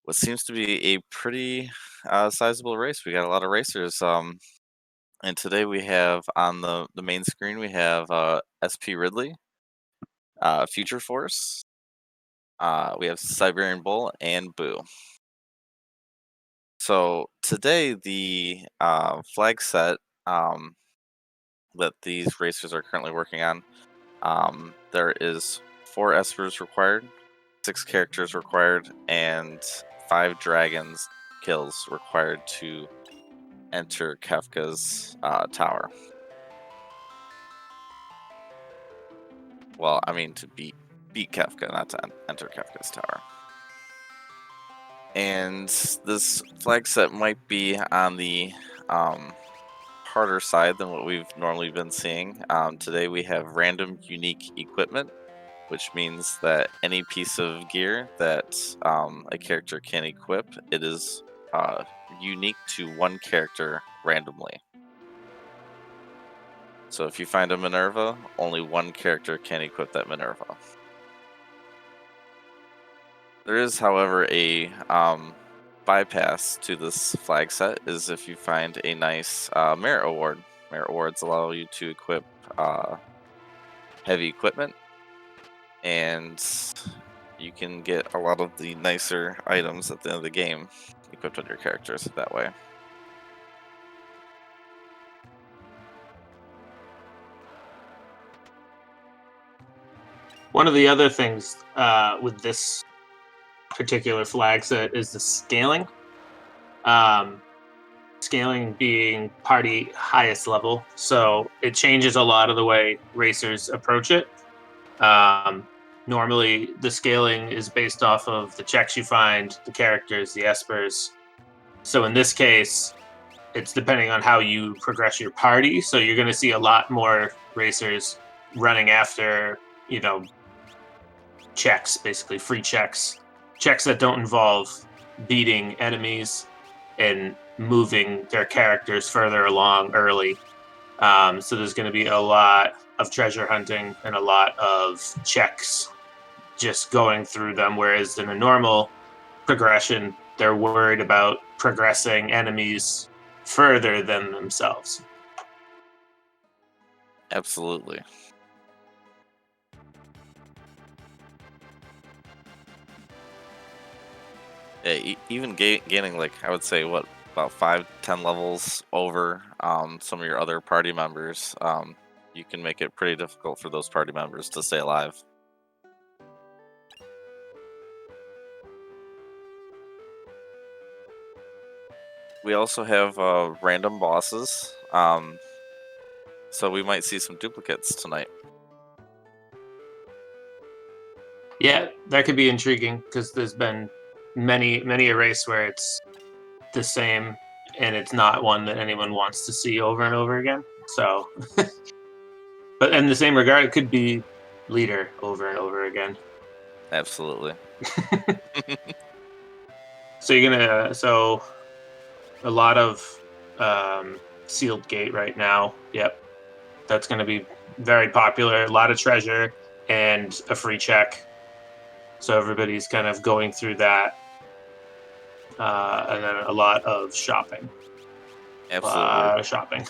what seems to be a pretty sizable race. We got a lot of racers. And today we have on the main screen we have SP Ridley, Future Force. We have Siberian Bull and Boo. So today the flag set that these racers are currently working on, there is 4 espers required, 6 characters required, and 5 dragons kills required to enter Kefka's tower. Well, I mean to beat Kefka, not to enter Kefka's tower. And this flag set might be on the harder side than what we've normally been seeing. Today we have random unique equipment, which means that any piece of gear that a character can equip, it is unique to one character randomly. So if you find a Minerva, only one character can equip that Minerva. There is, however, a bypass to this flag set is if you find a nice merit award. Merit awards allow you to equip heavy equipment, and you can get a lot of the nicer items at the end of the game equipped on your characters that way. One of the other things with this particular flag set is the scaling. Scaling being party highest level, so it changes a lot of the way racers approach it. Normally, the scaling is based off of the checks you find, the characters, the espers. So in this case, it's depending on how you progress your party. So you're going to see a lot more racers running after, checks, basically free checks that don't involve beating enemies and moving their characters further along early. So there's going to be a lot of treasure hunting and a lot of checks just going through them, whereas in a normal progression, they're worried about progressing enemies further than themselves. Absolutely. Yeah, even gaining, like, I would say, about 5-10 levels over some of your other party members, you can make it pretty difficult for those party members to stay alive. We also have random bosses, so we might see some duplicates tonight. Yeah, that could be intriguing because there's been many a race where it's the same and it's not one that anyone wants to see over and over again. So, but in the same regard, it could be leader over and over again. Absolutely. So a lot of sealed gate right now. Yep, that's gonna be very popular. A lot of treasure and a free check. So everybody's kind of going through that, and then a lot of shopping. Absolutely. Shopping.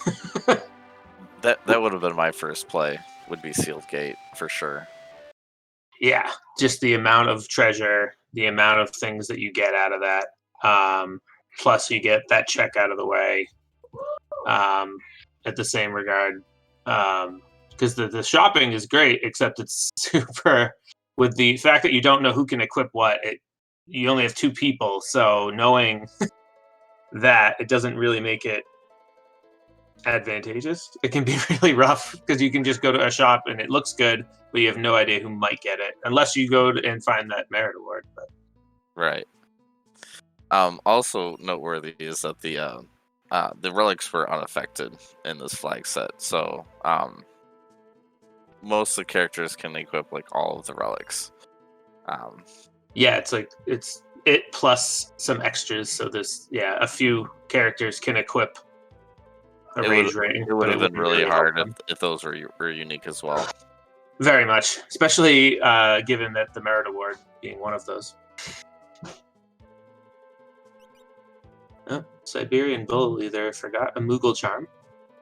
That would have been my first play, would be Sealed Gate, for sure. Yeah, just the amount of treasure, the amount of things that you get out of that. Plus, you get that check out of the way. At the same regard, because the shopping is great, except it's super with the fact that you don't know who can equip what. You only have 2 people, so knowing that it doesn't really make it advantageous. It can be really rough because you can just go to a shop and it looks good, but you have no idea who might get it unless you go and find that merit award. But Right. Also noteworthy is that the relics were unaffected in this flag set, so most of the characters can equip like all of the relics. Yeah, it's like it's it plus some extras. So there's a few characters can equip a rage rating. It would have been really help hard them. if those were unique as well. Very much, especially given that the merit award being one of those. Siberian Bull either forgot a Moogle charm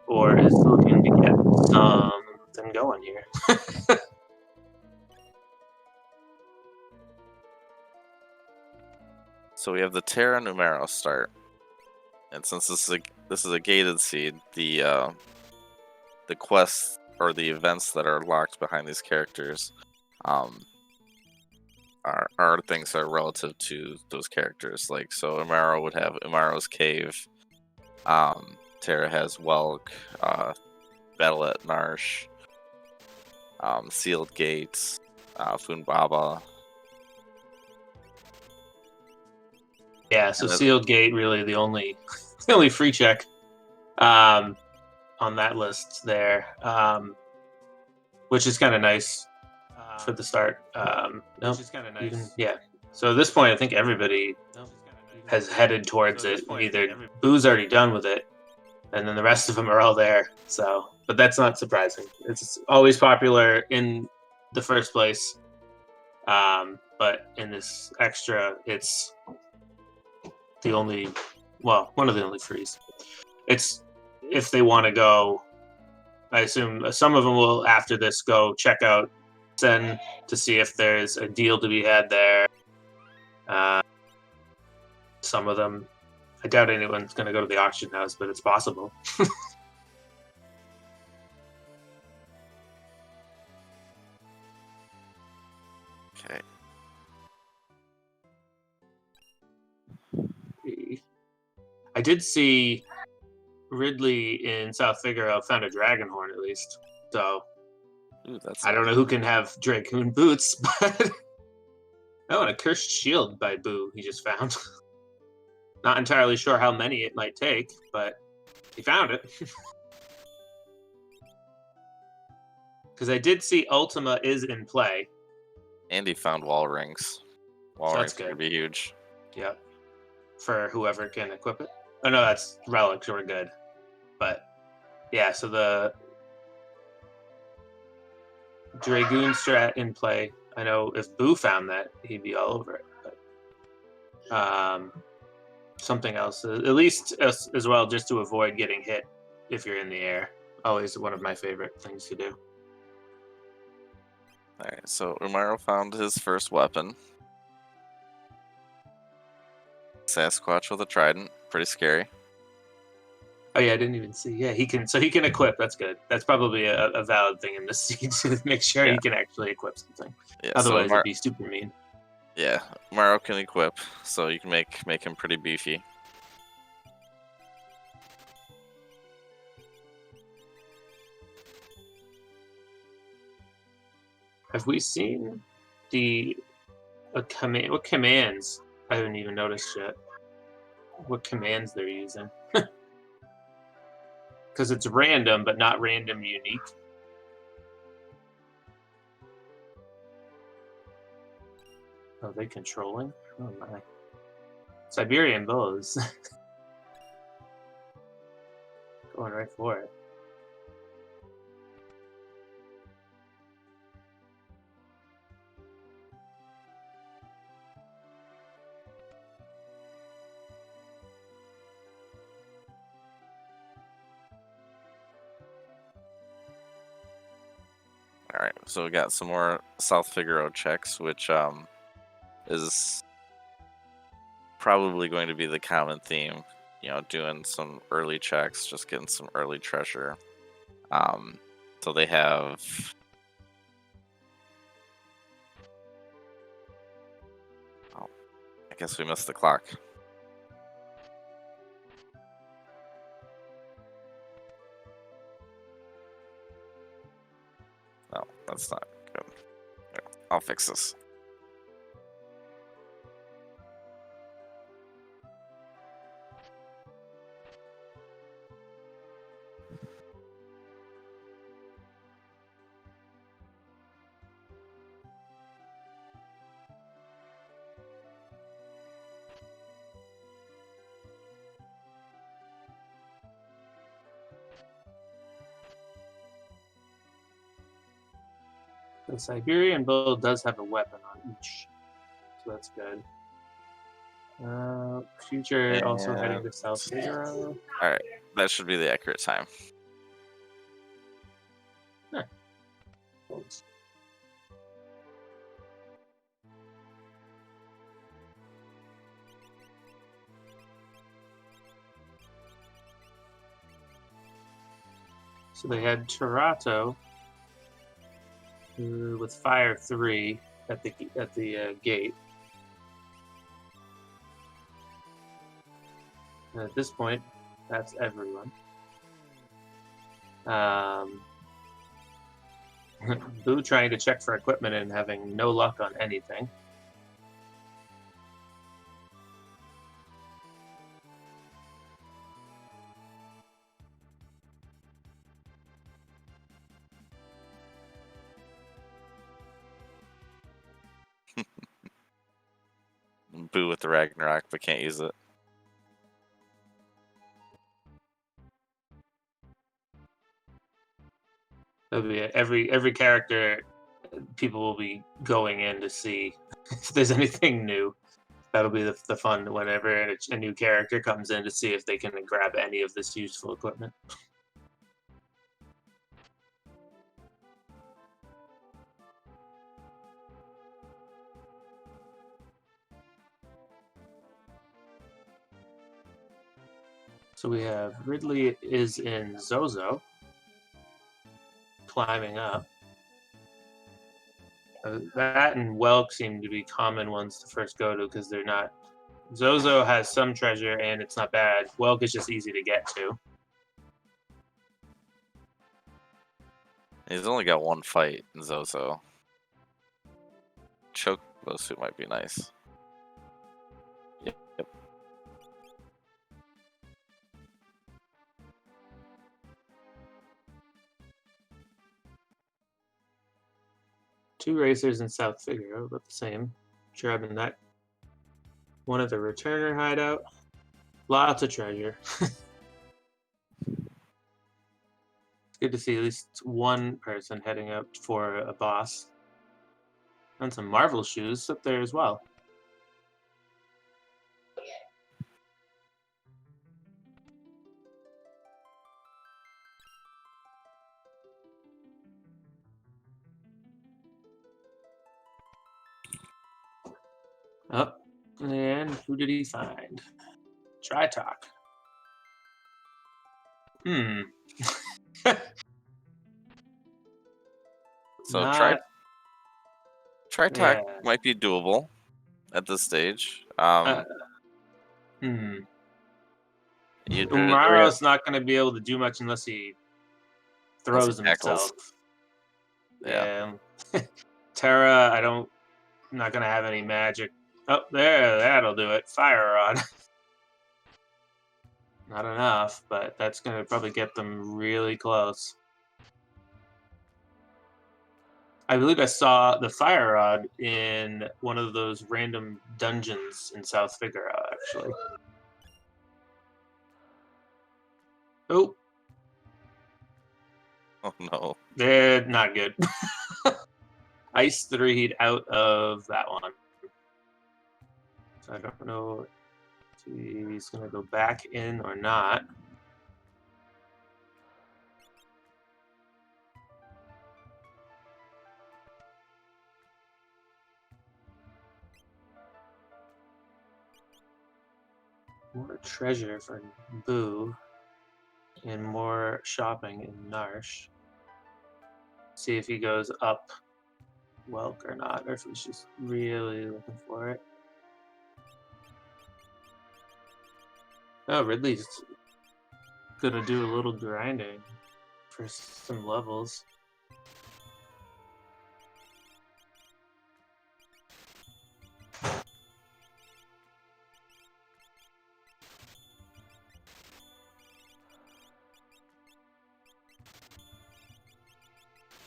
or is looking to get something going here. So we have the Terra Numero start, and since this is a gated seed, the quests or the events that are locked behind these characters are things that are relative to those characters. Like, so Umaro would have Umaro's Cave. Terra has Welk, Battle at Marsh, Sealed Gates, Funbaba. Yeah, so And it- Sealed Gate really the only the only free check on that list there, which is kind of nice for the start. No, Which is kind of nice. even yeah. So at this point, I think everybody has headed towards So at it. this point, I think Either every- Boo's already done with it, and then the rest of them are all there. So, but that's not surprising. It's always popular in the first place, but in this extra, it's the only, well, one of the only frees. It's if they want to go. I assume some of them will after this go check out Zen to see if there's a deal to be had there. Some of them, I doubt anyone's going to go to the auction house, but it's possible. okay. I did see Ridley in South Figaro found a dragon horn at least. So Ooh, that's I don't know who can have Dragoon boots, but oh, and a cursed shield by Boo he just found. Not entirely sure how many it might take, but he found it. Because I did see Ultima is in play. Andy found wall rings. Wall So rings that's are good. be huge. Yep. For whoever can equip it. Oh no, that's relics are good. But yeah, so the Dragoon strat in play. I know if Boo found that, he'd be all over it. But something else, at least as well, just to avoid getting hit if you're in the air. Always one of my favorite things to do. Alright, so Umaro found his first weapon. Sasquatch with a trident. Pretty scary. Oh yeah, I didn't even see. Yeah, he can. So he can equip. That's good. That's probably a valid thing in this seed to make sure Yeah. he can actually equip something. Yeah, Otherwise, so it'd be super mean. yeah, Umaro can equip, so you can make him pretty beefy. Have we seen the command? What commands? I haven't even noticed yet. What commands they're using? Because it's random, but not random unique. Are they controlling? Oh my! Siberian bows. Going right for it. Alright, so we got some more South Figaro checks, which is probably going to be the common theme. You know, doing some early checks, just getting some early treasure. So they have I guess we missed the clock. No, that's not good. Here, I'll fix this. The Siberian bull does have a weapon on each, so that's good. Future also heading And to South Figaro. all right, that should be the accurate time. So they had Toronto with Fire 3 at the gate. And at this point, that's everyone. Boo trying to check for equipment and having no luck on anything. Boo with the Ragnarok, but can't use it. That'll be it. Every character, people will be going in to see if there's anything new. That'll be the fun whenever a new character comes in to see if they can grab any of this useful equipment. So we have Ridley is in Zozo, climbing up. That and Welk seem to be common ones to first go to because they're not. Zozo has some treasure and it's not bad. Welk is just easy to get to. He's only got one fight in Zozo. Chocobo suit might be nice. Yep. 2 racers in South Figaro, about the same. Grabbing that one at the returner hideout. Lots of treasure. It's good to see at least one person heading up for a boss. And some Marvel shoes up there as well. Up. And who did he find? Tritalk. So Not, Tritalk yeah. might be doable at this stage. Umaro's not going to be able to do much unless he throws tackles. himself. Yeah. Terra, I'm not going to have any magic. Oh, there, that'll do it. Fire Rod. Not enough, but that's going to probably get them really close. I believe I saw the Fire Rod in one of those random dungeons in South Figaro, actually. Oh. Oh no. They're not good. Ice 3'd out of that one. So I don't know if he's going to go back in or not. More treasure for Boo and more shopping in Narsh. See if he goes up Welk or not, or if he's just really looking for it. Oh, Ridley's gonna do a little grinding for some levels.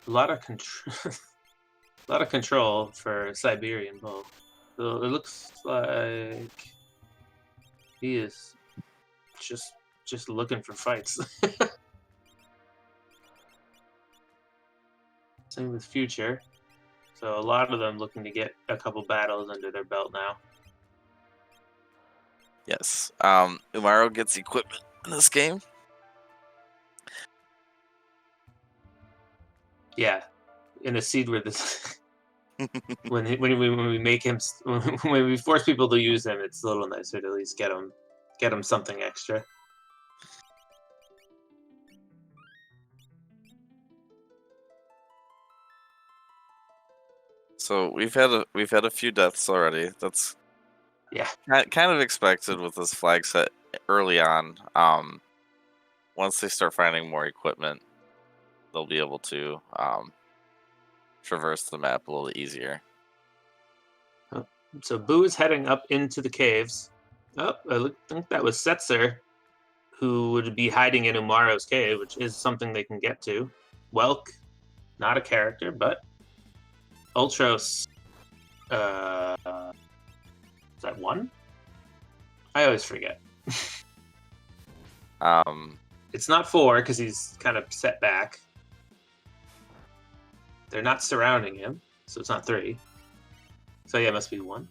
A lot of control, a lot of control for Siberian Bull. So it looks like he is just looking for fights. Same with Future. So a lot of them looking to get a couple battles under their belt now. Yes. Umaro gets equipment in this game. Yeah, in a seed where this when we make him when we force people to use him, it's a little nicer to at least get him something extra. So we've had a few deaths already. That's Yeah, kind of expected with this flag set early on. Once they start finding more equipment, they'll be able to traverse the map a little easier. so Boo is heading up into the caves. Oh, think that was Setzer, who would be hiding in Umaro's cave, which is something they can get to. Welk, not a character, but Ultros. Is that one? I always forget. It's not 4 because he's kind of set back. They're not surrounding him, so it's not 3. So yeah, it must be 1.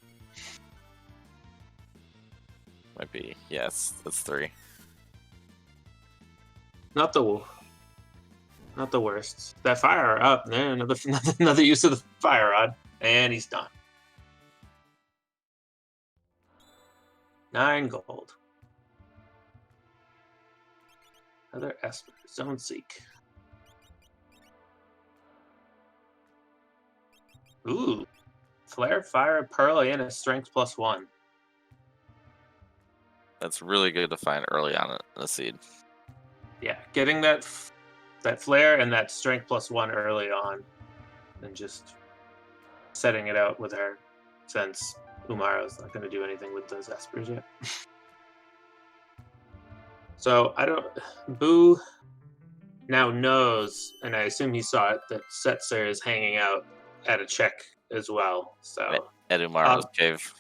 Might be, yes, that's 3. Not the worst. That fire up there, another use of the fire rod, and he's done. 9 gold. Another Esper. Zone Seek. Ooh. Flare, Fire, Pearl, and a Strength +1. That's really good to find early on in the seed. Yeah, getting that Flare and that Strength +1 early on, and just setting it out with her, since Umaro's not going to do anything with those Espers yet. So Boo now knows, and I assume he saw it, that Setzer is hanging out at a check as well. So At Umaro's cave.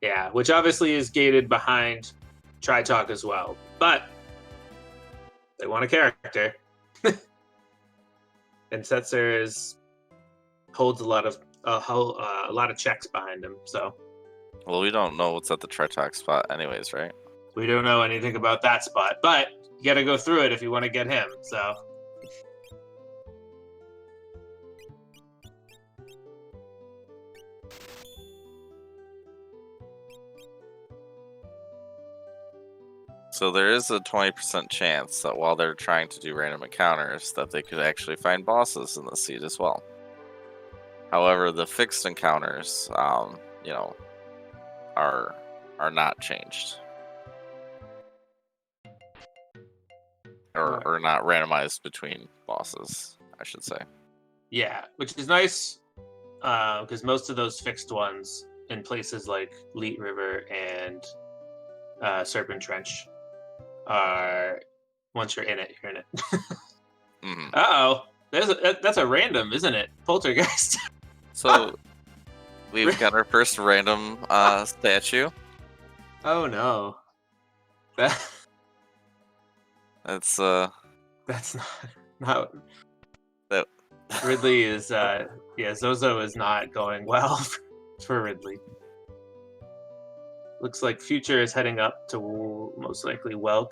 yeah, which obviously is gated behind Tri-Talk as well, but they want a character, and Setzer holds a lot of checks behind him. So Well, we don't know what's at the Tri-Talk spot, anyways, right? we don't know anything about that spot, but you got to go through it if you want to get him. So there is a 20% chance that while they're trying to do random encounters, that they could actually find bosses in the seed as well. However, the fixed encounters, are not changed, or not randomized between bosses, I should say. Yeah, which is nice, because most of those fixed ones in places like Leet River and Serpent Trench are, once you're in it, you're in it. Mm-hmm. Uh-oh. That's a random, isn't it? Poltergeist. So we've got our first random statue. Oh no. That's That's not that Ridley is Zozo is not going well for Ridley. Looks like Future is heading up to most likely Welk.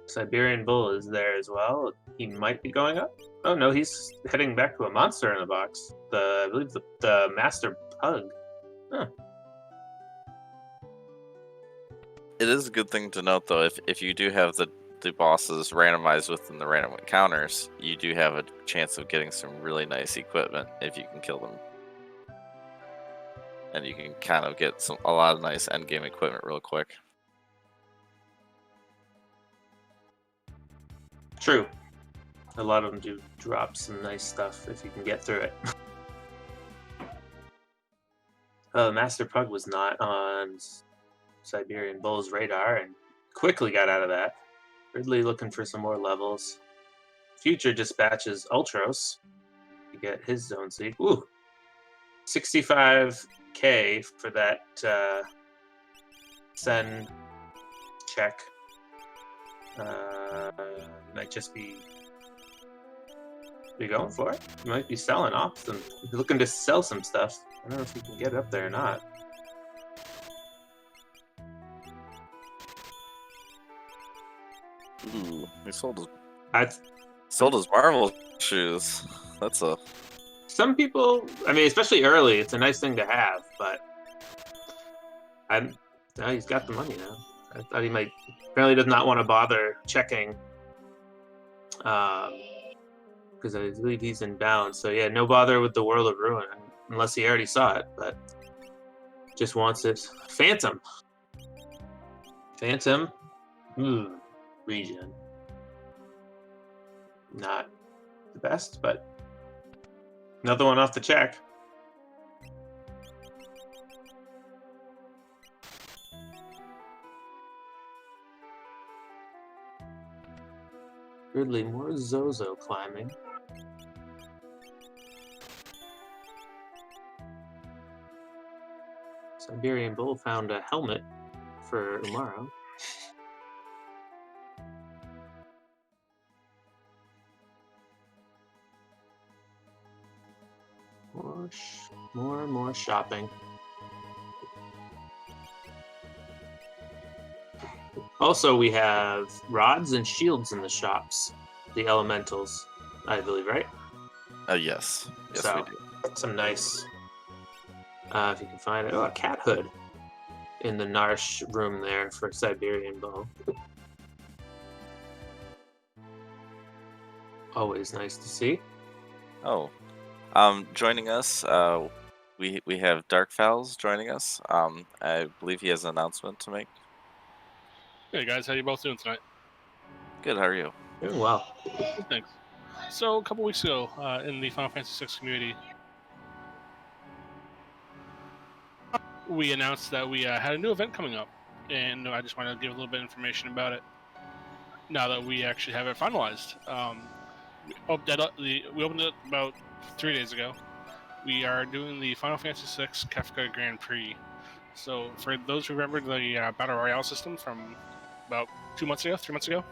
Siberian Bull is there as well. He might be going up. Oh no, he's heading back to a monster in the box. I believe the Master Pug. Huh. It is a good thing to note, though, if you do have the bosses randomized within the random encounters, you do have a chance of getting some really nice equipment if you can kill them. And you can kind of get a lot of nice endgame equipment real quick. True. A lot of them do drop some nice stuff if you can get through it. Master Pug was not on Siberian Bull's radar and quickly got out of that. Ridley looking for some more levels. Future dispatches Ultros to get his zone seek. Ooh, 65k for that send check. Might just be going for it. You might be selling off some, looking to sell some stuff. I don't know if you can get up there or not. Ooh, he I, sold his Marvel shoes. That's a some people, I mean, especially early, it's a nice thing to have, but he's got the money now. I thought he might. Apparently, does not want to bother checking, because I believe he's in balance. So yeah, no bother with the World of Ruin unless he already saw it, but just wants it. Phantom. Region. Not the best, but another one off the check. Weirdly, more Zozo climbing. Siberian Bull found a helmet for Umaro. More shopping. Also, we have rods and shields in the shops. The elementals, I believe, right? yes. Yes, So, we do. some nice. If you can find it. Oh, a cat hood in the Narsh room there for Siberian Bow. Always nice to see. Oh, joining us, we have Dark Fowls joining us. I believe he has an announcement to make. Hey guys, how you both doing tonight? Good. How are you? Doing well. Good, thanks. So a couple weeks ago, in the Final Fantasy VI community, we announced that we had a new event coming up, and I just wanted to give a little bit of information about it. Now that we actually have it finalized, we opened it about 3 days ago. We are doing the Final Fantasy VI Kefka Grand Prix. So for those who remember the Battle Royale system from about 3 months ago,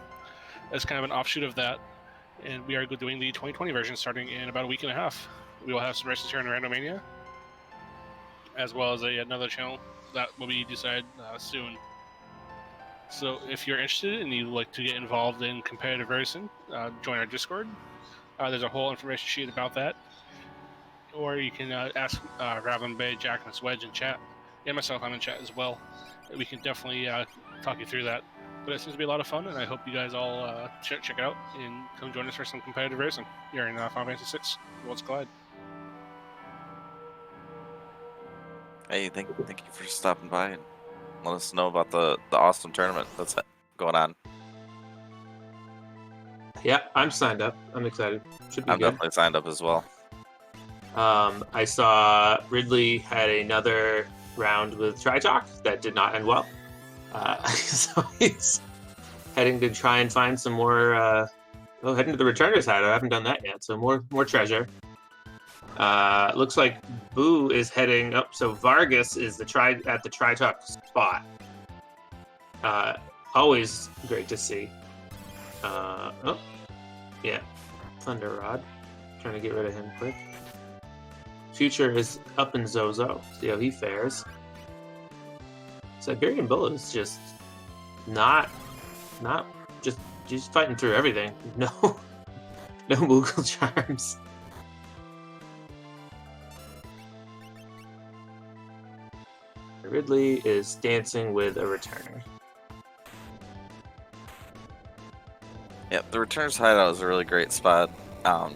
as kind of an offshoot of that, and we are doing the 2020 version starting in about a week and a half. We will have some races here in Randomania, as well as another channel that will be decided soon. So if you're interested and you'd like to get involved in competitive racing, join our Discord. There's a whole information sheet about that. Or you can ask Ravlin Bay, Jack, and Wedge in chat. And myself, I'm in chat as well. We can definitely talk you through that. But it seems to be a lot of fun, and I hope you guys all check it out and come join us for some competitive racing here in Final Fantasy VI Worlds Collide. Hey, thank you for stopping by and let us know about the awesome tournament that's going on. Yeah, I'm signed up. I'm excited. Should be I'm good. definitely signed up as well. I saw Ridley had another round with Tritalk that did not end well. So he's heading to try and find some more. Heading to the Returner's Hat. I haven't done that yet. So more treasure. Looks like Boo is heading up. So Vargas is at the Tritalk spot. Always great to see. Yeah, Thunder Rod. Trying to get rid of him quick. Future is up in Zozo. See how he fares. Siberian Bull is just not just fighting through everything. No Moogle charms. Ridley is dancing with a returner. Yep, the Returner's Hideout is a really great spot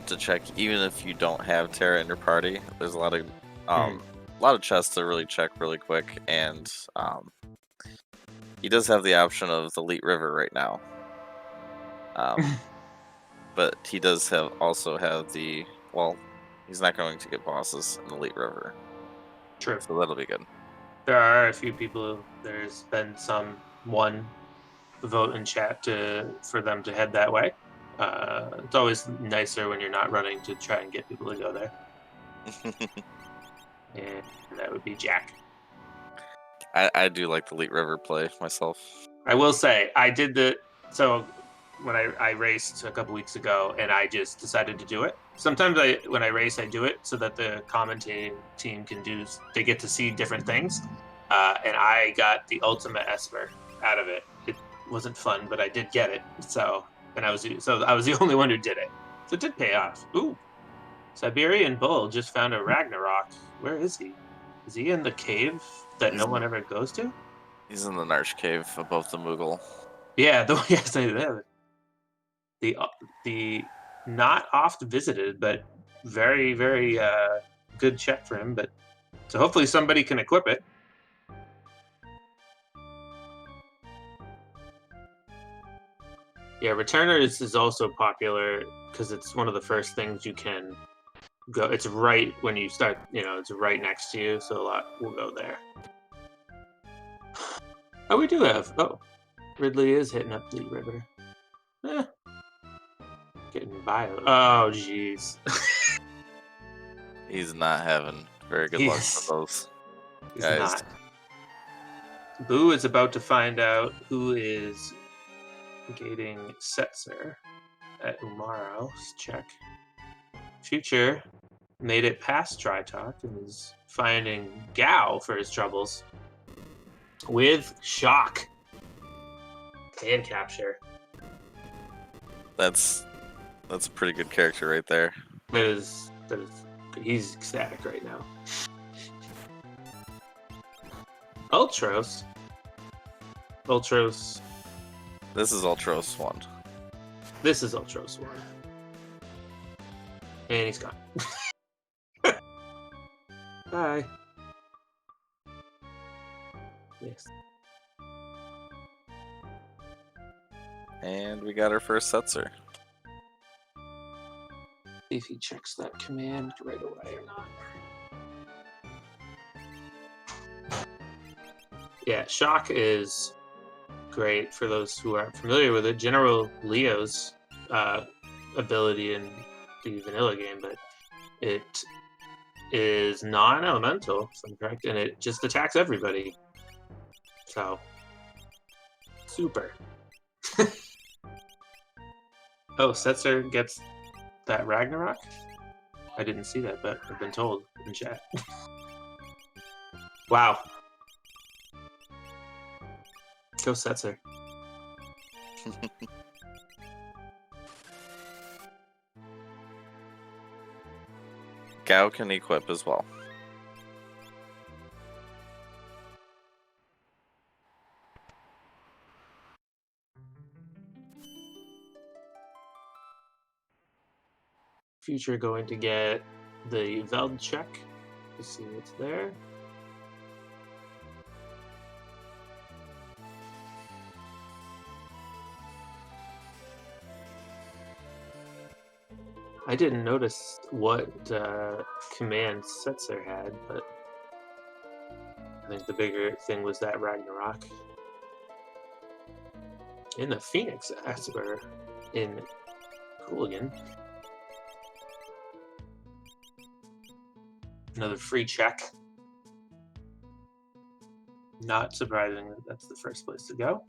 to check, even if you don't have Terra in your party. There's a lot of chests to really check really quick, and he does have the option of the Elite River right now. But he does also have the, well, he's not going to get bosses in the Elite River. True. So that'll be good. There are a few people. There's been one vote in chat for them to head that way. It's always nicer when you're not running to try and get people to go there. And that would be Jack. I do like the Elite River play myself. I will say, so when I raced a couple weeks ago, and I just decided to do it. Sometimes when I race, I do it so that the commentating team they get to see different things. And I got the ultimate Esper out of it. wasn't fun, but I did get it. So I was the only one who did it. So it did pay off. Ooh, Siberian Bull just found a Ragnarok. Where is he? Is he in the cave that no one ever goes to? He's in the Narch Cave above the Moogle. Yeah, yes, the not oft visited, but very very good check for him. But so hopefully somebody can equip it. Yeah, Returner is also popular because it's one of the first things you can go. It's right when you start, it's right next to you, so a lot will go there. Oh, we do have. Oh, Ridley is hitting up the river. Getting by. Oh, jeez. He's not having very good luck with those He's guys. not. Boo is about to find out who is gating Setzer at Umaro's check. Future made it past Dry Talk and is finding Gao for his troubles with Shock and Capture. That's a pretty good character right there. That is he's ecstatic right now. Ultros. This is Ultros 1. This is Ultros 1. And he's gone. Bye. Yes. And we got our first Setzer. See if he checks that command right away or not. Yeah, Shock is great for those who aren't familiar with it. General Leo's ability in the vanilla game, but it is non-elemental, if I'm correct, and it just attacks everybody. So, super. Oh, Setzer gets that Ragnarok? I didn't see that, but I've been told in chat. Wow. Go Setzer. Gao can equip as well. Future going to get the Veld check to see what's there. I didn't notice what command Setzer had, but I think the bigger thing was that Ragnarok. In the Phoenix Esper in Hooligan. Another free check. Not surprising that that's the first place to go.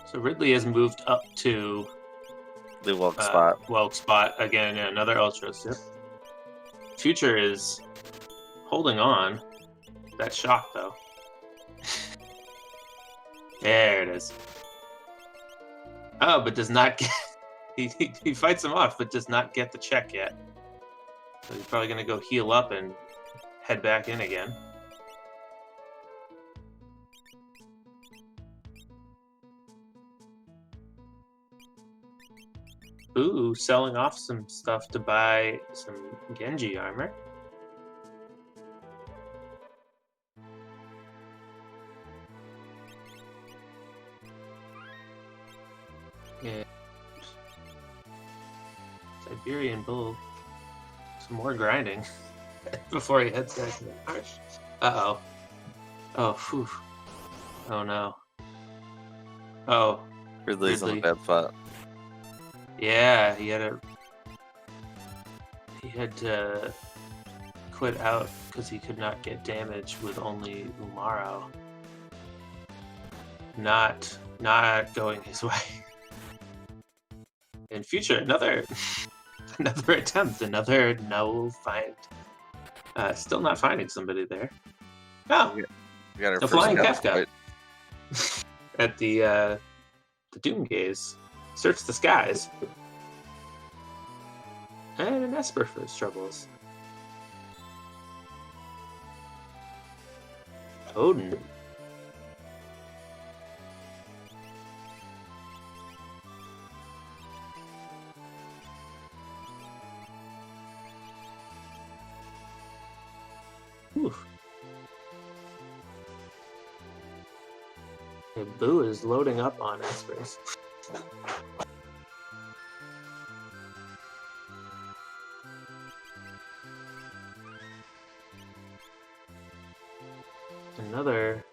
So Ridley has moved up to The Welk spot. Welk spot again. Another Ultras. Yep. Future is holding on. That Shock though. There it is. Oh, but does not get. He fights him off, but does not get the check yet. So he's probably gonna go heal up and head back in again. Ooh, selling off some stuff to buy some Genji armor. And Siberian Bull. Some more grinding before he heads back to the marsh. Uh-oh. Oh, phew. Oh, no. Oh. Ridley's in a bad spot. Yeah, He had to quit out because he could not get damage with only Umaro. Not going his way. In future, another attempt, another no find. Still not finding somebody there. Oh, We got our the first flying guy. Kefka at the Doomgaze. Search the skies. And an Esper for his troubles. Odin. Oof. Hey, Boo is loading up on Espers. Another.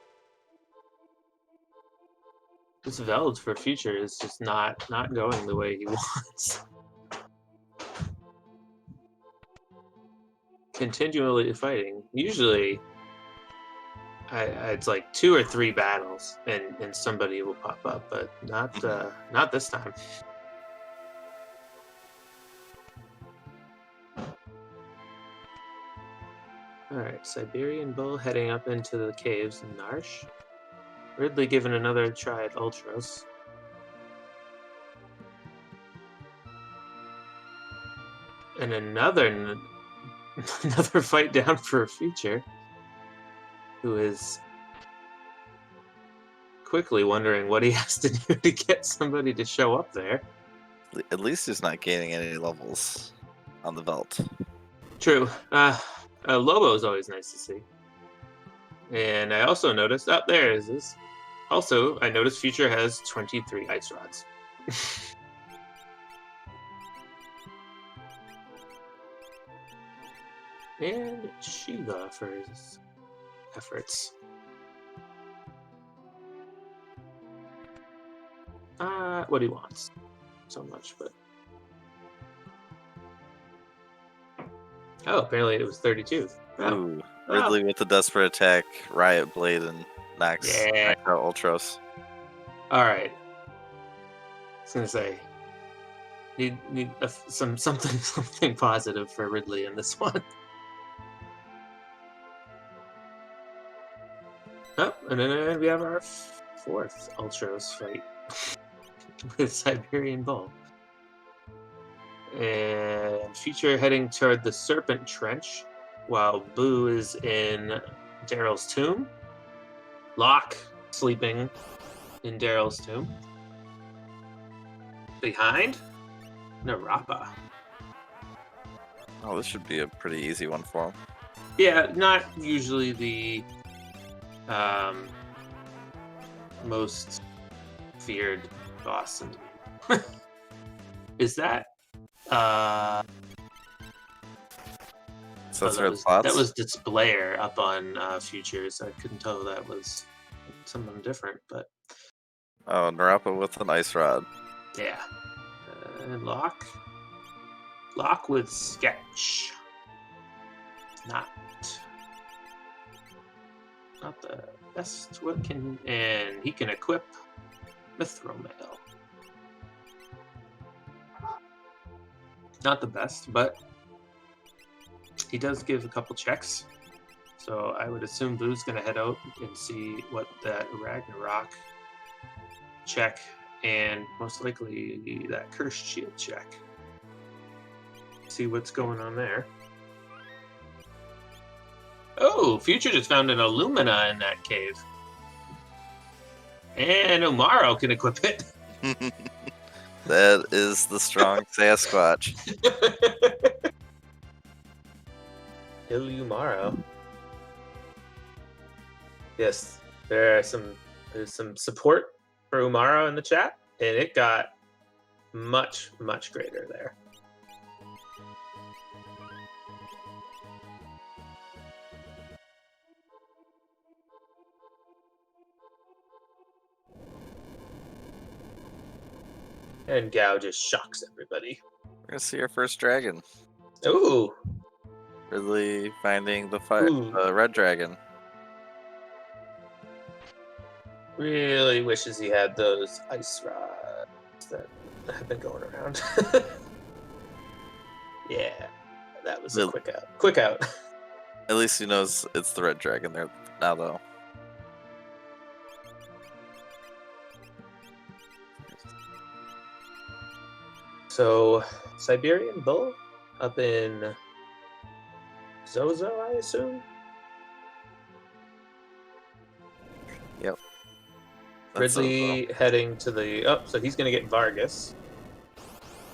This Veld for future is just not going the way he wants. Continually fighting. Usually, it's like 2 or 3 battles, and somebody will pop up, but not this time. All right, Siberian Bull heading up into the caves in Narsh. Ridley given another try at Ultros. And another fight down for a future, who is quickly wondering what he has to do to get somebody to show up there. At least he's not gaining any levels on the belt. True. Lobo is always nice to see. And I also noticed, there is this. Also, I noticed Future has 23 ice rods. And Shiva for his efforts. What he wants. So much, but... Oh, apparently it was 32. Oh. Ooh, Ridley with the desperate attack, Riot Blade, and knocks out Ultros. All right. I was gonna say, need something positive for Ridley in this one. Oh, and then we have our 4th Ultros fight with Siberian Bull. And Future heading toward the Serpent Trench, while Boo is in Daryl's tomb. Locke sleeping in Daryl's tomb. Behind, Narapa. Oh, this should be a pretty easy one for him. Yeah, not usually the most feared boss. Is that? So that's that was Displayer up on Futures. I couldn't tell that was someone different, but Oh, Narapa with an ice rod. yeah. And Locke with Sketch. Not the best. And he can equip Mithromail. Not the best, but he does give a couple checks. So I would assume Boo's going to head out and see what that Ragnarok check and most likely that Cursed Shield check. See what's going on there. Oh, Future just found an Illumina in that cave. And Umaro can equip it. That is the strong Sasquatch. Illumaro. Yes, there's some support for Umaro in the chat, and it got much greater there. And Gao just shocks everybody. We're gonna see our first dragon. Ooh. Ridley finding the Ooh. red dragon. Really wishes he had those ice rods that have been going around. Yeah, that was a Well- quick out. Quick out. At least he knows it's the red dragon there now, though. So, Siberian Bull up in Zozo, I assume? Yep. That's Ridley heading to the... Oh, so he's going to get Vargas,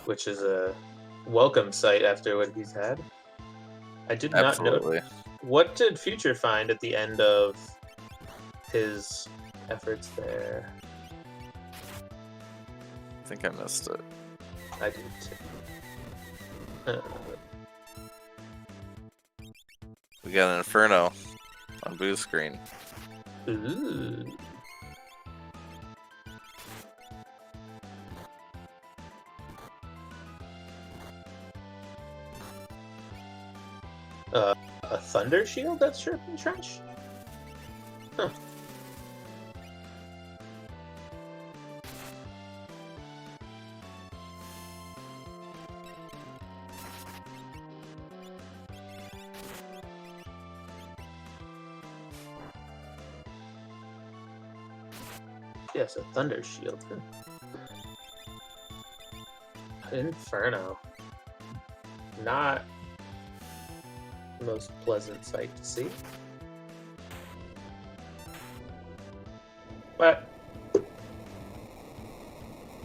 which is a welcome sight after what he's had. I did not know... absolutely. What did Future find at the end of his efforts there? I think I missed it. I did too. We got an Inferno on Boo's screen. Ooh. A Thunder Shield that's Chirping Trench? Huh. Yes, a Thunder Shield. Inferno. Not the most pleasant sight to see. But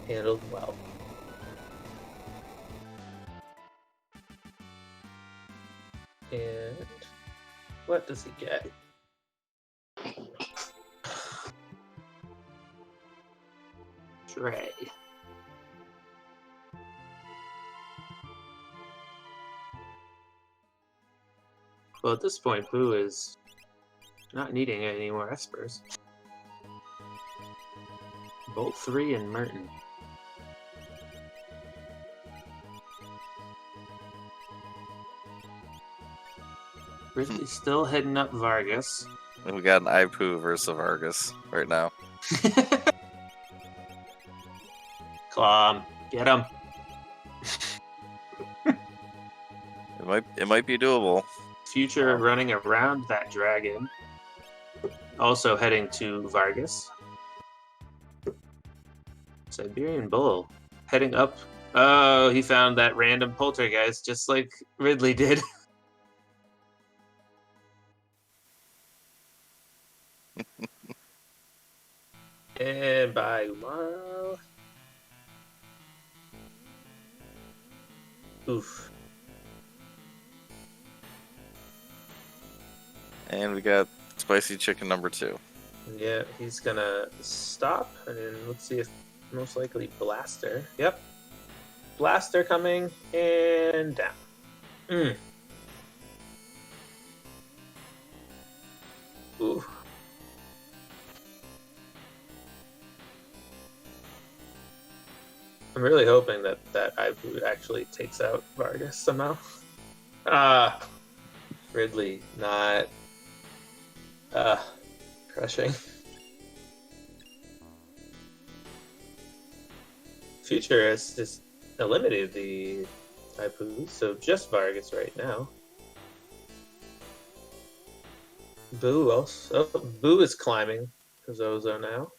handled well. And what does he get? Dre. Well, at this point, Boo is not needing any more Espers. Bolt 3 and Merton. Ridley's still heading up Vargas. We got an Ipu versus a Vargas right now. Claw, get him. It might be doable. Future running around that dragon. Also heading to Vargas. Siberian Bull heading up. Oh, he found that random poltergeist just like Ridley did. And by Umaro. Oof. And we got spicy chicken number 2. Yeah, he's gonna stop, and then let's see if most likely Blaster. Yep. Blaster coming, and down. Ooh. I'm really hoping that Ibu actually takes out Vargas somehow. Ridley not crushing. Future has just eliminated the Ibu, so just Vargas right now. Boo also. Boo is climbing Zozo now.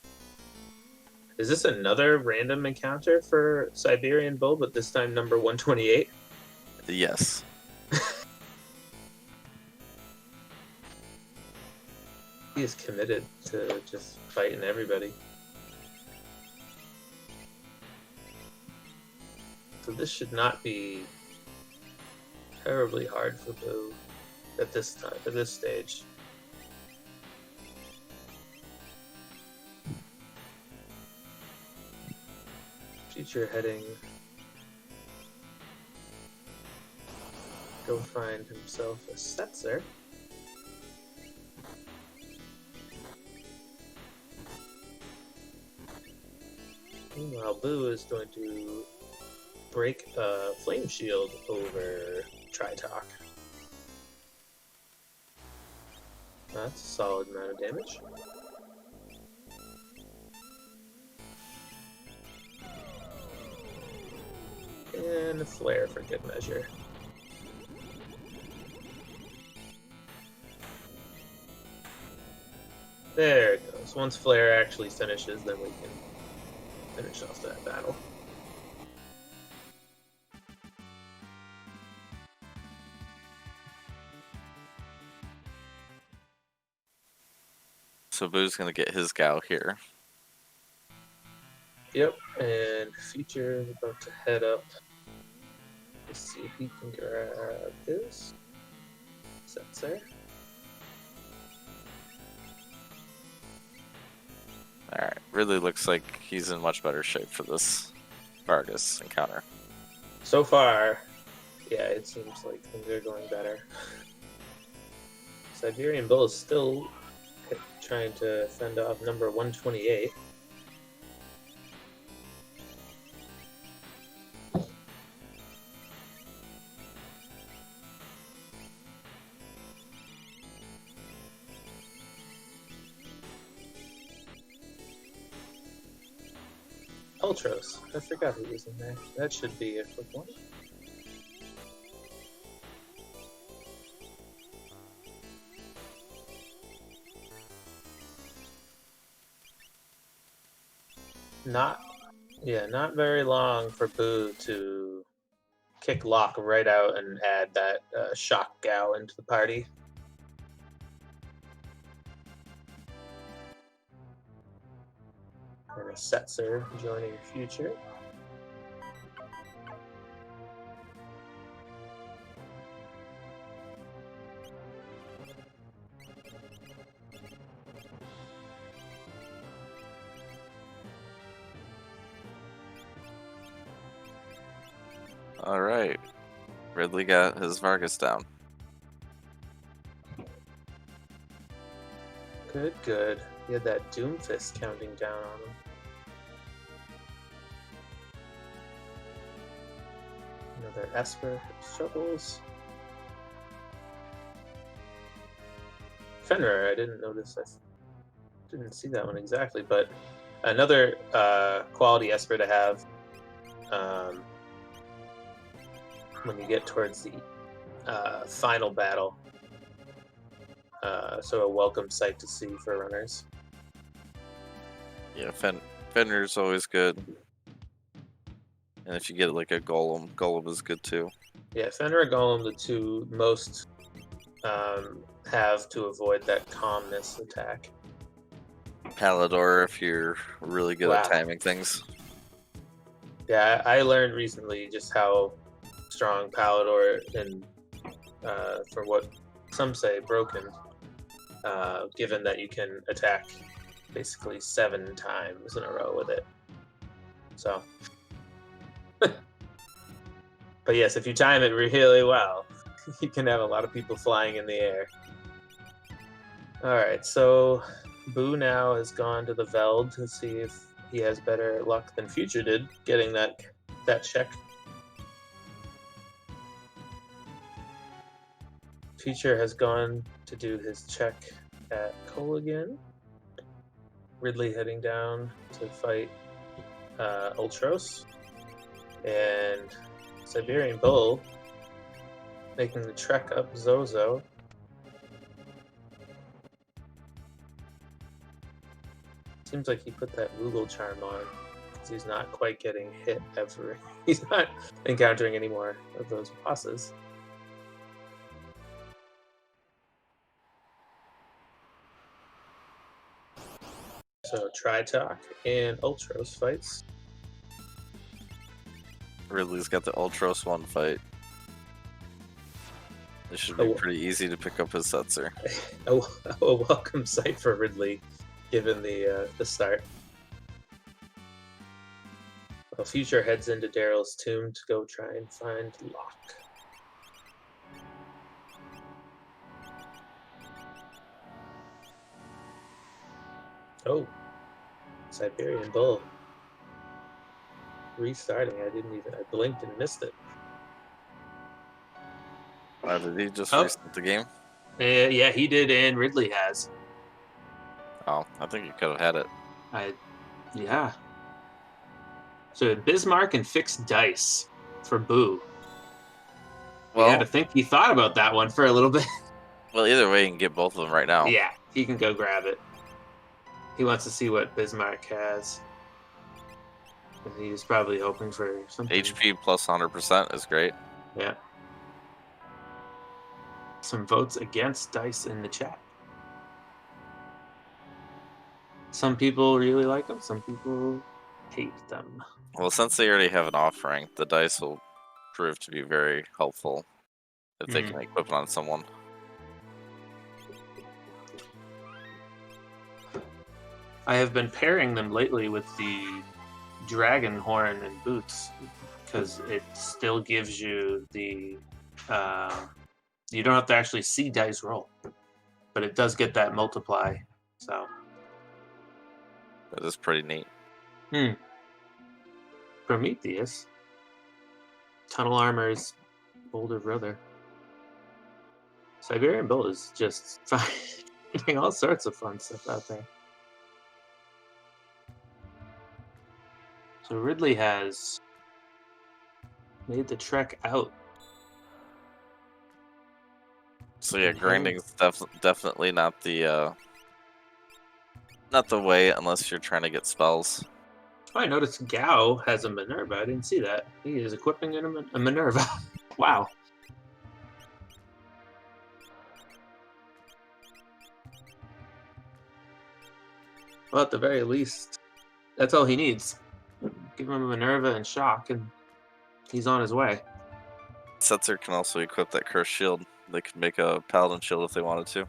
Is this another random encounter for Siberian Bull, but this time number 128? Yes. He is committed to just fighting everybody. So this should not be terribly hard for Boo at this time, at this stage. Future heading. Go find himself a Setzer. Meanwhile, Boo is going to break a Flame Shield over Try talk. That's a solid amount of damage. And a flare for good measure. There it goes. Once flare actually finishes, then we can finish off that battle. So Boo's gonna get his gal here. Yep, and Future is about to head up. Let's see if he can grab his. That's there. Alright, Ridley looks like he's in much better shape for this Vargas encounter. So far, yeah, it seems like things are going better. Siberian Bull is still trying to fend off number 128. Ultros. I forgot who was in there. That should be a quick one. Not very long for Boo to kick Locke right out and add that shock gal into the party. And a Setzer joining Future. Alright. Ridley got his Vargas down. Good, good. He had that Doomfist counting down on him. Another Esper struggles. Fenrir, I didn't notice. I didn't see that one exactly, but another quality Esper to have when you get towards the final battle. So a welcome sight to see for runners. Yeah, Fenrir's always good. And if you get like a Golem is good too. Yeah, Fenrir and Golem, the two most have to avoid that calmness attack. Palador if you're really good at Wow. timing things. Yeah, I learned recently just how strong Palador and for what some say broken, given that you can attack basically 7 times in a row with it. So, but yes, if you time it really well, you can have a lot of people flying in the air. Alright, so Boo now has gone to the Veld to see if he has better luck than Future did getting that check. Future has gone to do his check at Cole again. Ridley heading down to fight Ultros. And Siberian Bull making the trek up Zozo. Seems like he put that Moogle charm on because he's not quite getting hit ever. He's not encountering any more of those bosses. So Tri-Talk and Ultros fights. Ridley's got the Ultros 1 fight. It should be pretty easy to pick up his Setzer. A welcome sight for Ridley, given the start. Well, Future heads into Daryl's tomb to go try and find Locke. Oh, Siberian Bull. Restarting, I blinked and missed it. Did he just Oh. reset the game? Yeah, he did, and Ridley has. Oh, I think you could have had it. Yeah. So Bismarck and fixed dice for Boo. You got to Well, think he thought about that one for a little bit. well, either way, you can get both of them right now. Yeah, he can go grab it. He wants to see what Bismarck has. And he's probably hoping for something. HP plus 100% is great. Yeah. Some votes against dice in the chat. Some people really like them. Some people hate them. Well, since they already have an offering, the dice will prove to be very helpful if they can equip it on someone. I have been pairing them lately with the dragon horn and boots because it still gives you the you don't have to actually see dice roll, but it does get that multiply. So That is pretty neat. Prometheus, Tunnel Armor's older brother. Siberian Bull is just finding all sorts of fun stuff out there. So Ridley has made the trek out. So yeah, grinding's definitely not the way unless you're trying to get spells. Oh, I noticed Gao has a Minerva. I didn't see that. He is equipping a Minerva. Wow. Well, at the very least, that's all he needs. Give him a Minerva and Shock, and he's on his way. Setzer can also equip that cursed shield. They could make a paladin shield if they wanted to.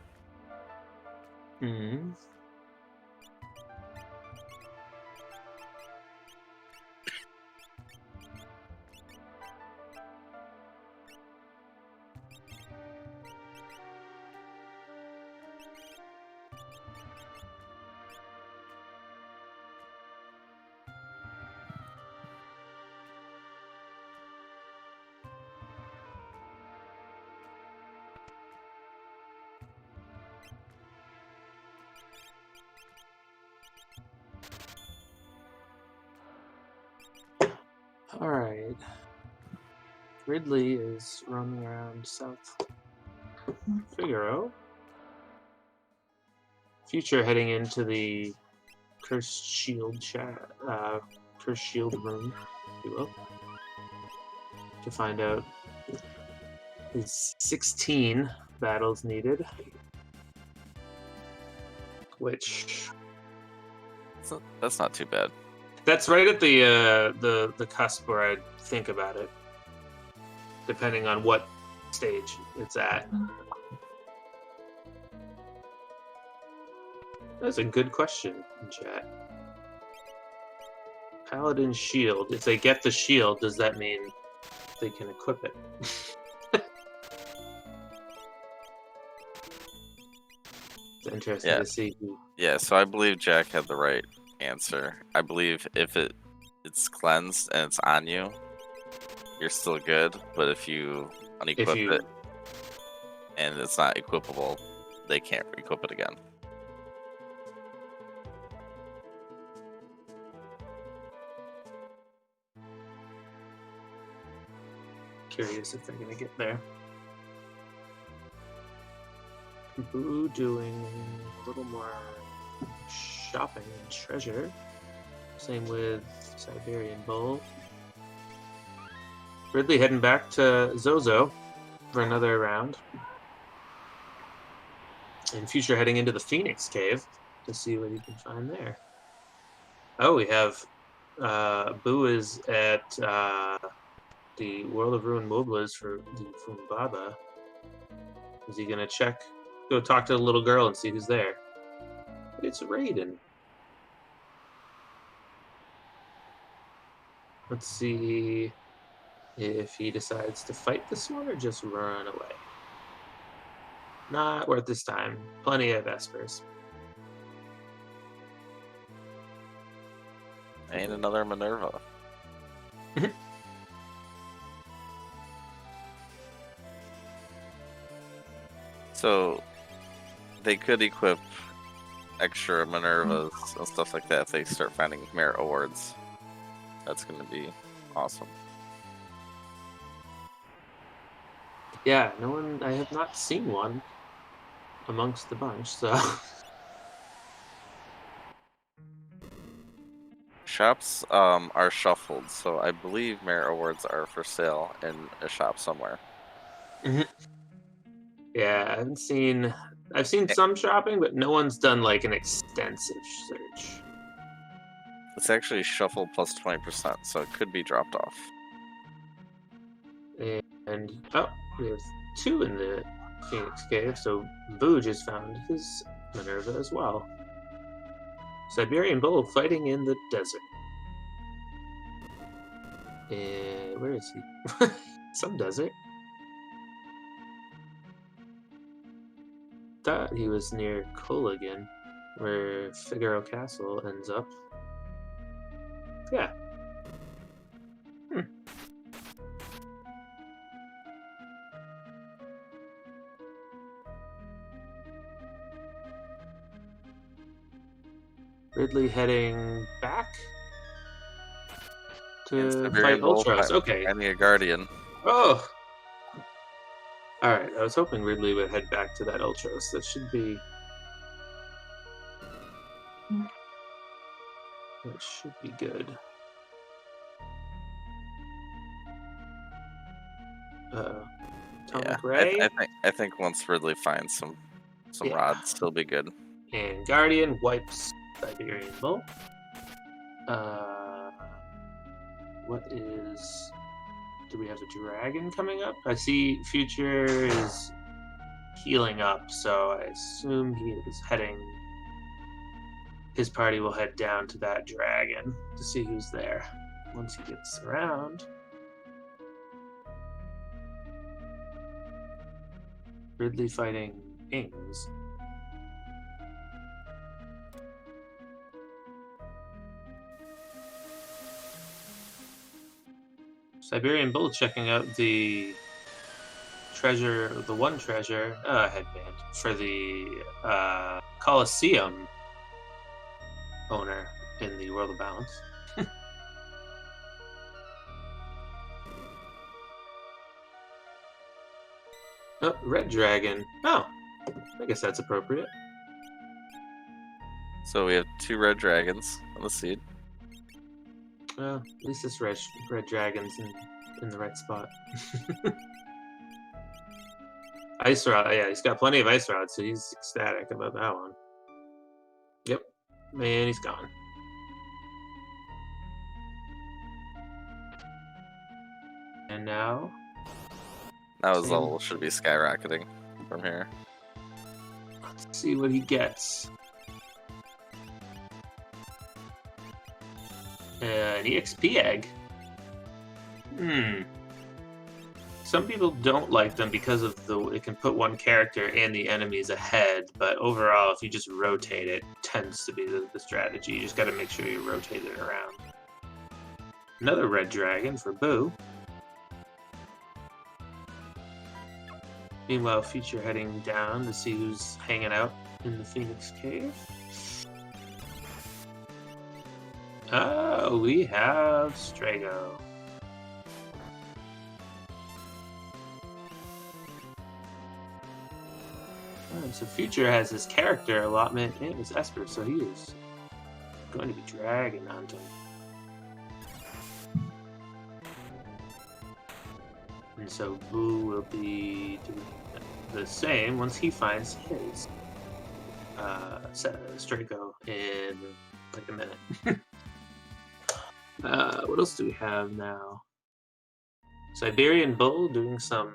Mm-hmm. All right. Ridley is roaming around South Figaro. Future heading into the Cursed Shield Cursed Shield room, if you will, to find out his 16 battles needed, which That's not too bad. that's right at the cusp where I think about it, depending on what stage it's at. That's a good question in chat. Paladin shield. If they get the shield, does that mean they can equip it? It's interesting Yeah. to see. Yeah, so I believe Jack had the right answer. I believe if it's cleansed and it's on you, you're still good. But if you unequip it and it's not equipable, they can't equip it again. Curious if they're gonna get there. Boo doing a little more shopping and treasure. Same with Siberian Bull. Ridley heading back to Zozo for another round. And Future heading into the Phoenix Cave to see what he can find there. Oh, we have Boo is at the World of Ruin Mobiles for the Fumbaba. Is he gonna go talk to the little girl and see who's there? It's Raiden. Let's see if he decides to fight this one or just run away. Not worth his time. Plenty of Vespers. And another Minerva. So they could equip extra Minervas and stuff like that if they start finding merit awards. That's going to be awesome. Yeah, no one. I have not seen one amongst the bunch, so. Shops are shuffled, so I believe merit awards are for sale in a shop somewhere. Yeah, I haven't seen. I've seen some shopping, but no one's done like an extensive search. It's actually shuffled plus 20%, so it could be dropped off. And oh, we have 2 in the Phoenix Cave, so Boo just found his Minerva as well. Siberian Bull fighting in the desert. Where is he? Some desert. Thought he was near Culligan, where Figaro Castle ends up. Yeah. Ridley heading back to Siberian fight Bull Ultros. Okay. finding a guardian. Oh. All right. I was hoping Ridley would head back to that Ultros. That should be. That should be good. Yeah, Ray I think once Ridley finds some rods, he'll be good. and Guardian wipes Siberian Bull. What is? Do we have a dragon coming up? I see Future is healing up, so I assume he is heading. His party will head down to that dragon to see who's there once he gets around. Ridley fighting Ings. Siberian Bull checking out the treasure, the one treasure headband for the Colosseum owner in the World of Balance. Oh, Red Dragon. Oh, I guess that's appropriate. So we have 2 red dragons on the seed. Well, at least this red dragon's in the right spot. Ice Rod, yeah, he's got plenty of Ice Rods, so he's ecstatic about that one. Yep, man, he's gone. And now? Now his level should be skyrocketing from here. Let's see what he gets. An EXP egg. Some people don't like them because of it can put one character and the enemies ahead, but overall, if you just rotate it, tends to be the strategy. You just got to make sure you rotate it around. Another red dragon for Boo. Meanwhile, Future heading down to see who's hanging out in the Phoenix Cave. Oh, we have Strago. So Future has his character allotment and his Esper, so he is going to be dragging hunting. And so Boo will be doing the same once he finds his Strago in like a minute. What else do we have now? Siberian Bull doing some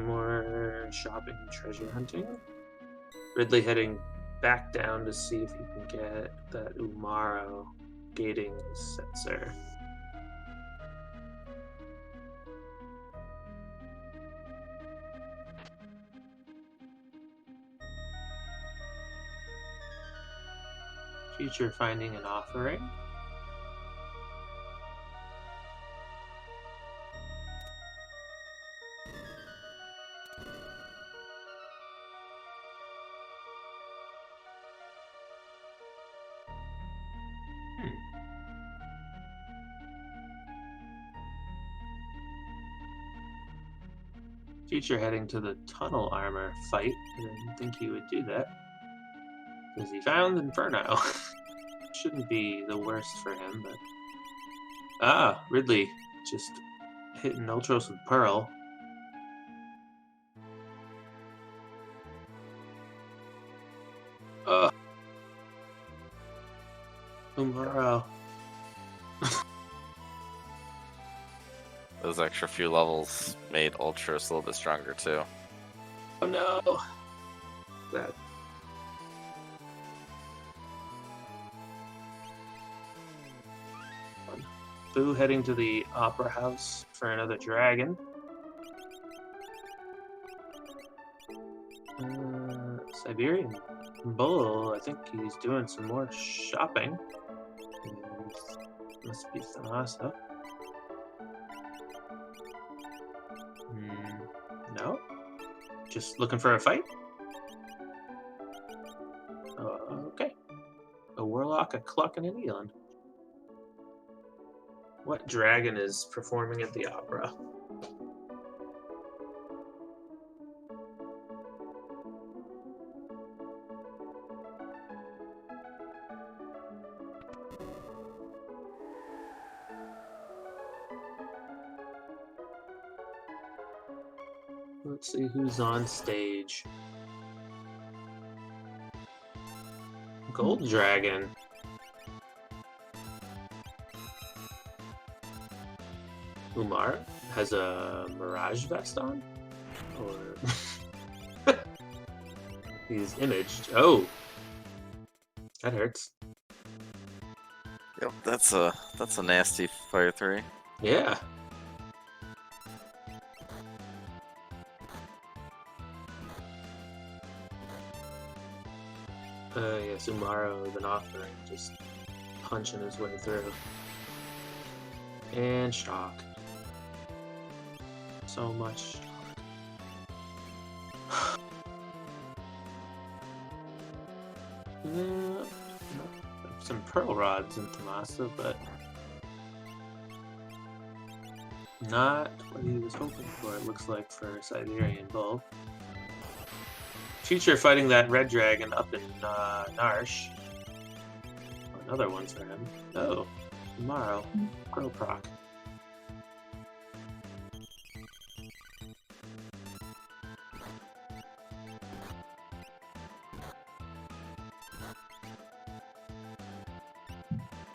more shopping and treasure hunting. Ridley heading back down to see if he can get that Umaro gating Setzer. Future finding an offering. Future heading to the tunnel armor fight. I didn't think he would do that. Because he found Inferno. Shouldn't be the worst for him, but... Ah, Ridley just hitting Ultros with Pearl. Umaro. Those extra few levels made Ultros a little bit stronger too. Oh no! That. Boo heading to the Opera House for another dragon. Siberian Bull, I think he's doing some more shopping. Must be Thamasa. No? Just looking for a fight? Okay. A Warlock, a Cluck, and an Eland. What dragon is performing at the opera? Let's see who's on stage. Gold Dragon. Umar has a Mirage vest on? Or he's imaged. Oh. That hurts. Yep, that's a nasty fire 3. Yeah. Yes, Umaro with an offering, just punching his way through. And shock. So much shock. Some pearl rods in Tomasa, but not what he was hoping for, it looks like, for Siberian Bull. Future fighting that red dragon up in Narsh. Another one for him. Oh, tomorrow. Pearl proc.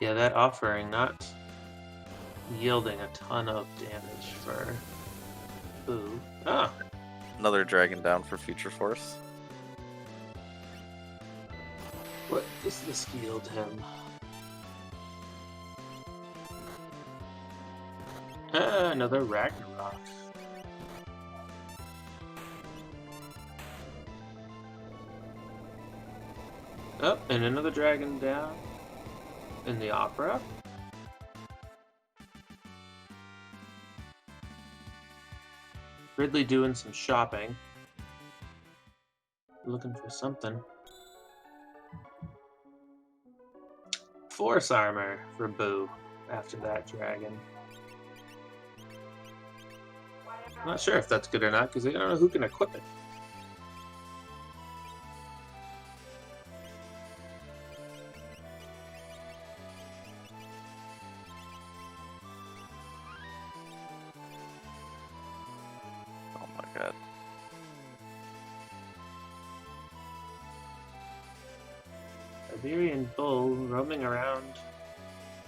Yeah, that offering not yielding a ton of damage for Boo. Ah! Another dragon down for Future Force. What does this yield him? Another Ragnarok. Oh, and another dragon down in the opera. Ridley doing some shopping. Looking for something. Force armor for Boo after that dragon. I'm not sure if that's good or not because I don't know who can equip it. Oh my god. Siberian Bull roaming around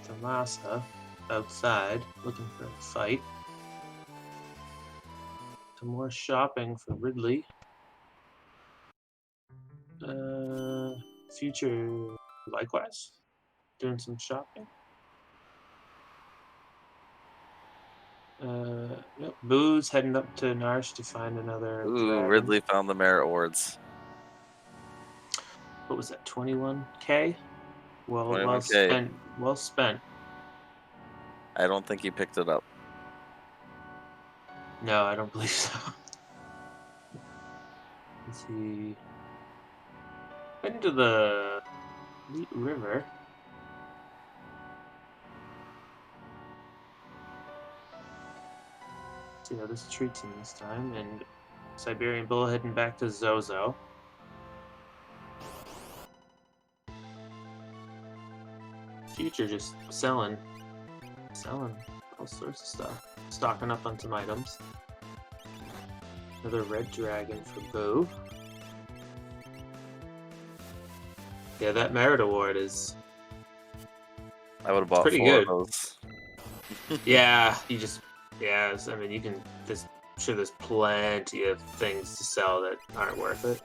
Tomasa outside looking for a fight. Some more shopping for Ridley. Future likewise doing some shopping. Yep, Boo's heading up to Narsh to find another dragon. Ridley found the merit awards. What was that, 21k? Well, 21K. well spent. Well spent. I don't think he picked it up. No, I don't believe so. Let's see. Into the River. see how this treats him this time. And Siberian Bull heading back to Zozo. Future just selling all sorts of stuff. Stocking up on some items. Another red dragon for Boo. Yeah, that merit award is I would have bought pretty 4 good. of those. yeah. I mean, you can. There's plenty of things to sell that aren't worth it.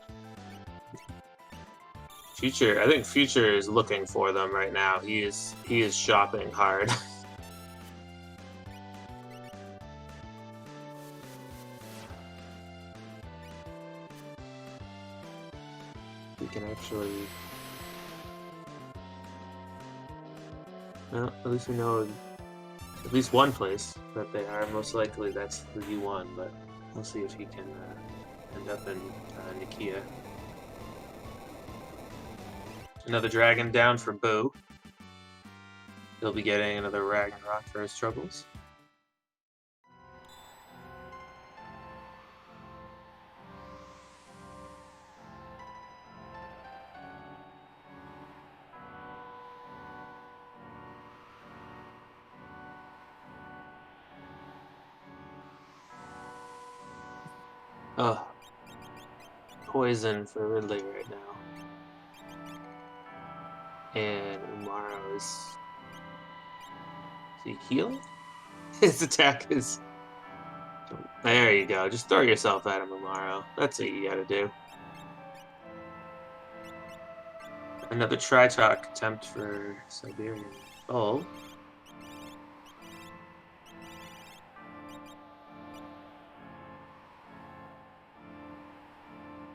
Future, I think Future is looking for them right now. He is shopping hard. We can actually. Well, at least we know at least one place that they are. Most likely that's the U1, but we'll see if he can end up in Nikia. Another dragon down for Boo. He'll be getting another Ragnarok for his troubles. Oh, poison for Ridley right now. And Umaro is he healing? His attack is. There you go. Just throw yourself at him, Umaro. That's what you gotta do. Another Tritalk attempt for Siberian Bull.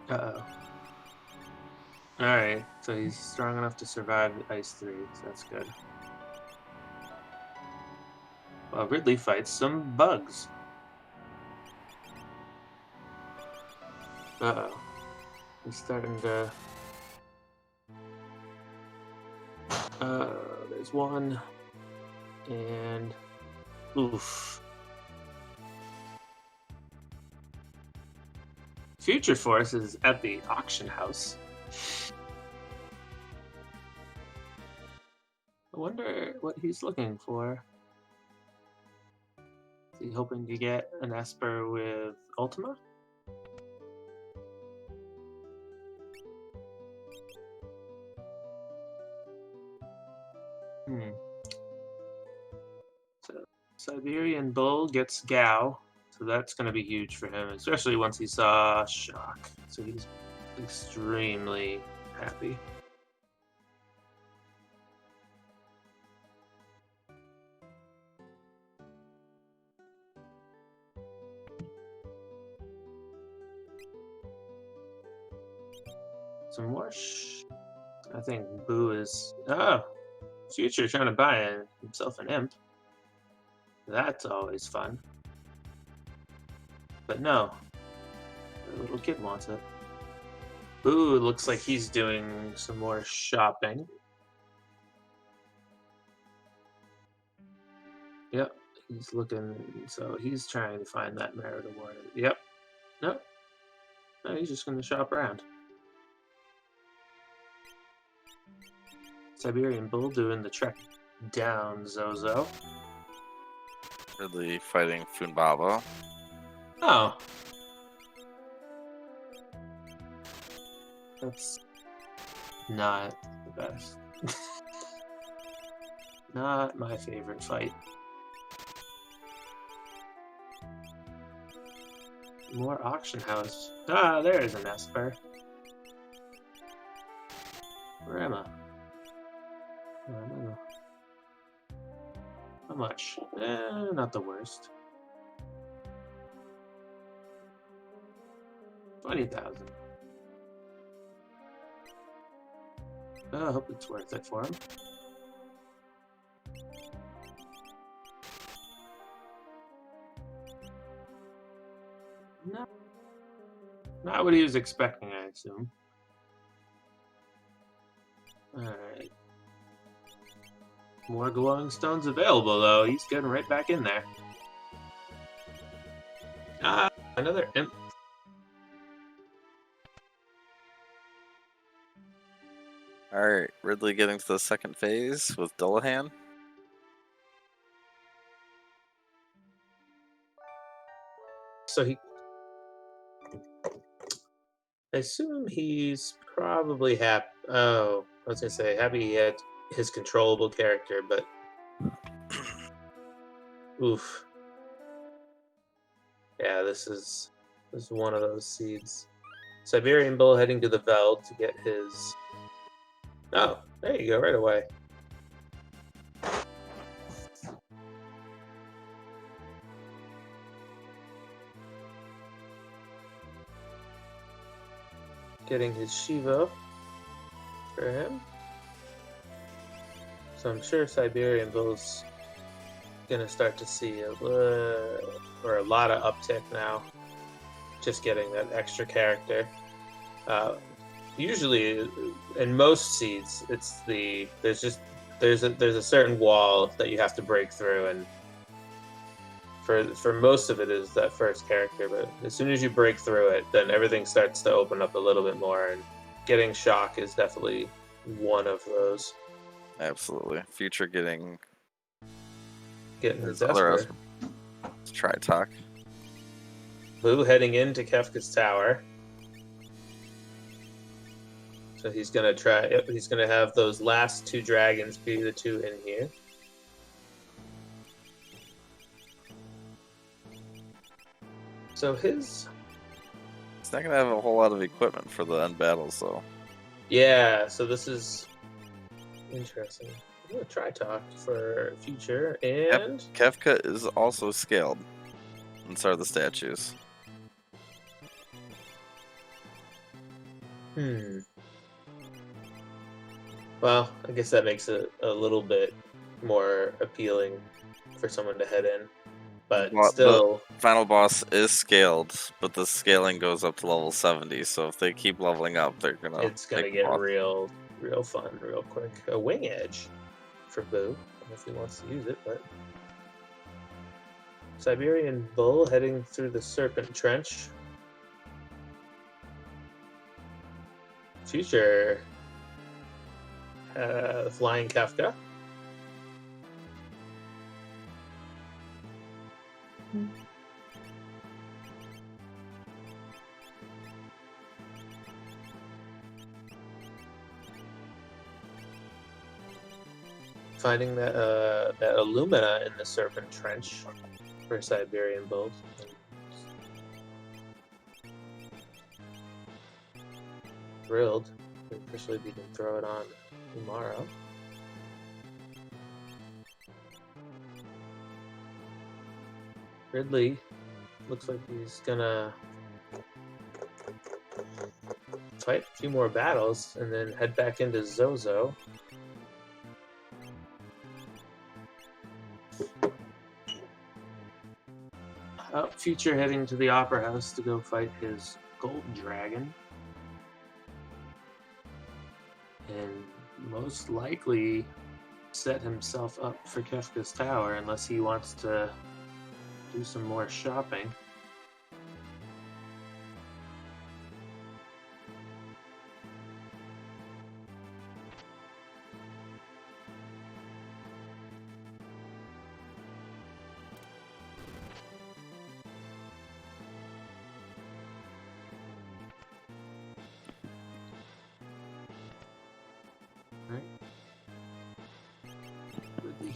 Uh-oh. Alright, so he's strong enough to survive Ice 3, so that's good. Well, Ridley fights some bugs. Uh-oh. He's starting to... there's one. And... Oof. Future Force is at the auction house. I wonder what he's looking for. Is he hoping to get an Esper with Ultima? So Siberian Bull gets Gao, so that's going to be huge for him, especially once he saw Shock. So he's extremely happy. Some more I think Boo is... Oh! Future trying to buy himself an imp. That's always fun. But no. The little kid wants it. Boo looks like he's doing some more shopping. Yep. He's looking... So he's trying to find that merit award. Yep. Nope. No, he's just going to shop around. Siberian Bull doing the trek down Zozo. Ridley fighting Funbaba. Oh. That's not the best. Not my favorite fight. More auction house. Ah, there's an Esper. Where am I? I don't know. How much? Not the worst. 20,000. I hope it's worth it for him. No. Not what he was expecting, I assume. Alright. More glowing stones available, though. He's getting right back in there. Another imp. All right, Ridley getting to the second phase with Dullahan. So I assume he's probably happy. Oh, I was gonna say happy he had his controllable character, but oof. Yeah, this is one of those seeds. Siberian Bull heading to the Veld to get his. Oh, there you go, right away. Getting his Shiva for him. So I'm sure Siberian Bull's gonna start to see a lot of uptick now. Just getting that extra character. Usually, in most seeds, there's a certain wall that you have to break through, and for most of it is that first character. But as soon as you break through it, then everything starts to open up a little bit more, and getting Shock is definitely one of those. Absolutely. Future getting His other Esper. Tritalk. Boo heading into Kefka's Tower. So he's gonna try. Yep, he's gonna have those last two dragons be the two in here. So It's not gonna have a whole lot of equipment for the end battles, though. yeah. So this is interesting. I'm gonna try talk for future and Kefka is also scaled, and so are the statues. Well, I guess that makes it a little bit more appealing for someone to head in, but Well, still, the final boss is scaled, but the scaling goes up to level 70. So if they keep leveling up, they're gonna. it's gonna make the get boss. real fun, real quick. A wing edge for Boo, I don't know if he wants to use it, but Siberian Bull heading through the Serpent Trench. Future Flying Kefka. Finding that Illumina in the Serpent Trench for Siberian Bull. Thrilled to officially be can throw it on tomorrow. Ridley looks like he's gonna fight a few more battles and then head back into Zozo. Future heading to the Opera House to go fight his Gold Dragon. And most likely set himself up for Kefka's Tower unless he wants to do some more shopping.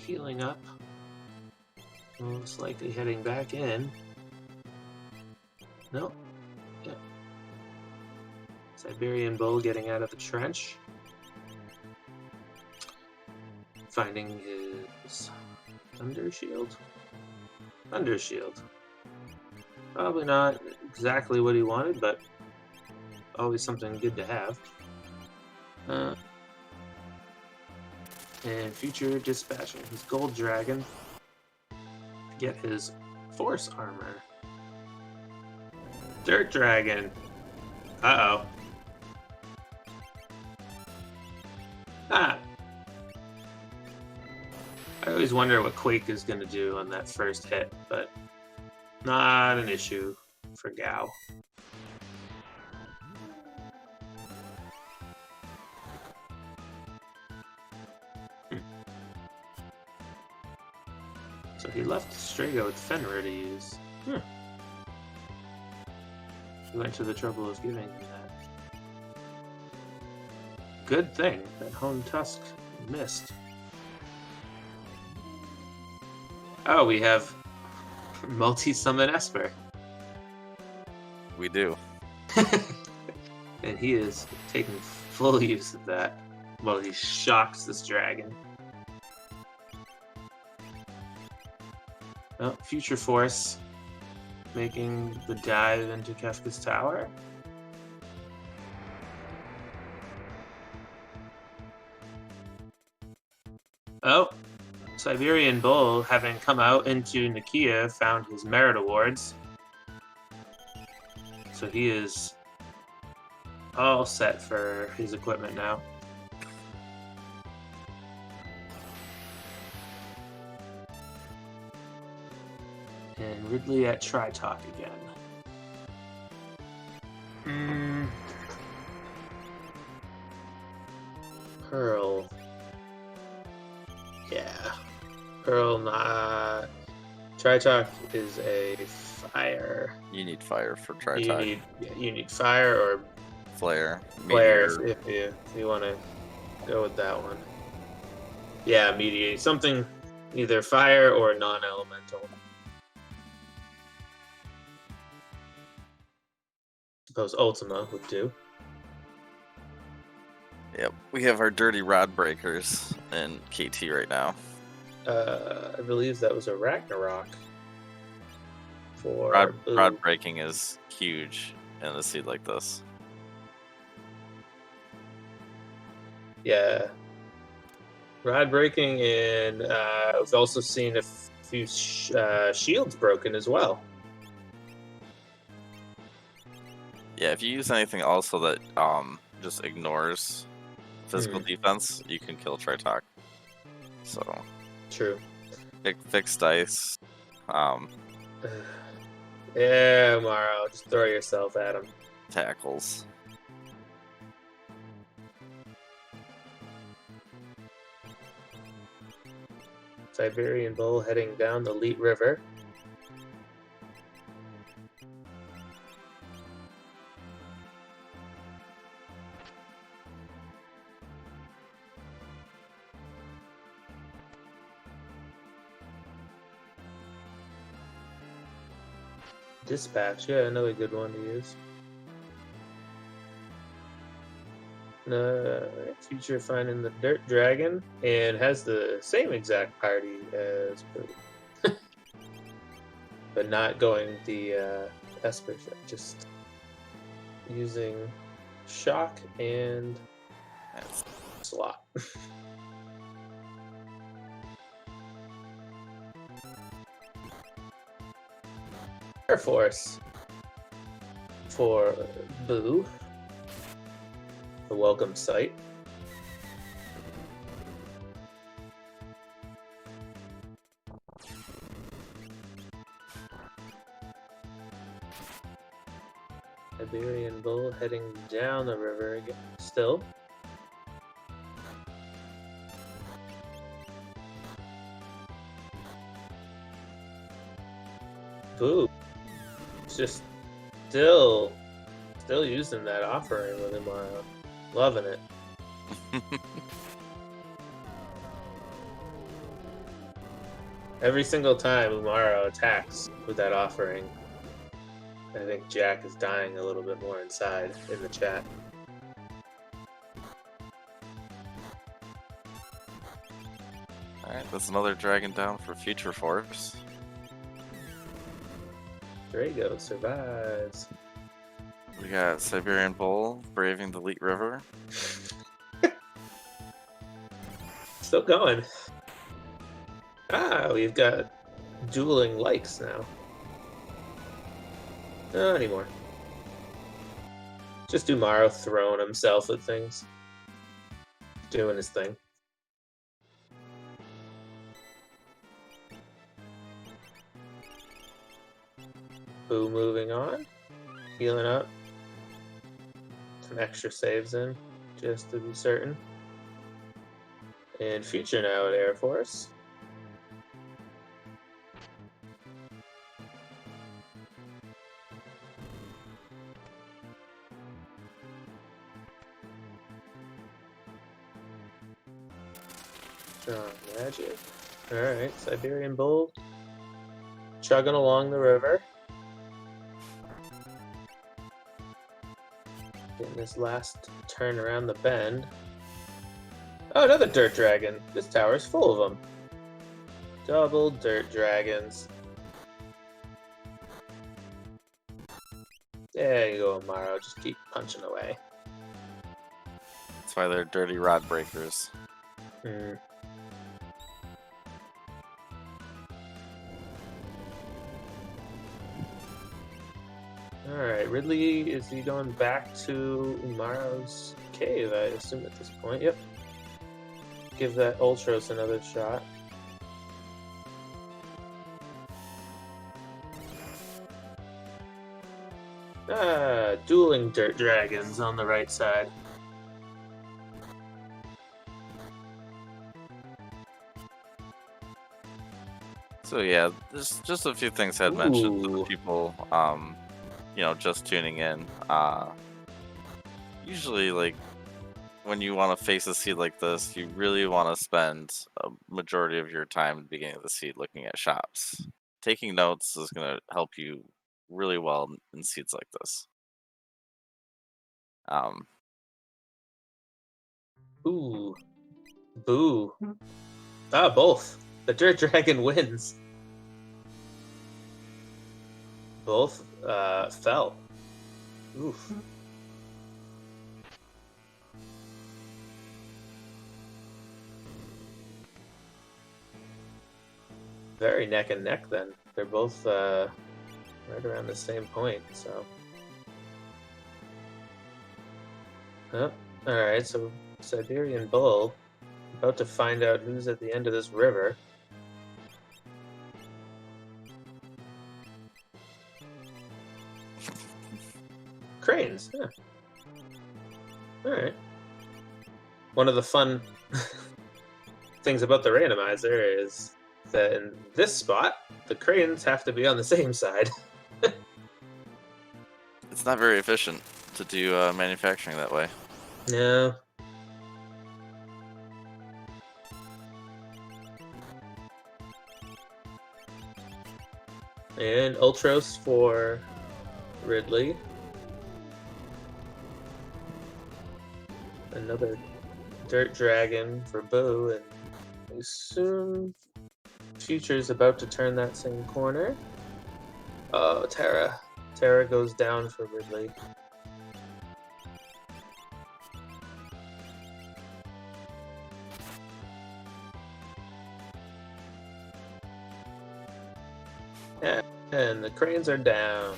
Healing up. Most likely heading back in. No. Yep. Siberian Bull getting out of the trench. Finding his Thunder Shield. Thunder Shield. Probably not exactly what he wanted, but always something good to have. And Future dispatching his Gold Dragon to get his Force Armor. Dirt Dragon. Uh-oh. Ah. I always wonder what Quake is going to do on that first hit, but Not an issue for Gao. So he left Strago with Fenrir to use. He went to the trouble of giving him that. Good thing that Hone Tusk missed. Oh, we have multi-summon Esper. We do. And he is taking full use of that while he shocks this dragon. Oh, Future Force making the dive into Kefka's tower. Oh, Siberian Bull, having come out into Nakia, found his merit awards. So he is all set for his equipment now. And Ridley at Tri-Talk again. Pearl. Yeah. Pearl not. Tri-Talk is a fire. You need fire for You Tri-Talk. need fire or Flare. flare Meteor. if you want to go with that one. Yeah, mediate. Something either fire or non-elemental. Suppose Ultima would do. Yep. We have our dirty rod breakers in KT right now. I believe that was a Ragnarok. For Rod breaking is huge in a seed like this. Yeah. Rod breaking, and we've also seen a few shields broken as well. Yeah, if you use anything also that just ignores physical defense, you can kill Tri-Talk. So True. fixed dice. Yeah, Maro, just throw yourself at him. Tackles. Siberian Bull heading down the Leet River. Dispatch, yeah, another good one to use. Future finding the Dirt Dragon and has the same exact party as Boo. But not going the Esper, just using Shock and That's Slot. Air Force for Boo. The welcome site. Siberian Bull heading down the river again. Still. Boo. It's just still using that offering with him. Loving it. Every single time Umaro attacks with that offering, I think Jack is dying a little bit more inside in the chat. Alright, that's another dragon down for Future Force. Drago survives. We got Siberian Bull braving the Leet River. Still going. We've got dueling likes now. Not anymore. Just Umaro throwing himself at things. Doing his thing. Boo moving on. Healing up. Some extra saves in, just to be certain. And Future now at Air Force. Strong Magic. Alright, Siberian Bull. Chugging along the river. Getting this last turn around the bend. Oh, another dirt dragon. This tower's full of them. Double dirt dragons. There you go, Amaro. Just keep punching away. That's why they're dirty rod breakers. Hmm. Alright, Ridley, is he going back to Umaro's cave, I assume at this point? Yep. Give that Ultros another shot. Ah, dueling dirt dragons on the right side. So yeah, there's just a few things I'd mentioned to the Ooh. people, just tuning in. Usually, like, when you want to face a seed like this, you really want to spend a majority of your time at the beginning of the seed looking at shops. Taking notes is going to help you really well in seeds like this. Ooh. Boo. Ah, both. The dirt dragon wins. Both fell. Oof. Very neck and neck then. They're both right around the same point, so. Oh, alright, so Siberian Bull. About to find out who's at the end of this river. Cranes, yeah. Alright. One of the fun things about the randomizer is that in this spot, the cranes have to be on the same side. It's not very efficient to do manufacturing that way. No. And Ultros for Ridley. Another dirt dragon for Boo, and we soon Future's about to turn that same corner. Oh, Terra. Terra goes down for Ridley. And the cranes are down.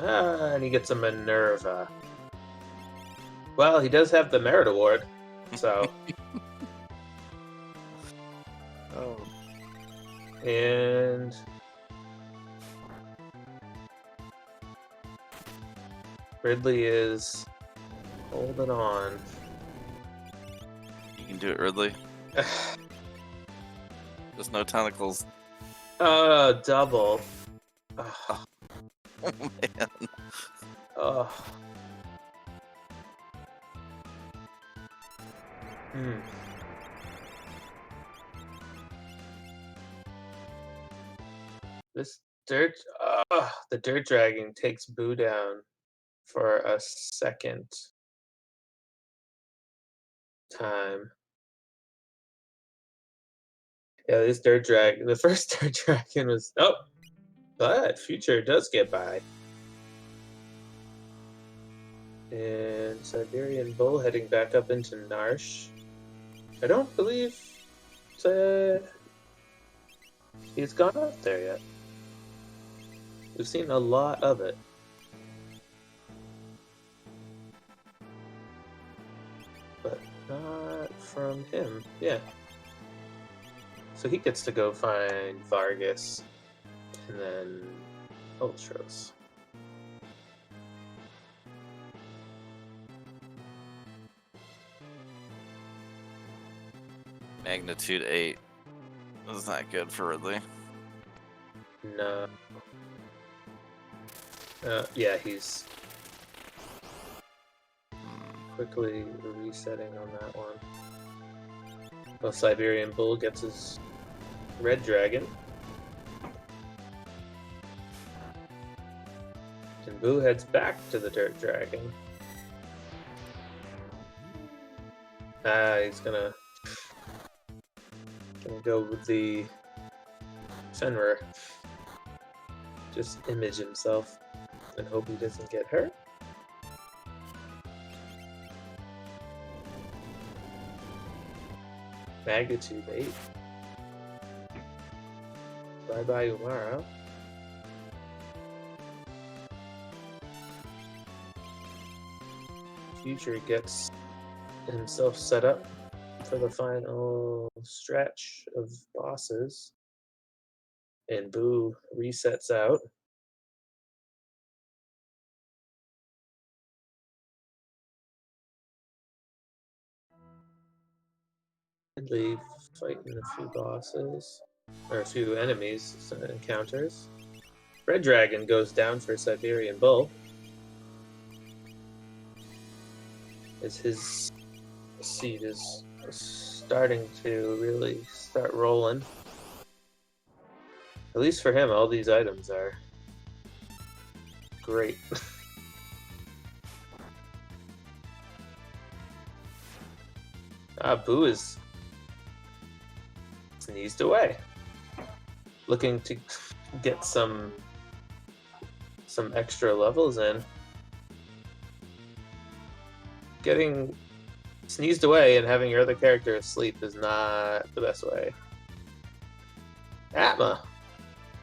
Ah, and he gets a Minerva. Well, he does have the Merit Award, so. Oh. And Ridley is holding on. You can do it, Ridley. There's no tentacles. Double. Oh man. Oh. Hmm. This dirt. The dirt dragon takes Boo down for a second time. Yeah, this dirt dragon. The first dirt dragon was. Oh, but Future does get by. And Siberian Bull heading back up into Narsh. I don't believe he's gone up there yet. We've seen a lot of it. But not from him. Yeah. So he gets to go find Vargas and then Ultros. Magnitude 8. That's not good for Ridley. No. Yeah, he's quickly resetting on that one. Well, Siberian Bull gets his Red Dragon. And Boo heads back to the Dirt Dragon. He's gonna go with the Fenrir. Just image himself and hope he doesn't get hurt. Magnitude 8. Bye-bye, Umaro. Future gets himself set up for the final stretch of bosses. And Boo resets out. Ridley fighting a few bosses, or a few enemies, encounters. Red Dragon goes down for Siberian Bull. As his seed is starting to really start rolling. At least for him, all these items are great. Boo is sneezed away, looking to get some extra levels in. Getting sneezed away and having your other character asleep is not the best way. Atma.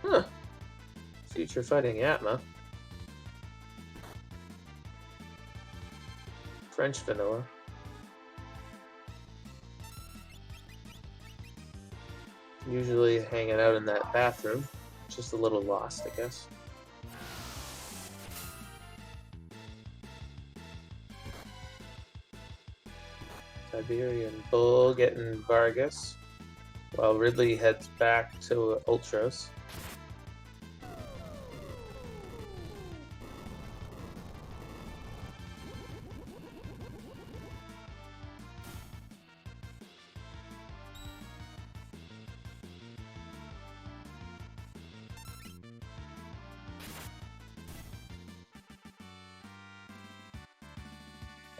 Huh. Future fighting Atma. French vanilla. Usually hanging out in that bathroom. Just a little lost, I guess. Siberian Bull getting Vargas, while Ridley heads back to Ultros.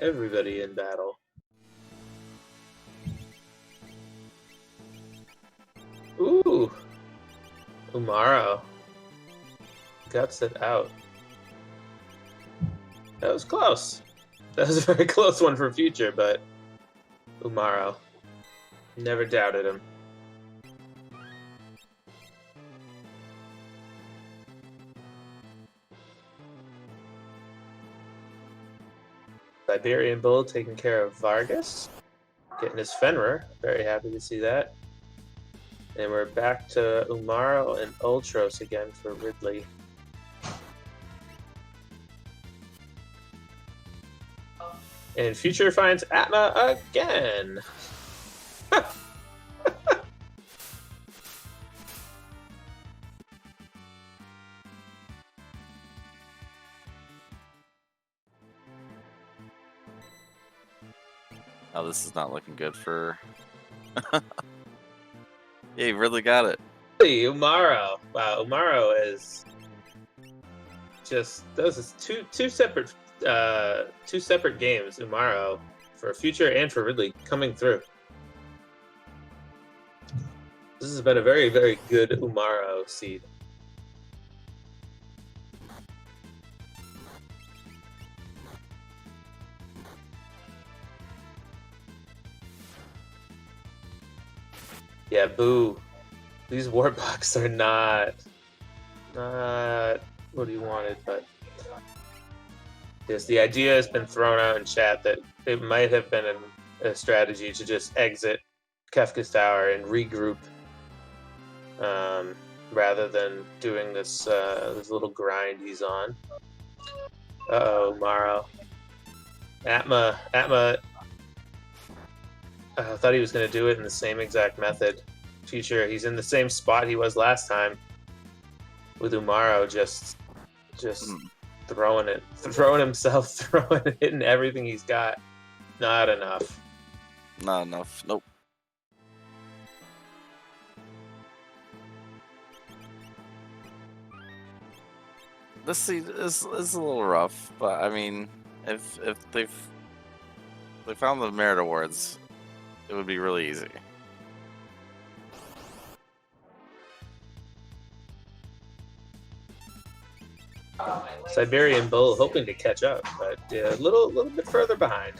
Everybody in battle. Ooh! Umaro guts it out. That was close. That was a very close one for Future, but Umaro. Never doubted him. Siberian Bull taking care of Vargas. Getting his Fenrir. Very happy to see that. And we're back to Umaro and Ultros again for Ridley. And Future finds Atma again. Oh, this is not looking good for... Yeah, you really got it. Hey, Umaro. Wow, Umaro is just... Those is two separate games, Umaro, for Future and for Ridley, coming through. This has been a very, very good Umaro seed. Yeah, Boo. These Warbucks are not what he wanted, but yes, the idea has been thrown out in chat that it might have been a strategy to just exit Kefka's Tower and regroup rather than doing this this little grind he's on. Uh-oh, Morrow. Atma thought he was going to do it in the same exact method. Future, he's in the same spot he was last time with Umaro, just throwing himself, throwing it, hitting everything he's got. Not enough. Not enough. Nope. This seed is a little rough, but I mean, if they found the merit awards, it would be really easy. Siberian Bull hoping to catch up, but a little bit further behind.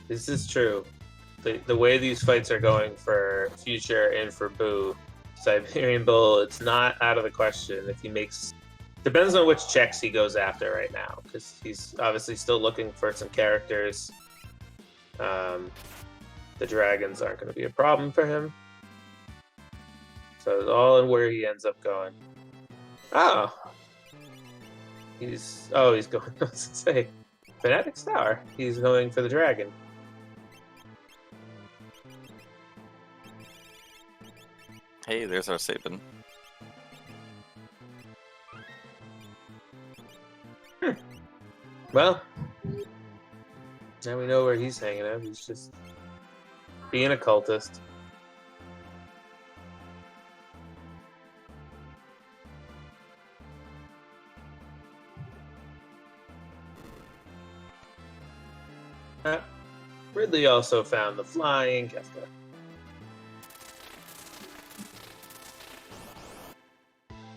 This is true. The way these fights are going for Future and for Boo, Siberian Bull, it's not out of the question if he makes. Depends on which checks he goes after right now, because he's obviously still looking for some characters. The dragons aren't going to be a problem for him. So it's all in where he ends up going. Oh, he's going. Let's say, Fanatic Star. He's going for the dragon. Hey, there's our Sabin. Well, now we know where he's hanging out. He's just being a cultist. Ridley also found the flying Kefka.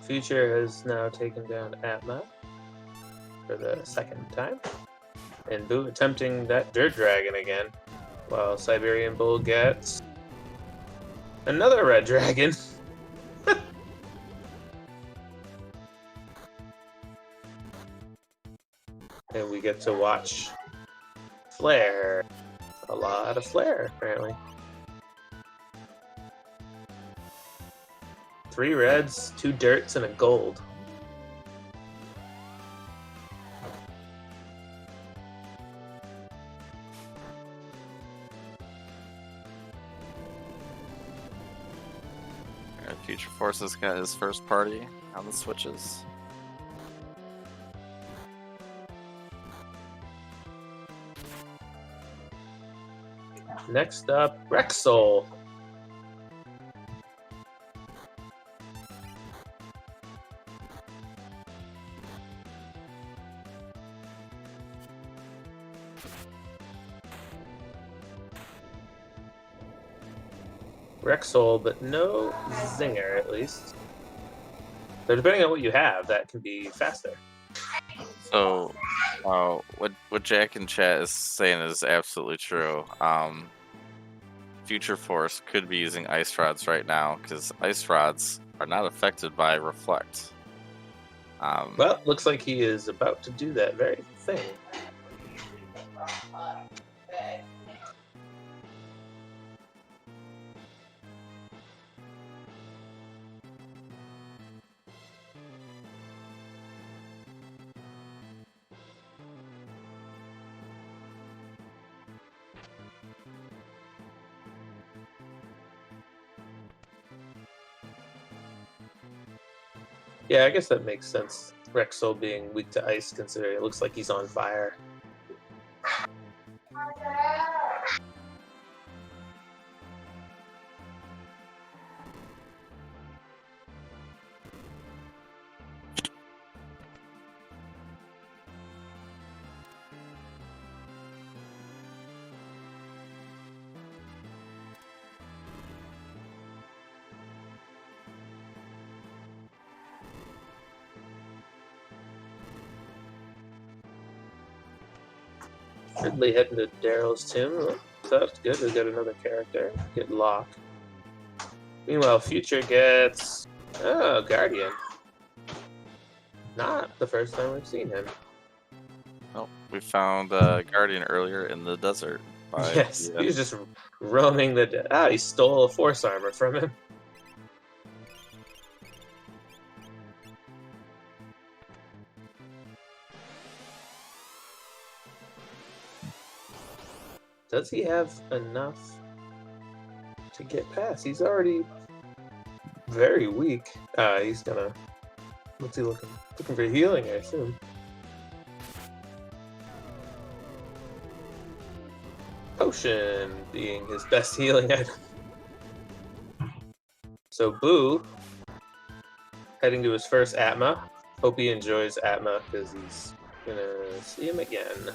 Future has now taken down Atma for the second time. And Boo attempting that Dirt Dragon again, while Siberian Bull gets another Red Dragon. And we get to watch Flare. A lot of Flare, apparently. 3 reds, 2 dirts, and a gold. Future Forces got his first party on the switches. Next up, Rexol. Rexol, but no Zinger, at least. So depending on what you have, that can be faster. So, what Jack in chat is saying is absolutely true. Future Force could be using Ice Rods right now, because Ice Rods are not affected by Reflect. Well, looks like he is about to do that very thing. Yeah, I guess that makes sense. Rexol being weak to ice, considering it looks like he's on fire. Ridley heading to Daryl's tomb. So that's good. We got another character. Get Locke. Meanwhile, Future gets Guardian. Not the first time we've seen him. Oh, we found Guardian earlier in the desert. Yes, he was just roaming the. He stole a Force Armor from him. Does he have enough to get past? He's already very weak. He's gonna. What's he looking? Looking for healing, I assume. Potion being his best healing item. So Boo, heading to his first Atma. Hope he enjoys Atma because he's gonna see him again.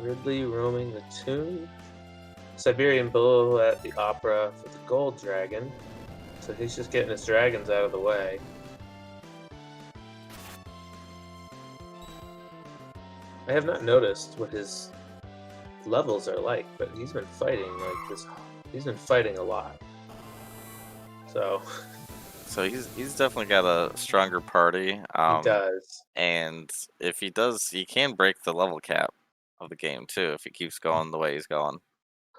Ridley roaming the tomb. Siberian Bull at the Opera for the Gold Dragon. So he's just getting his dragons out of the way. I have not noticed what his levels are like, but he's been fighting like this. He's been fighting a lot. So he's definitely got a stronger party. he does. And if he does, he can break the level cap of the game too if he keeps going the way he's going.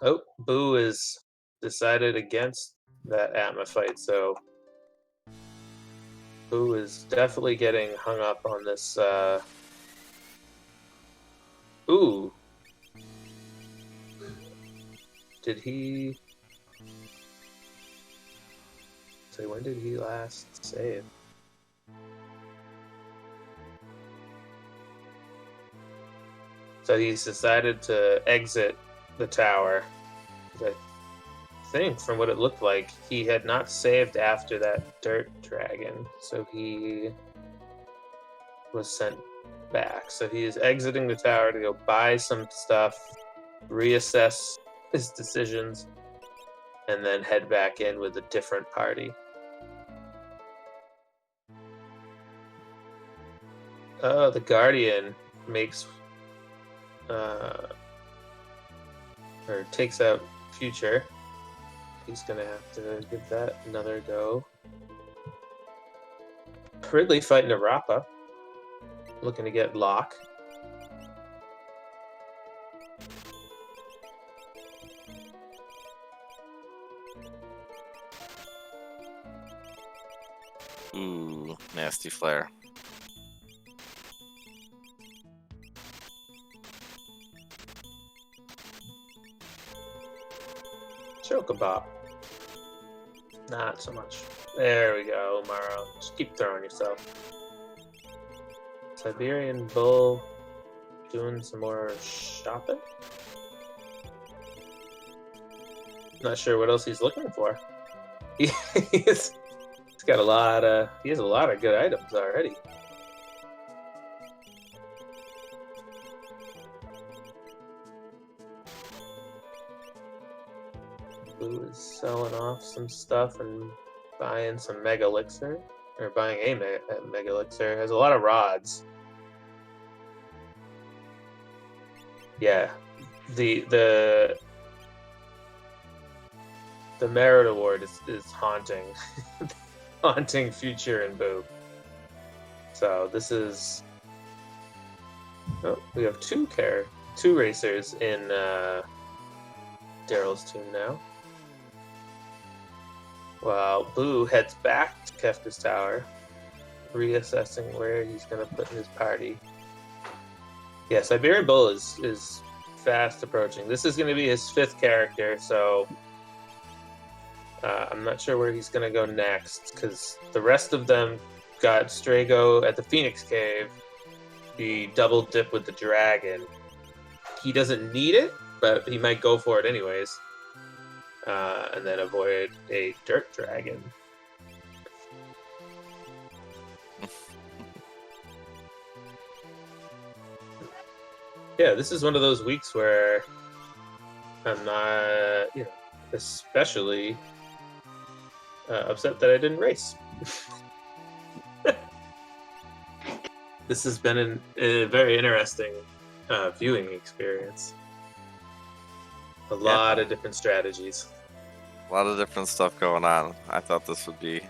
Oh, Boo is decided against that Atma fight, so Boo is definitely getting hung up on this. Ooh. Did he... So when did he last save? So he's decided to exit the tower. I think from what it looked like, he had not saved after that dirt dragon. So he was sent back. So he is exiting the tower to go buy some stuff, reassess his decisions, and then head back in with a different party. The Guardian makes or takes out Future. He's gonna have to give that another go. Ridley fighting a Rappa, looking to get Locke. Ooh, nasty flare. Chocobop. Not so much. There we go, Maro. Just keep throwing yourself. Siberian Bull doing some more shopping. Not sure what else he's looking for. He's got a lot of. He has a lot of good items already. Blue is selling off some stuff and buying some Mega Elixir, or buying a Mega Elixir. Has a lot of rods. Yeah, the merit award is haunting, haunting Future and Boo. So this is. Oh, we have two racers in Daryl's tomb now. While Boo heads back to Kefka's tower, reassessing where he's going to put in his party. Yeah, Siberian Bull is fast approaching. This is going to be his 5th character, so I'm not sure where he's going to go next, because the rest of them got Strago at the Phoenix Cave, the double dip with the dragon. He doesn't need it, but he might go for it anyways. And then avoid a dirt dragon. Yeah, this is one of those weeks where I'm not, especially upset that I didn't race. This has been a very interesting viewing experience. A lot of different strategies. A lot of different stuff going on. I thought this would be a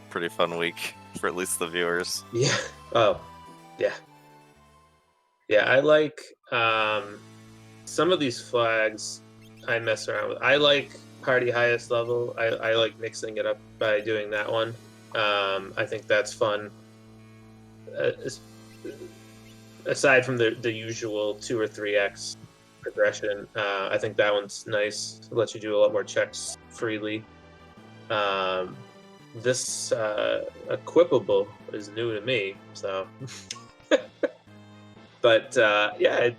pretty fun week for at least the viewers. Yeah. Oh, yeah. Yeah, I like some of these flags I mess around with. I like party highest level. I like mixing it up by doing that one. I think that's fun. Aside from the usual 2 or 3x progression, I think that one's nice. It lets you do a lot more checks freely. This equipable is new to me, so. But yeah,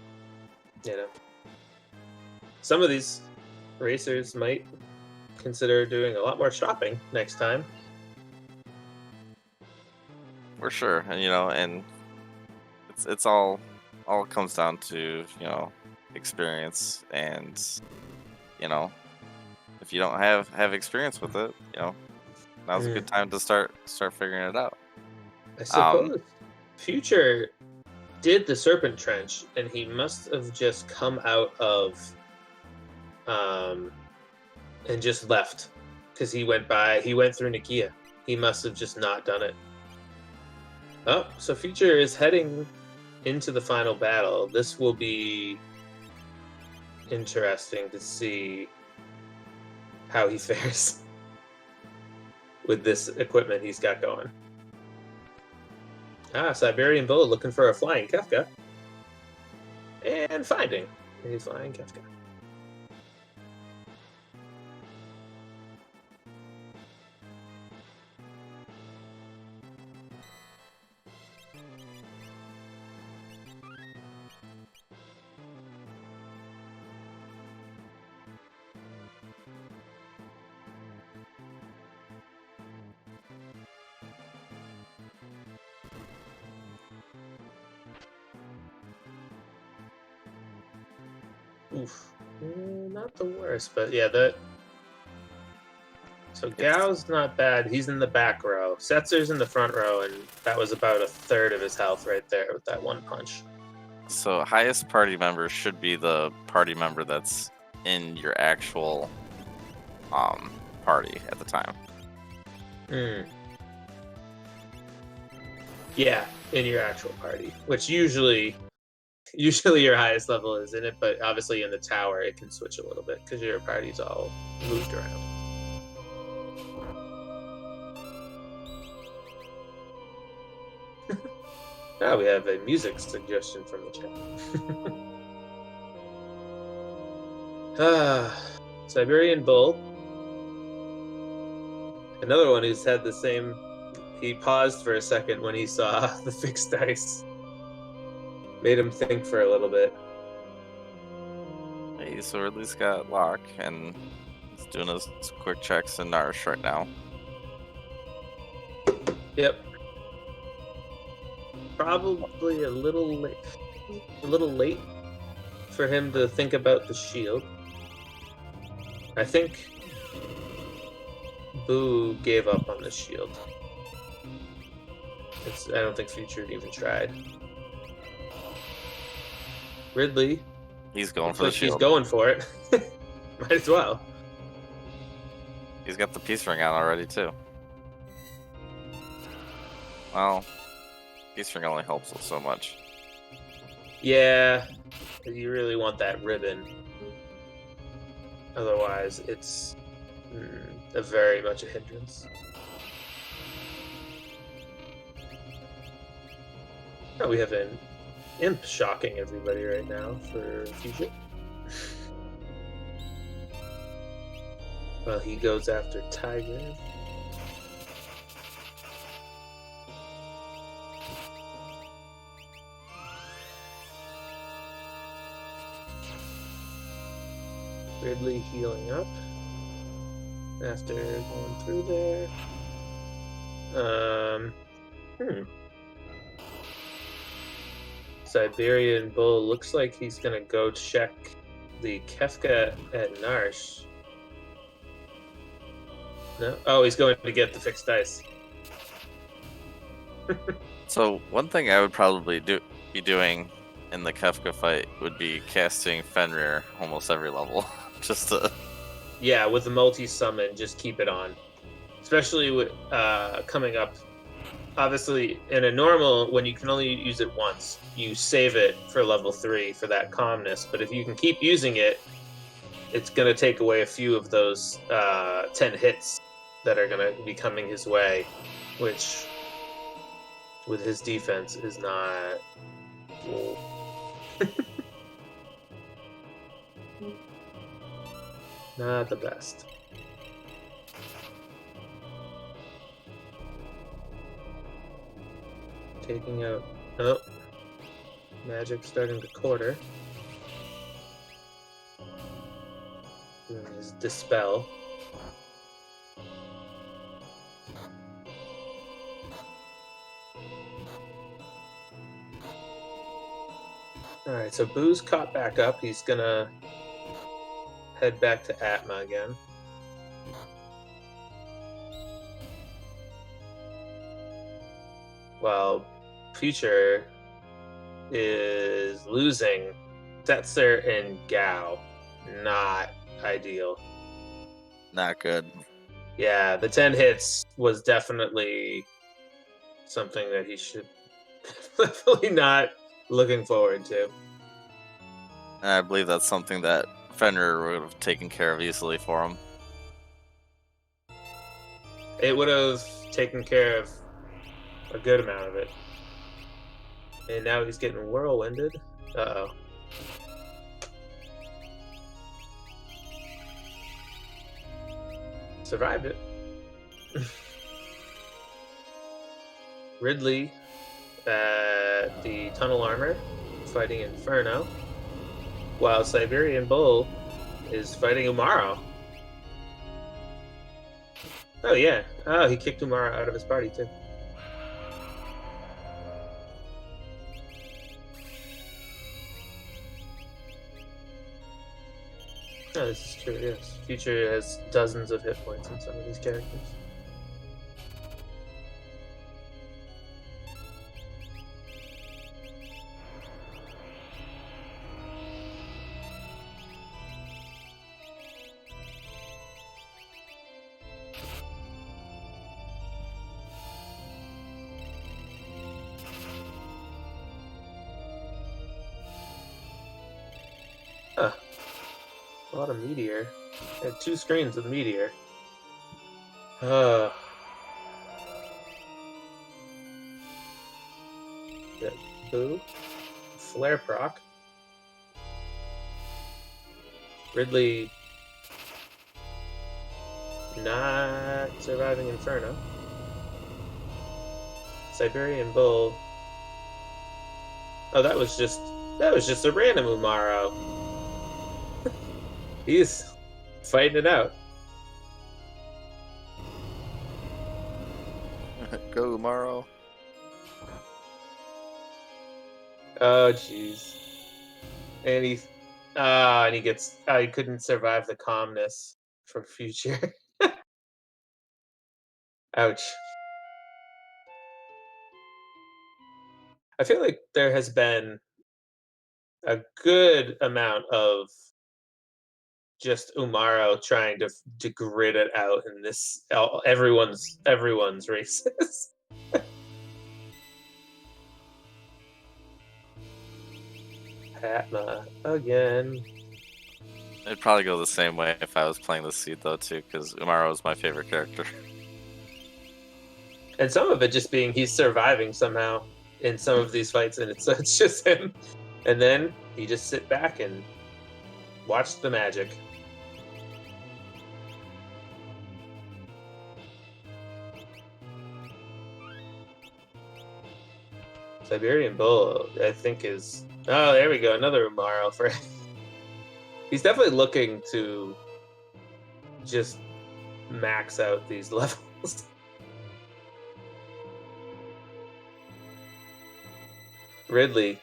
some of these racers might consider doing a lot more shopping next time. For sure, and and it's all comes down to experience, and if you don't have experience with it, now's a good time to start figuring it out. I suppose Future did the Serpent Trench, and he must have just come out of and just left because he went through Nakia. He must have just not done it. Oh, so Future is heading into the final battle. This will be interesting to see how he fares with this equipment he's got going. Siberian Bull looking for a flying Kefka. And finding a flying Kefka. Oof. Not the worst, but yeah, so Gao's not bad. He's in the back row. Setzer's in the front row, and that was about a third of his health right there with that one punch. So highest party member should be the party member that's in your actual party at the time. Yeah, in your actual party, which usually your highest level is in it, but obviously in the tower it can switch a little bit because your party's all moved around. Now we have a music suggestion from the chat. Siberian Bull. Another one who's had the same. He paused for a second when he saw the fixed dice. Made him think for a little bit. Hey, so Ridley's got lock, and he's doing his quick checks in Narsh right now. Yep. Probably a little late for him to think about the shield. I think Boo gave up on the shield. I don't think Future even tried. Ridley. He's going for the shield. He's going for it. Might as well. He's got the peace ring on already too. Well, peace ring only helps with so much. Yeah, you really want that ribbon. Otherwise, it's very much a hindrance. Oh, we have an Imp shocking everybody right now for Future. Well, he goes after Tiger. Ridley healing up after going through there. Siberian Bull looks like he's gonna go check the Kefka at Narsh. No? Oh, he's going to get the fixed dice. So one thing I would probably be doing in the Kefka fight would be casting Fenrir almost every level. just to. Yeah, with the multi-summon, just keep it on. Especially with coming up. Obviously, in a normal, when you can only use it once, you save it for level 3 for that calmness. But if you can keep using it, it's going to take away a few of those 10 hits that are going to be coming his way, which, with his defense, is not... not the best. Taking out... Oh. Magic starting to quarter. Doing his Dispel. Alright, so Boo's caught back up. He's gonna head back to Atma again. While Future is losing Setzer and Gao. Not ideal. Not good. Yeah, the 10 hits was definitely something that he should definitely not looking forward to. And I believe that's something that Fenrir would have taken care of easily for him. It would have taken care of a good amount of it. And now he's getting whirlwinded. Uh-oh. Survived it. Ridley at the Tunnel Armor, fighting Inferno, while Siberian Bull is fighting Umaro. Oh yeah. Oh, he kicked Umaro out of his party too. Oh, this is true, yes. Future has dozens of hit points in some of these characters. Huh. A lot of Meteor. I had 2 screens of Meteor. Got Boo. Flare proc. Ridley not surviving Inferno. Siberian Bull. Oh, that was just a random Umaro. He's fighting it out. Go, Umaro. Oh, jeez. And he gets. He couldn't survive the calmness from Future. Ouch. I feel like there has been a good amount of just Umaro trying to grit it out in this everyone's races. Atma again. It'd probably go the same way if I was playing this seed though too, because Umaro is my favorite character. And some of it just being he's surviving somehow in some of these fights, and it's just him. And then you just sit back and watch the magic. Siberian Bull, I think, is... Oh, there we go. Another Umaro for... He's definitely looking to just max out these levels. Ridley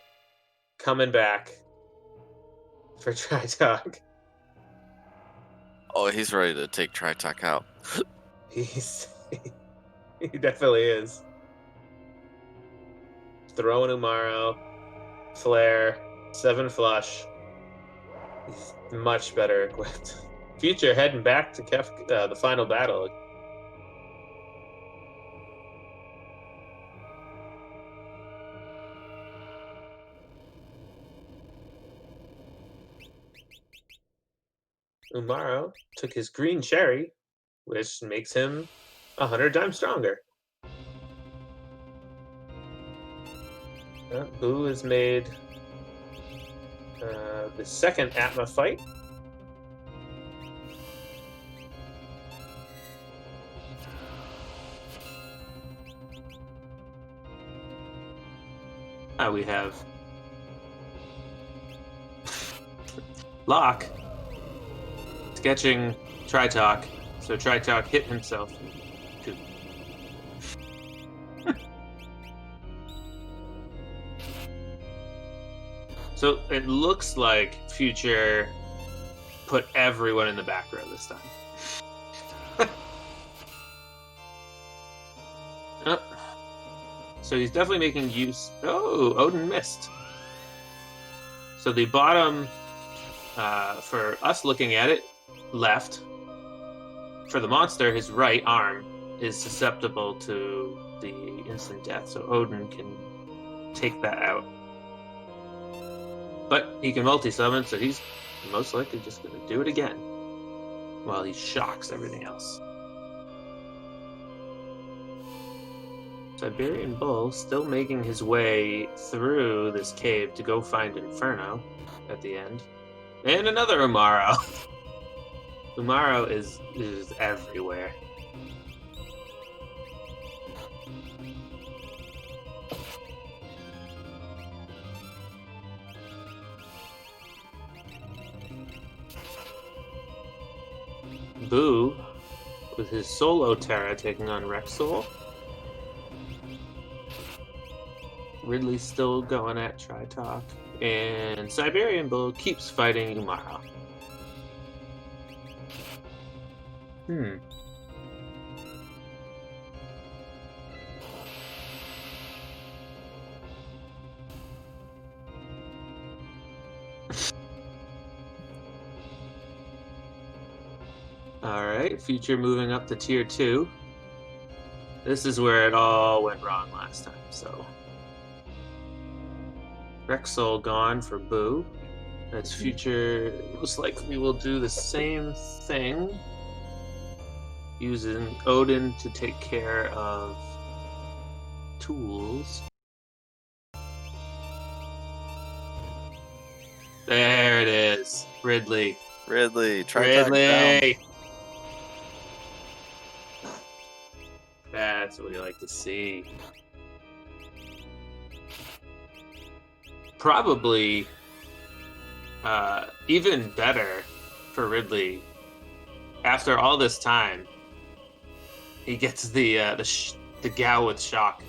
coming back for Tritalk. Oh, he's ready to take Tritalk out. He definitely is. Throwing Umaro, Flare, 7 flush. He's much better equipped. Future heading back to the final battle. Umaro took his green cherry, which makes him 100 times stronger. Boo has made the second Atma fight. We have Locke sketching Tritalk, so Tritalk hit himself too. So it looks like Future put everyone in the back row this time. Oh. So he's definitely making use. Oh, Odin missed. So the bottom, for us looking at it, left. For the monster, his right arm is susceptible to the instant death, so Odin can take that out. But he can multi-summon, so he's most likely just going to do it again while he shocks everything else. Siberian Bull still making his way through this cave to go find Inferno at the end. And another Umaro. Umaro is everywhere. Boo, with his solo Terra taking on Rexol. Ridley's still going at Tritalk. And Siberian Bull keeps fighting Umaro. Alright, Future moving up to tier 2. This is where it all went wrong last time, so. Rexol gone for Boo. As Future most likely will do the same thing. Using Odin to take care of tools. There it is. Ridley. Ridley. That's what we like to see. Probably even better for Ridley. After all this time, he gets the gal with shock.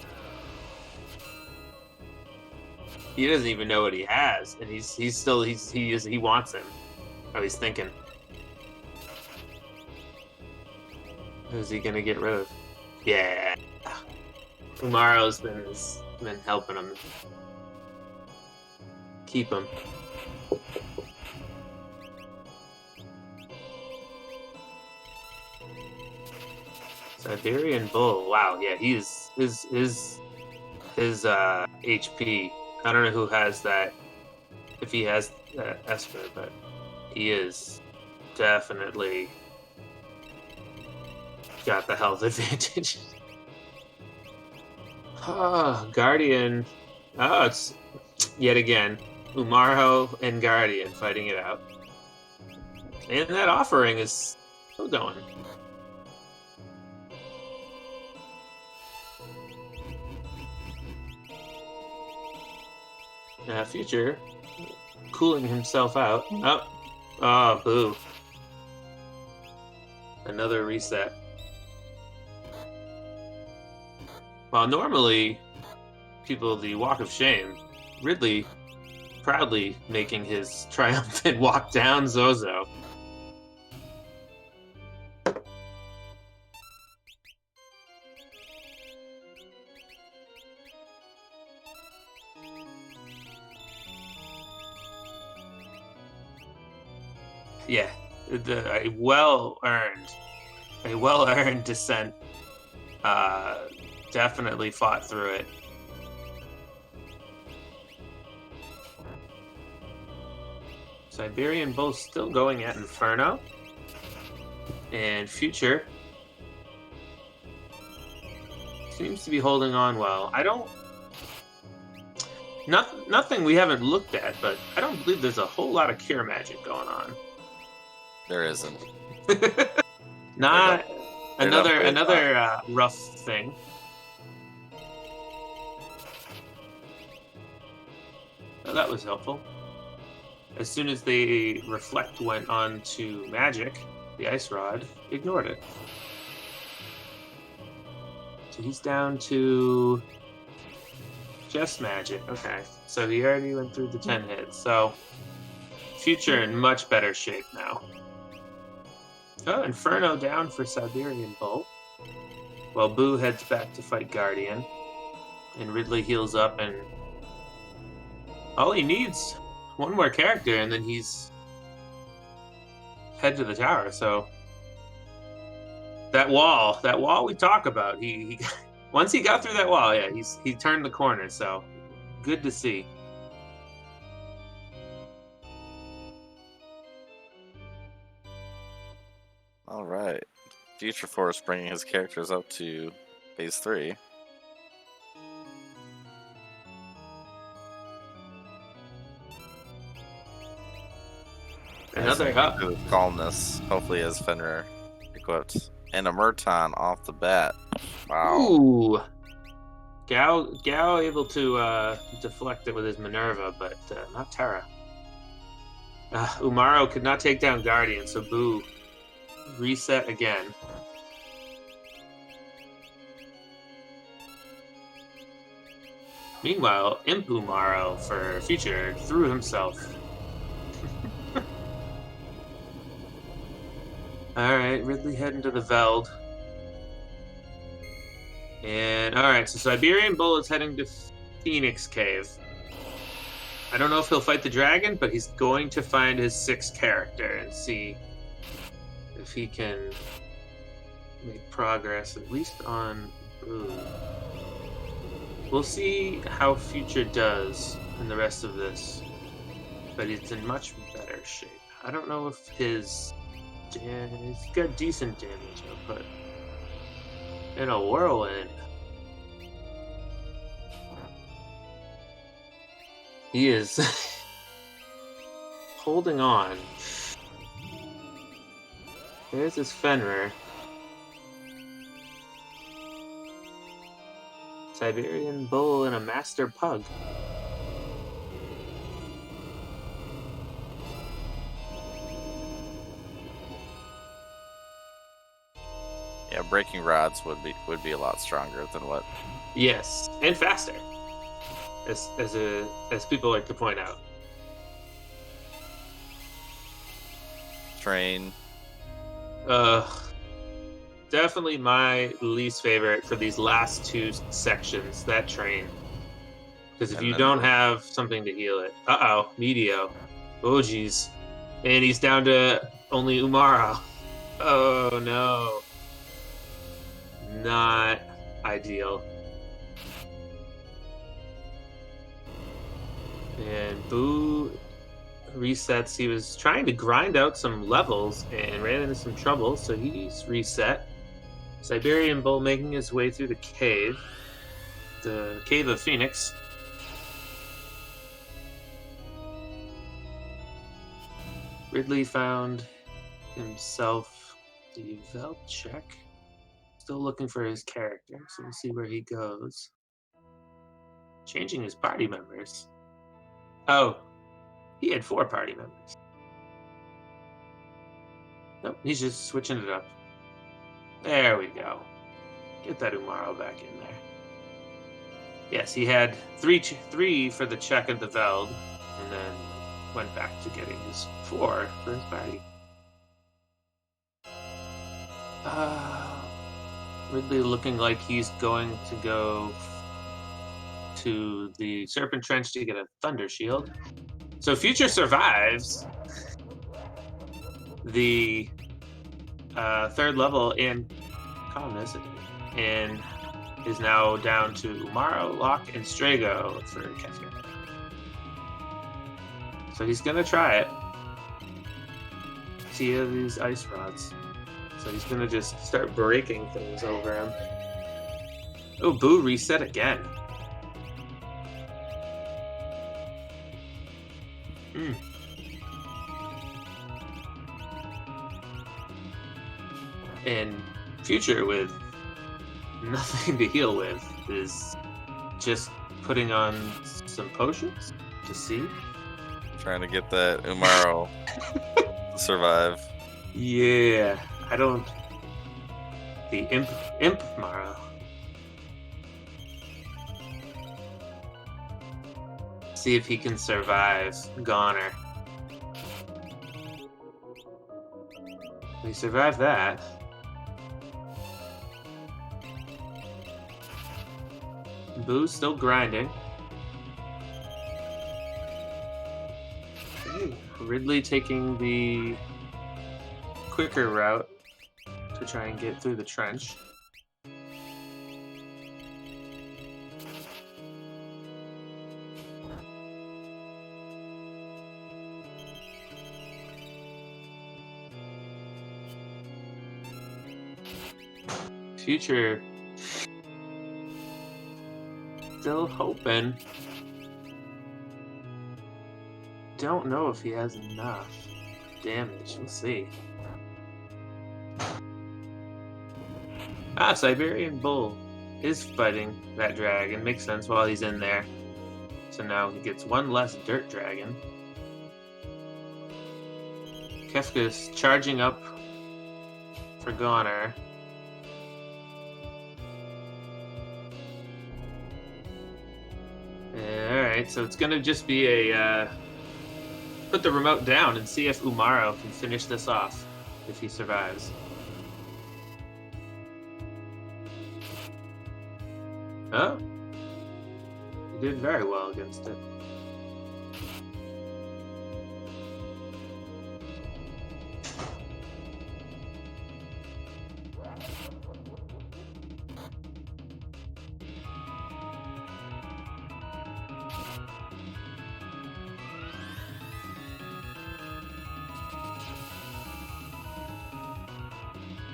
He doesn't even know what he has, and he wants him. Oh, he's thinking, who's he gonna get rid of? Yeah, Umaro's been helping him keep him. Siberian Bull. Wow, yeah, he's his HP. I don't know who has that. If he has Esper, but he is definitely got the health advantage. Guardian. Oh, it's yet again Umaro and Guardian fighting it out. And that offering is still going. Future cooling himself out. Oh, Boo. Another reset. While normally people the walk of shame, Ridley proudly making his triumphant walk down Zozo. yeah, a well earned descent. Definitely fought through it. Siberian Bull still going at Inferno. And Future seems to be holding on well. I don't... Nothing we haven't looked at, but I don't believe there's a whole lot of cure magic going on. There isn't. Not definitely another rough thing. Oh, that was helpful. As soon as the reflect went on to magic, the ice rod ignored it. So he's down to just magic. Okay, so he already went through the 10 hits. So Future in much better shape now. Oh, Inferno down for Siberian Bull. While Boo heads back to fight Guardian. And Ridley heals up, and all he needs, one more character, and then he's head to the tower. So that wall we talk about, he once he got through that wall, yeah, he turned the corner. So good to see. All right. Future Force bringing his characters up to phase 3. Another Good calmness, hopefully as Fenrir equipped. And a Murton off the bat. Wow. Ooh. Gao able to deflect it with his Minerva, but not Terra. Umaro could not take down Guardian, so Boo reset again. Meanwhile, Imp Umaro for Future threw himself. Alright, Ridley heading to the Veld. And alright, so Siberian Bull is heading to Phoenix Cave. I don't know if he'll fight the dragon, but he's going to find his 6th character and see if he can make progress, at least on Boo. We'll see how Future does in the rest of this, but he's in much better shape. I don't know if he's got decent damage output. And a whirlwind. He is holding on. There's his Fenrir. Siberian Bull and a Master Pug. Yeah, breaking rods would be a lot stronger than what. Yes, and faster. As people like to point out. Train. Definitely my least favorite for these last 2 sections, that train. Because if And you then- don't have something to heal it. Uh-oh, Medio. Oh, geez. And he's down to only Umaro. Oh, no. Not ideal. And Boo resets. He was trying to grind out some levels and ran into some trouble, so he's reset. Siberian Bull making his way through the cave of Phoenix. Ridley found himself the Veld check. Still looking for his character, so we'll see where he goes. Changing his party members. Oh, he had 4 party members. Nope, he's just switching it up. There we go. Get that Umaro back in there. Yes, he had 3 for the check at the Veld, and then went back to getting his 4 for his party. Ridley looking like he's going to go to the Serpent Trench to get a Thunder Shield. So Future survives. the third level in Colonizity, and is now down to Umaro, Locke, and Strago for Kefka. So he's gonna try it. See these ice rods. So he's gonna just start breaking things over him. Oh, Boo reset again. And Future, with nothing to heal with, is just putting on some potions to see. Trying to get that Umaro to survive. Yeah, I don't. The Imp Maro. See if he can survive Goner. We survived that. Boo's still grinding. Ridley taking the quicker route to try and get through the trench. Future still hoping. Don't know if he has enough damage. We'll see. Siberian Bull is fighting that dragon. Makes sense while he's in there. So now he gets one less dirt dragon. Kefka's charging up for Goner. Alright, so it's gonna just be a put the remote down and see if Umaro can finish this off, if he survives. Oh, he did very well against it.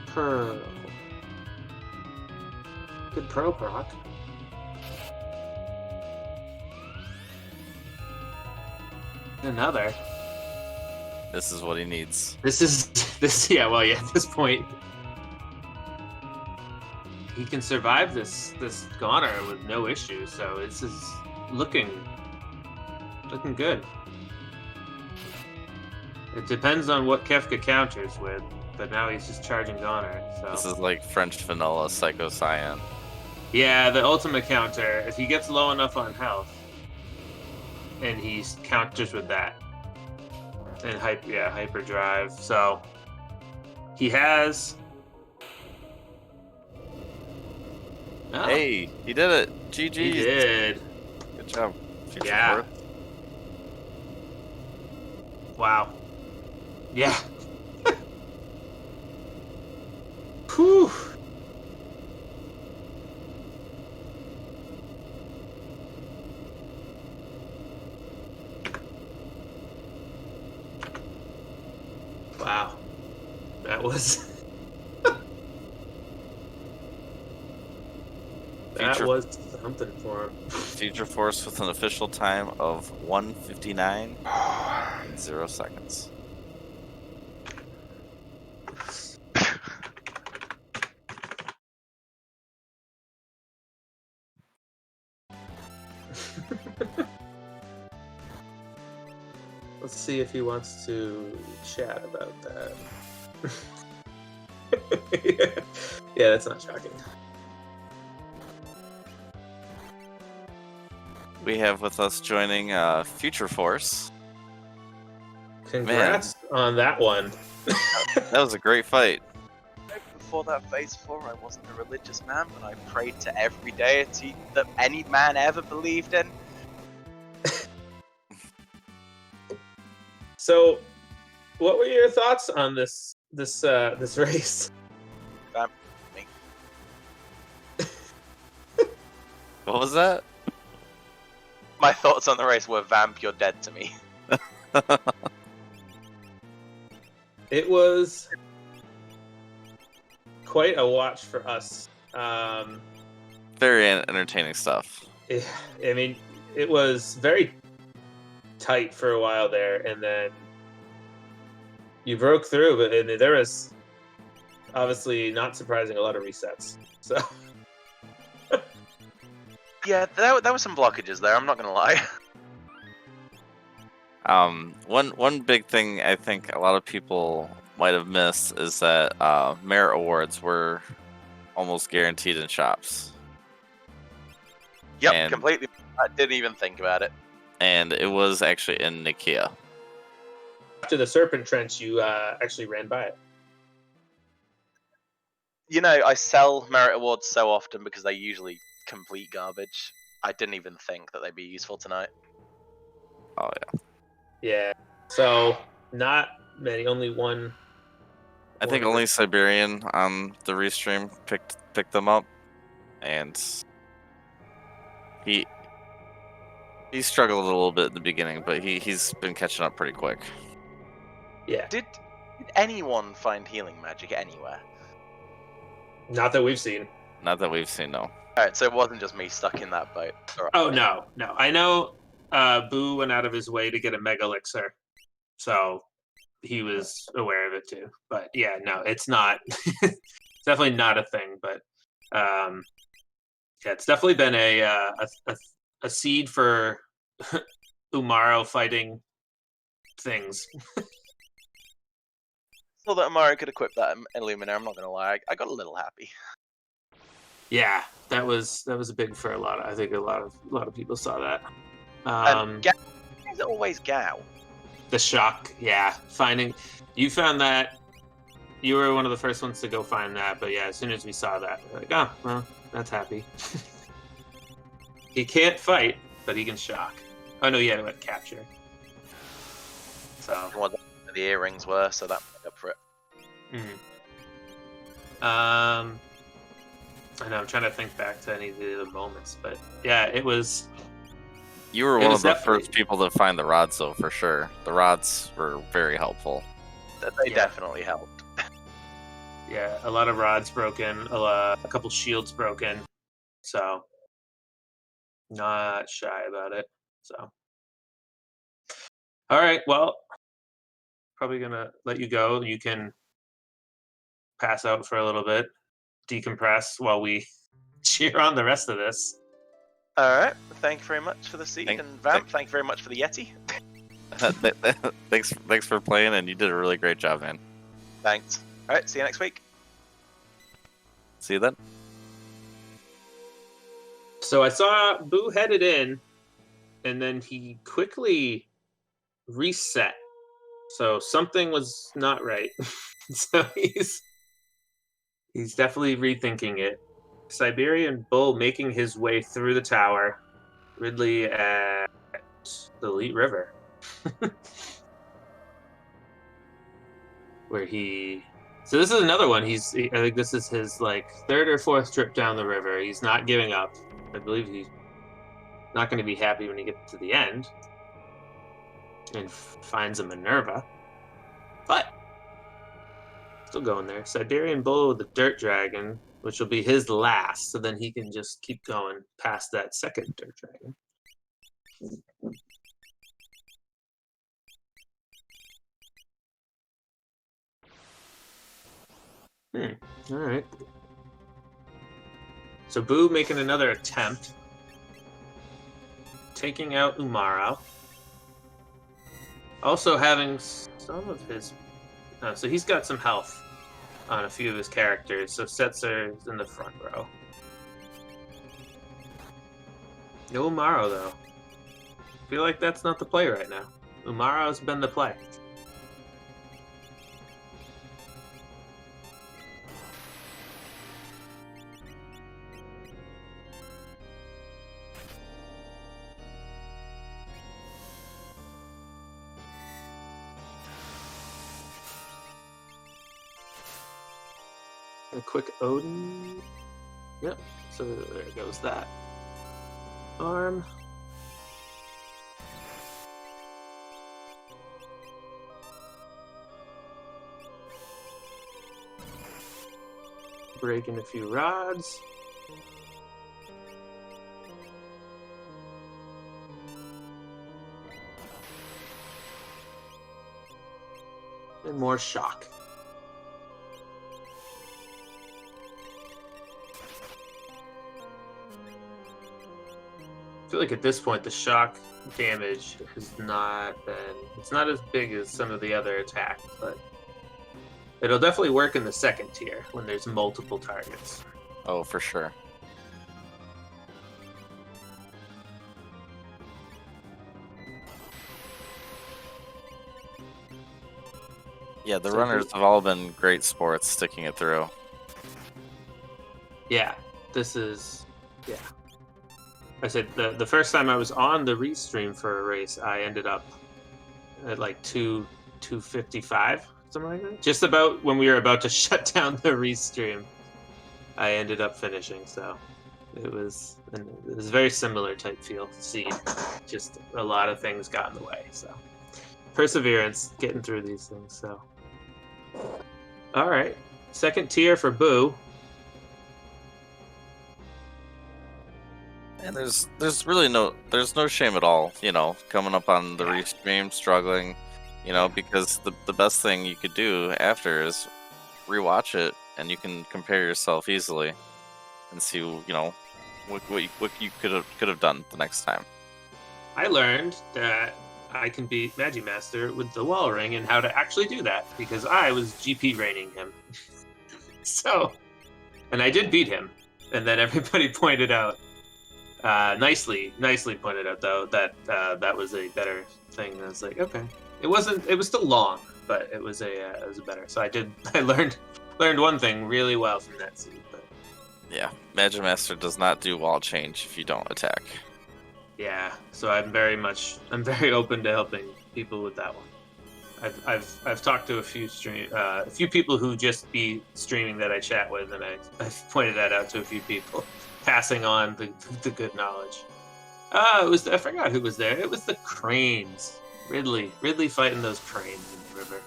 Pearl. Good pro proc. Another. This is what he needs. Yeah, well, yeah, at this point he can survive this Goner with no issue, so this is looking good. It depends on what Kefka counters with, but now he's just charging Goner, so This is like French vanilla Psycho Cyan. yeah, the ultimate counter, if he gets low enough on health and he counters with that. And hyperdrive. So he has. Oh, Hey, he did it. GG. he did. Good job. Future Yeah. Force. Wow. Yeah. Whew. Wow. That was. That Future- was something for him. Future Force with an official time of 1:59 and 0 seconds. Let's see if he wants to chat about that. Yeah, that's not shocking. We have with us joining Future Force. Congrats on that one. That was a great fight. Before that phase 4, I wasn't a religious man, but I prayed to every deity that any man ever believed in. So, what were your thoughts on this race? Vamp me. What was that? My thoughts on the race were Vamp, you're dead to me. It was quite a watch for us. Very entertaining stuff. I mean, it was very tight for a while there, and then you broke through, but and there was obviously, not surprising, a lot of resets. So Yeah, there were some blockages there, I'm not gonna lie. One big thing I think a lot of people might have missed is that merit awards were almost guaranteed in shops, Yep, And- completely. I didn't even think about it. and it was actually in Nikia. after the Serpent Trench, you actually ran by it. You know, I sell merit awards so often because they're usually complete garbage. I didn't even think that they'd be useful tonight. Oh yeah, Yeah. So not many, only one. I think one only race. Siberian on the restream picked them up, and he struggled a little bit in the beginning, but he's been catching up pretty quick. Yeah. Did anyone find healing magic anywhere? Not that we've seen. Not that we've seen, no. Alright, so it wasn't just me stuck in that boat. Alright. Oh no. I know Boo went out of his way to get a Mega Elixir, so he was aware of it too. But yeah, no, it's not. It's definitely not a thing. But yeah, it's definitely been a seed for Umaro fighting things. So that Amari could equip that Illumina, I'm not gonna lie, I got a little happy. Yeah, that was a big for a lot. I think a lot of people saw that. And Gao is always Gao. The shock, yeah. You found that. You were one of the first ones to go find that, but yeah, as soon as we saw that, we're like, oh, well, that's happy. He can't fight, but he can shock. Oh no, yeah, what capture. So, What the earrings were, so that made up for it. I know I'm trying to think back to any of the other moments, but yeah, it was. You were It one was of the definitely- first people to find the rods, though, for sure. The rods were very helpful. They Yeah. definitely helped. Yeah, a lot of rods broken, a couple shields broken, so not shy about it. So, all right, well, probably gonna let you go. You can pass out for a little bit, decompress while we cheer on the rest of this. Alright, thank you very much for the seed, Thank- and Vamp, thank you very much for the Yeti. Thanks for playing, and you did a really great job, man. Thanks. Alright, see you next week. See you then. So I saw Boo headed in, and then he quickly reset. So something was not right. So he's definitely rethinking it. Siberian Bull making his way through the tower. Ridley at the Elite River. Where so this is another one. I think this is his like third or fourth trip down the river. He's not giving up. I believe he's not going to be happy when he gets to the end and finds a Minerva. But still going there. Siberian Bull with the Dirt Dragon, which will be his last, so then he can just keep going past that second Dirt Dragon. All right. So Boo making another attempt, taking out Umaro. Also having some of his, so he's got some health on a few of his characters. So Setzer is in the front row. No Umaro though. I feel like that's not the play right now. Umaro's been the play. A quick Odin. Yep. So there goes that arm. Breaking a few rods. And more shock. I feel like at this point the shock damage has not been, it's not as big as some of the other attacks, but it'll definitely work in the second tier when there's multiple targets. Oh, for sure. Yeah, the So runners have all been great sports sticking it through. Yeah, this is, yeah. I said the first time I was on the restream for a race, I ended up at like 255, something like that. Just about when we were about to shut down the restream, I ended up finishing. So it was a very similar type feel. See, just a lot of things got in the way. So perseverance, getting through these things. So all right, second tier for Boo. And there's really no shame at all, coming up on the restream, struggling, because the best thing you could do after is rewatch it, and you can compare yourself easily and see, what you could have done the next time. I learned that I can beat Magimaster with the wall ring and how to actually do that because I was GP raining him. So, and I did beat him, and then everybody pointed out. Nicely pointed out though that that was a better thing. I was like, okay, it was still long, but it was a better. So I learned one thing really well from that scene. But yeah, Magimaster does not do wall change if you don't attack. yeah, so I'm very open to helping people with that one. I've talked to a few people who just be streaming that I chat with, and I've pointed that out to a few people. Passing on the good knowledge. I forgot who was there. It was the cranes. Ridley fighting those cranes in the river.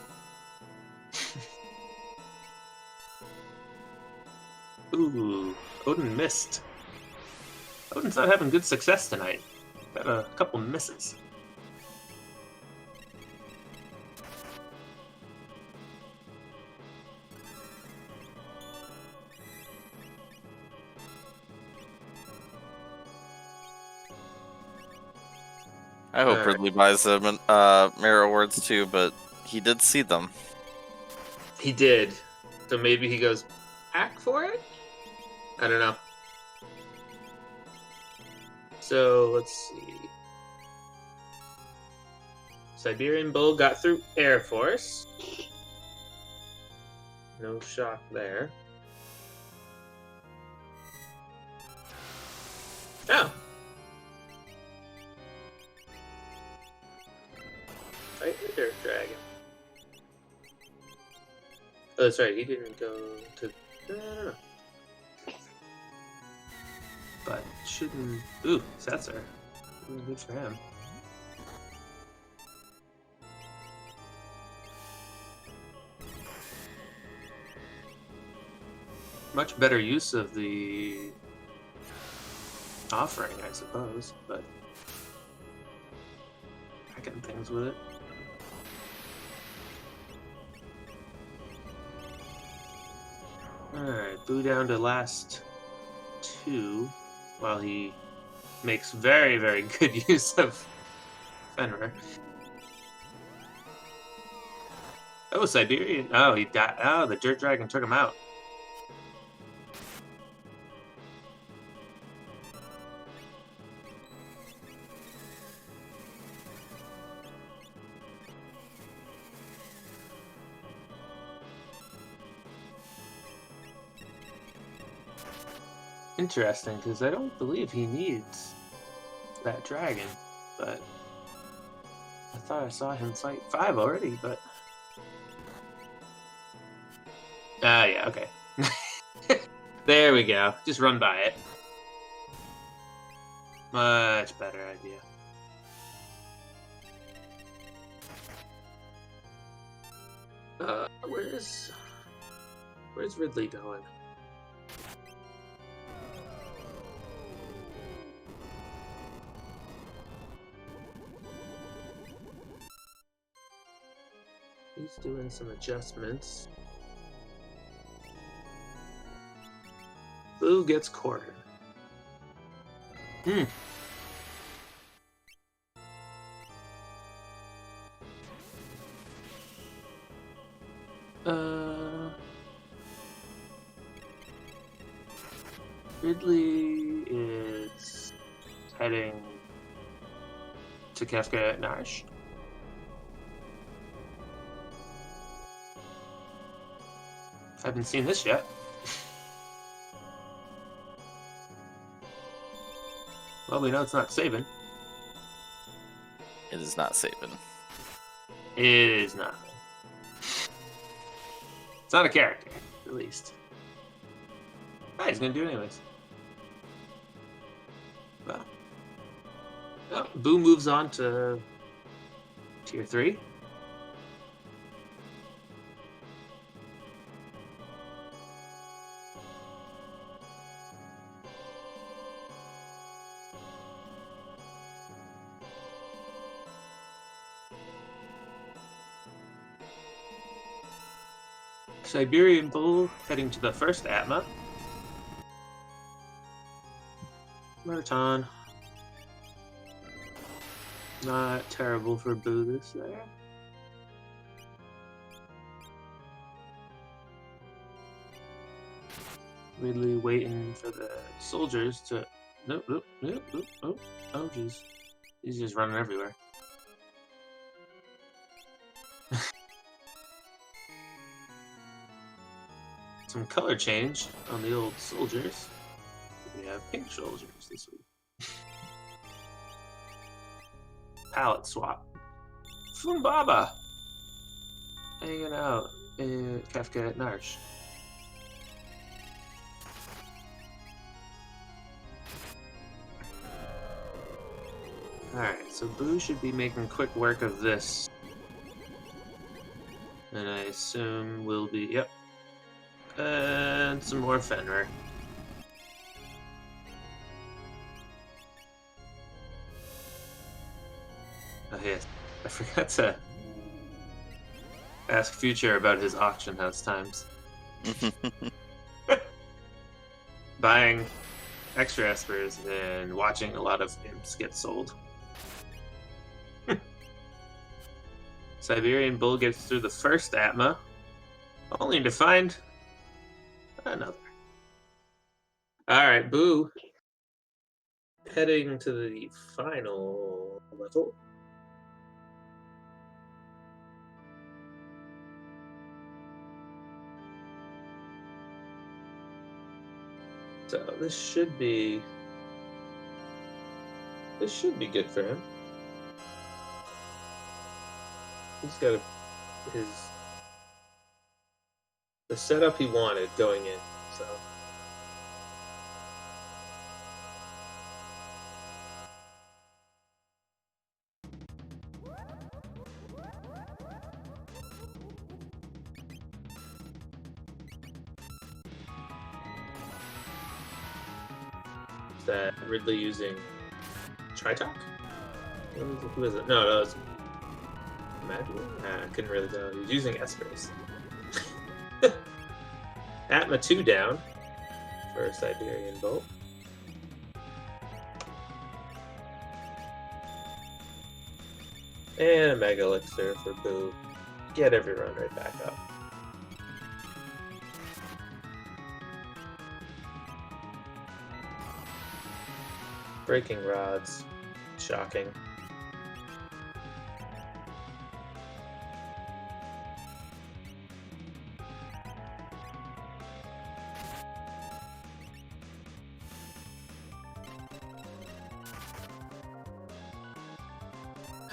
Ooh, Odin missed. Odin's not having good success tonight. Got a couple misses. I hope Ridley buys them Mirror Awards too, but he did see them. He did. So maybe he goes back for it? I don't know. So let's see. Siberian Bull got through Air Force. No shock there. Oh. Fight the Dirt Dragon. Oh, that's right. He didn't go to. No. But shouldn't. Ooh, Setzer. Really good for him. Much better use of the offering, I suppose, but packing things with it. Alright, Boo down to last two while he makes very, very good use of Fenrir. Oh, Siberian. Oh, he died. Oh, the Dirt Dragon took him out. Interesting, because I don't believe he needs that dragon, but I thought I saw him fight 5 already, but... yeah, okay. There we go. Just run by it. Much better idea. Where's Ridley going? He's doing some adjustments. Boo gets cornered. Ridley is heading to Kefka at Narsh. Haven't seen this yet. Well, we know it's not Sabin. It is not Sabin. It is not. It's not a character, at least. Ah, he's gonna do it anyways. Well, Boo moves on to tier 3. Siberian Bull heading to the first Atma. Murton. Not terrible for Boo this there. Ridley waiting for the soldiers to... Nope. Oh, jeez. He's just running everywhere. Some color change on the old soldiers. We have pink soldiers this week. Palette swap. Fumbaba! Hanging out in Kefka at Narsh. Alright, so Boo should be making quick work of this. And I assume we'll be... Yep. And some more Fenrir. Oh yes, I forgot to ask Future about his auction house times. Buying extra espers and watching a lot of imps get sold. Siberian Bull gets through the first Atma, only to find another. Alright, Boo. Heading to the final level. So this should be good for him. He's got the setup he wanted going in, so. Is that Ridley using Tritalk? Who is it? No, that was Magic? I couldn't really tell. He's using Espers. Atma 2 down for Siberian Bolt. And a Mega Elixir for Boo. Get everyone right back up. Breaking Rods. Shocking.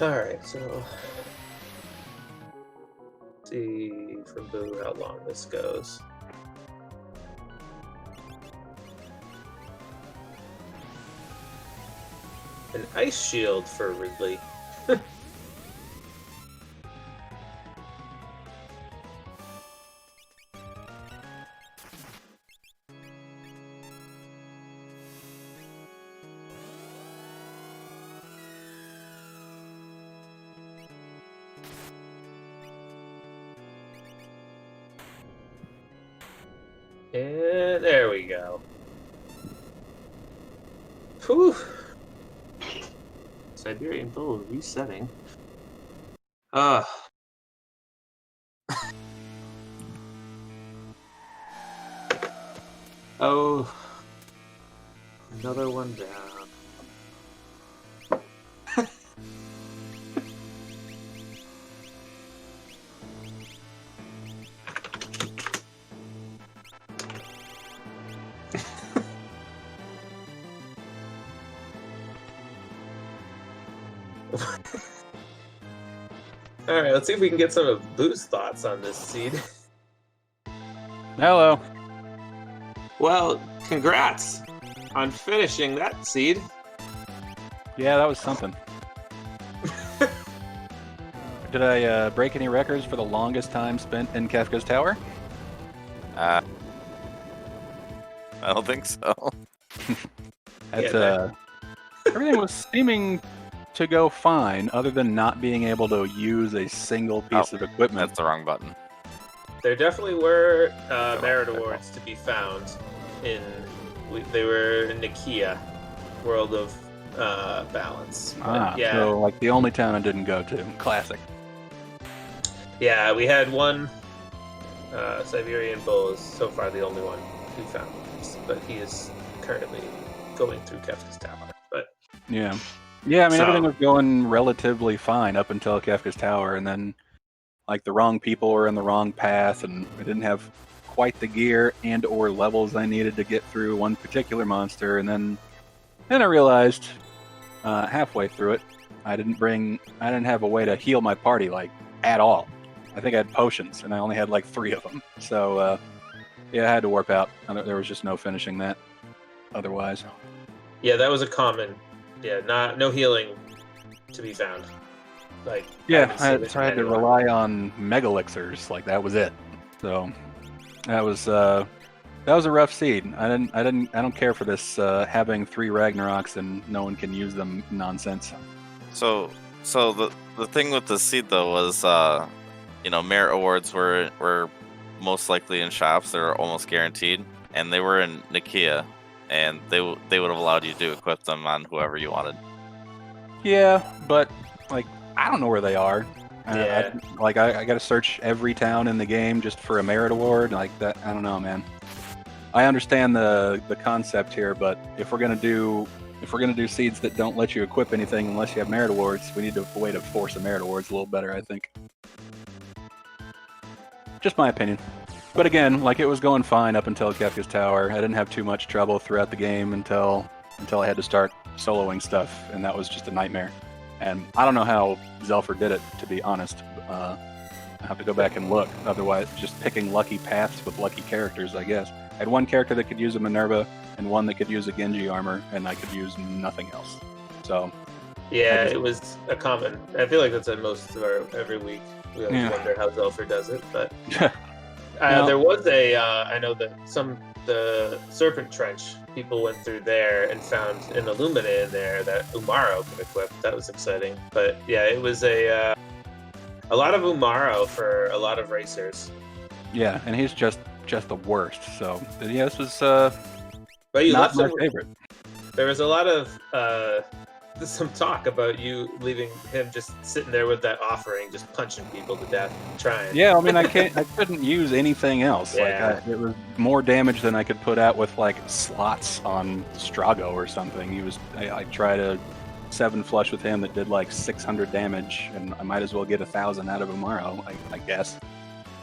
Alright, so let's see from Boo how long this goes. An ice shield for Ridley. And there we go. Whew. Siberian Bull resetting. Oh. Another one down. All right, let's see if we can get some of Boo's thoughts on this seed. Hello. Well, congrats on finishing that seed. Yeah, that was something. Did I break any records for the longest time spent in Kefka's Tower? I don't think so. That's, Yeah, everything was seeming to go fine, other than not being able to use a single piece of equipment. That's the wrong button. There definitely were merit awards to be found they were in Nikia, World of Balance. But, yeah, So like the only town I didn't go to. Classic. yeah, we had one Siberian Bull is so far the only one who found, but he is currently going through Kefka's Tower. But Yeah. Yeah, I mean, So- everything was going relatively fine up until Kefka's Tower, and then, like, the wrong people were in the wrong path, and I didn't have quite the gear and or levels I needed to get through one particular monster, and then I realized halfway through it, I didn't have a way to heal my party, like, at all. I think I had potions, and I only had, like, 3 of them. So, yeah, I had to warp out. There was just no finishing that otherwise. yeah, that was a common. Yeah, no healing to be found. Like Yeah, haven't seen it so I had to anywhere. rely on megalixirs. Like that was it. So that was a rough seed. I don't care for this having 3 Ragnaroks and no one can use them nonsense. So the thing with the seed though was, merit awards were most likely in shops. They were almost guaranteed, and they were in Nikia, and they would have allowed you to equip them on whoever you wanted. Yeah, but like I don't know where they are. Yeah. I got to search every town in the game just for a merit award like that. I don't know, man. I understand the concept here, but if we're gonna do seeds that don't let you equip anything unless you have merit awards, we need a way to force the merit awards a little better, I think. Just my opinion. But again, like it was going fine up until Kefka's Tower. I didn't have too much trouble throughout the game until I had to start soloing stuff, and that was just a nightmare. And I don't know how Zelfer did it, to be honest. I have to go back and look. Otherwise, just picking lucky paths with lucky characters, I guess. I had one character that could use a Minerva and one that could use a Genji armor, and I could use nothing else. So, Yeah, I just- it was a common. I feel like that's in most of our every week. We always Yeah. wonder how Zelfer does it, but No. there was a. I know that the Serpent Trench people went through there and found an Illumina in there that Umaro could equip. That was exciting. But yeah, it was a lot of Umaro for a lot of racers. yeah, and he's just the worst. So, yeah, this was But you not left my some, favorite. there was a lot of some talk about you leaving him just sitting there with that offering, just punching people to death, trying. Yeah, I mean, I couldn't use anything else. Yeah. Like, it was more damage than I could put out with like slots on Strago or something. I tried a 7 flush with him that did like 600 damage, and I might as well get 1,000 out of Umaro, I guess.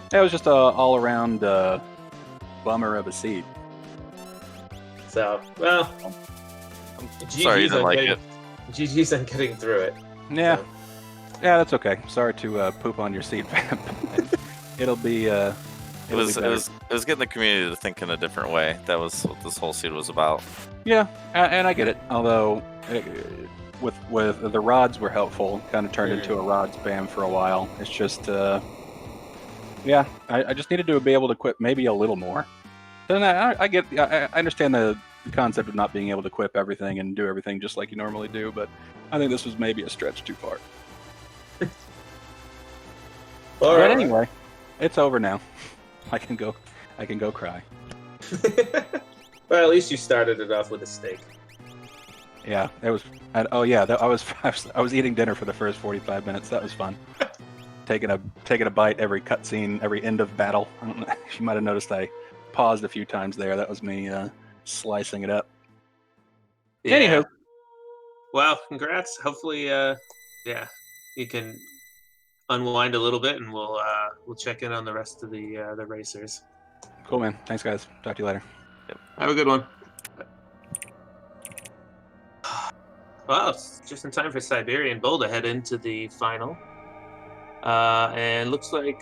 That was just a all around bummer of a seed. So, well, Sorry you didn't like it. GG's on getting through it. Yeah, So, yeah, that's okay. Sorry to poop on your seed, Vamp. It'll be. It It'll was be it better. was getting the community to think in a different way. That was what this whole seed was about. Yeah, and I get it. Although with the rods were helpful. Kind of turned Mm. into a rod spam for a while. It's just, yeah, I just needed to be able to equip maybe a little more. Then I understand the concept of not being able to equip everything and do everything just like you normally do, but I think this was maybe a stretch too far. All But right. anyway, it's over now. I can go cry. Well, at least you started it off with a steak. Yeah, it was. I was eating dinner for the first 45 minutes. That was fun. taking a bite every cutscene, every end of battle. I don't know. You might have noticed I paused a few times there. That was me slicing it up. Yeah. Anywho. Well, congrats. Hopefully, yeah, you can unwind a little bit, and we'll check in on the rest of the racers. Cool, man. Thanks, guys. Talk to you later. Have a good one. Well, it's just in time for Siberian Bull to head into the final. And looks like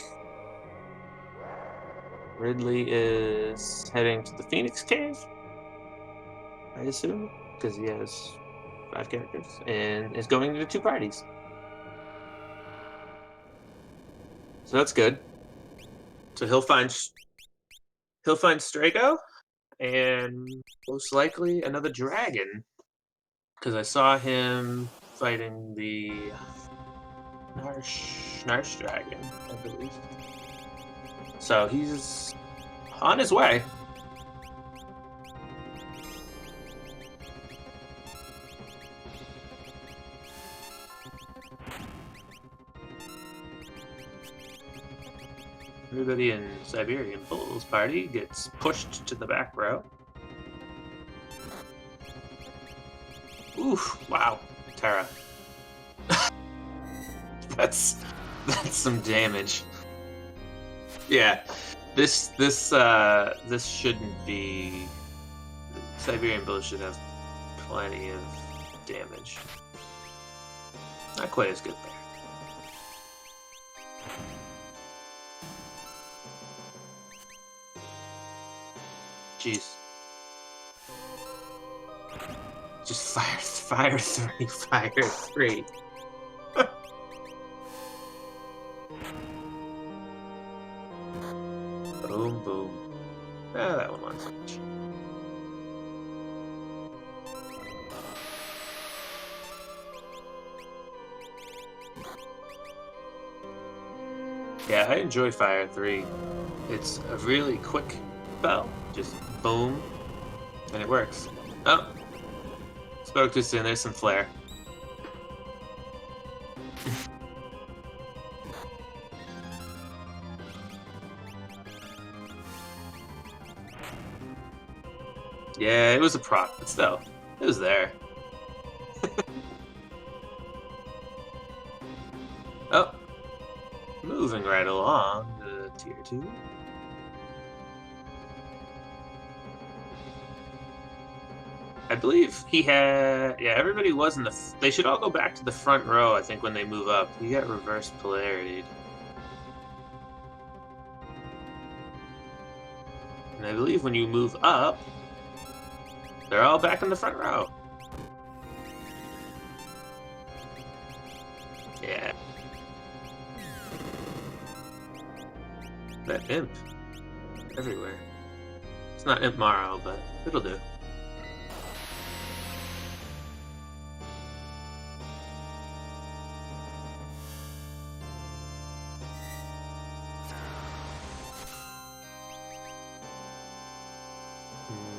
Ridley is heading to the Phoenix Cave, I assume, because he has 5 characters, and is going to 2 parties. So that's good. So he'll find Strago, and most likely another dragon, because I saw him fighting the Narsh dragon, I believe. So he's on his way. Everybody in Siberian Bull's party gets pushed to the back row. Oof! Wow, Terra. That's some damage. Yeah, this shouldn't be. Siberian Bull should have plenty of damage. Not quite as good there. Jeez. Just fire 3, fire 3. Boom, boom. Ah, that one wasn't so much. Yeah, I enjoy Fire 3. It's a really quick spell. Just boom, and it works. Oh, spoke too soon. There's some flare. Yeah, it was a proc, but still, it was there. Oh, moving right along to tier 2. I believe he had. Yeah, everybody was in the. They should all go back to the front row, I think, when they move up. He got reverse polarity. And I believe when you move up, they're all back in the front row. Yeah. That imp. Everywhere. It's not Imp Morrow, but it'll do.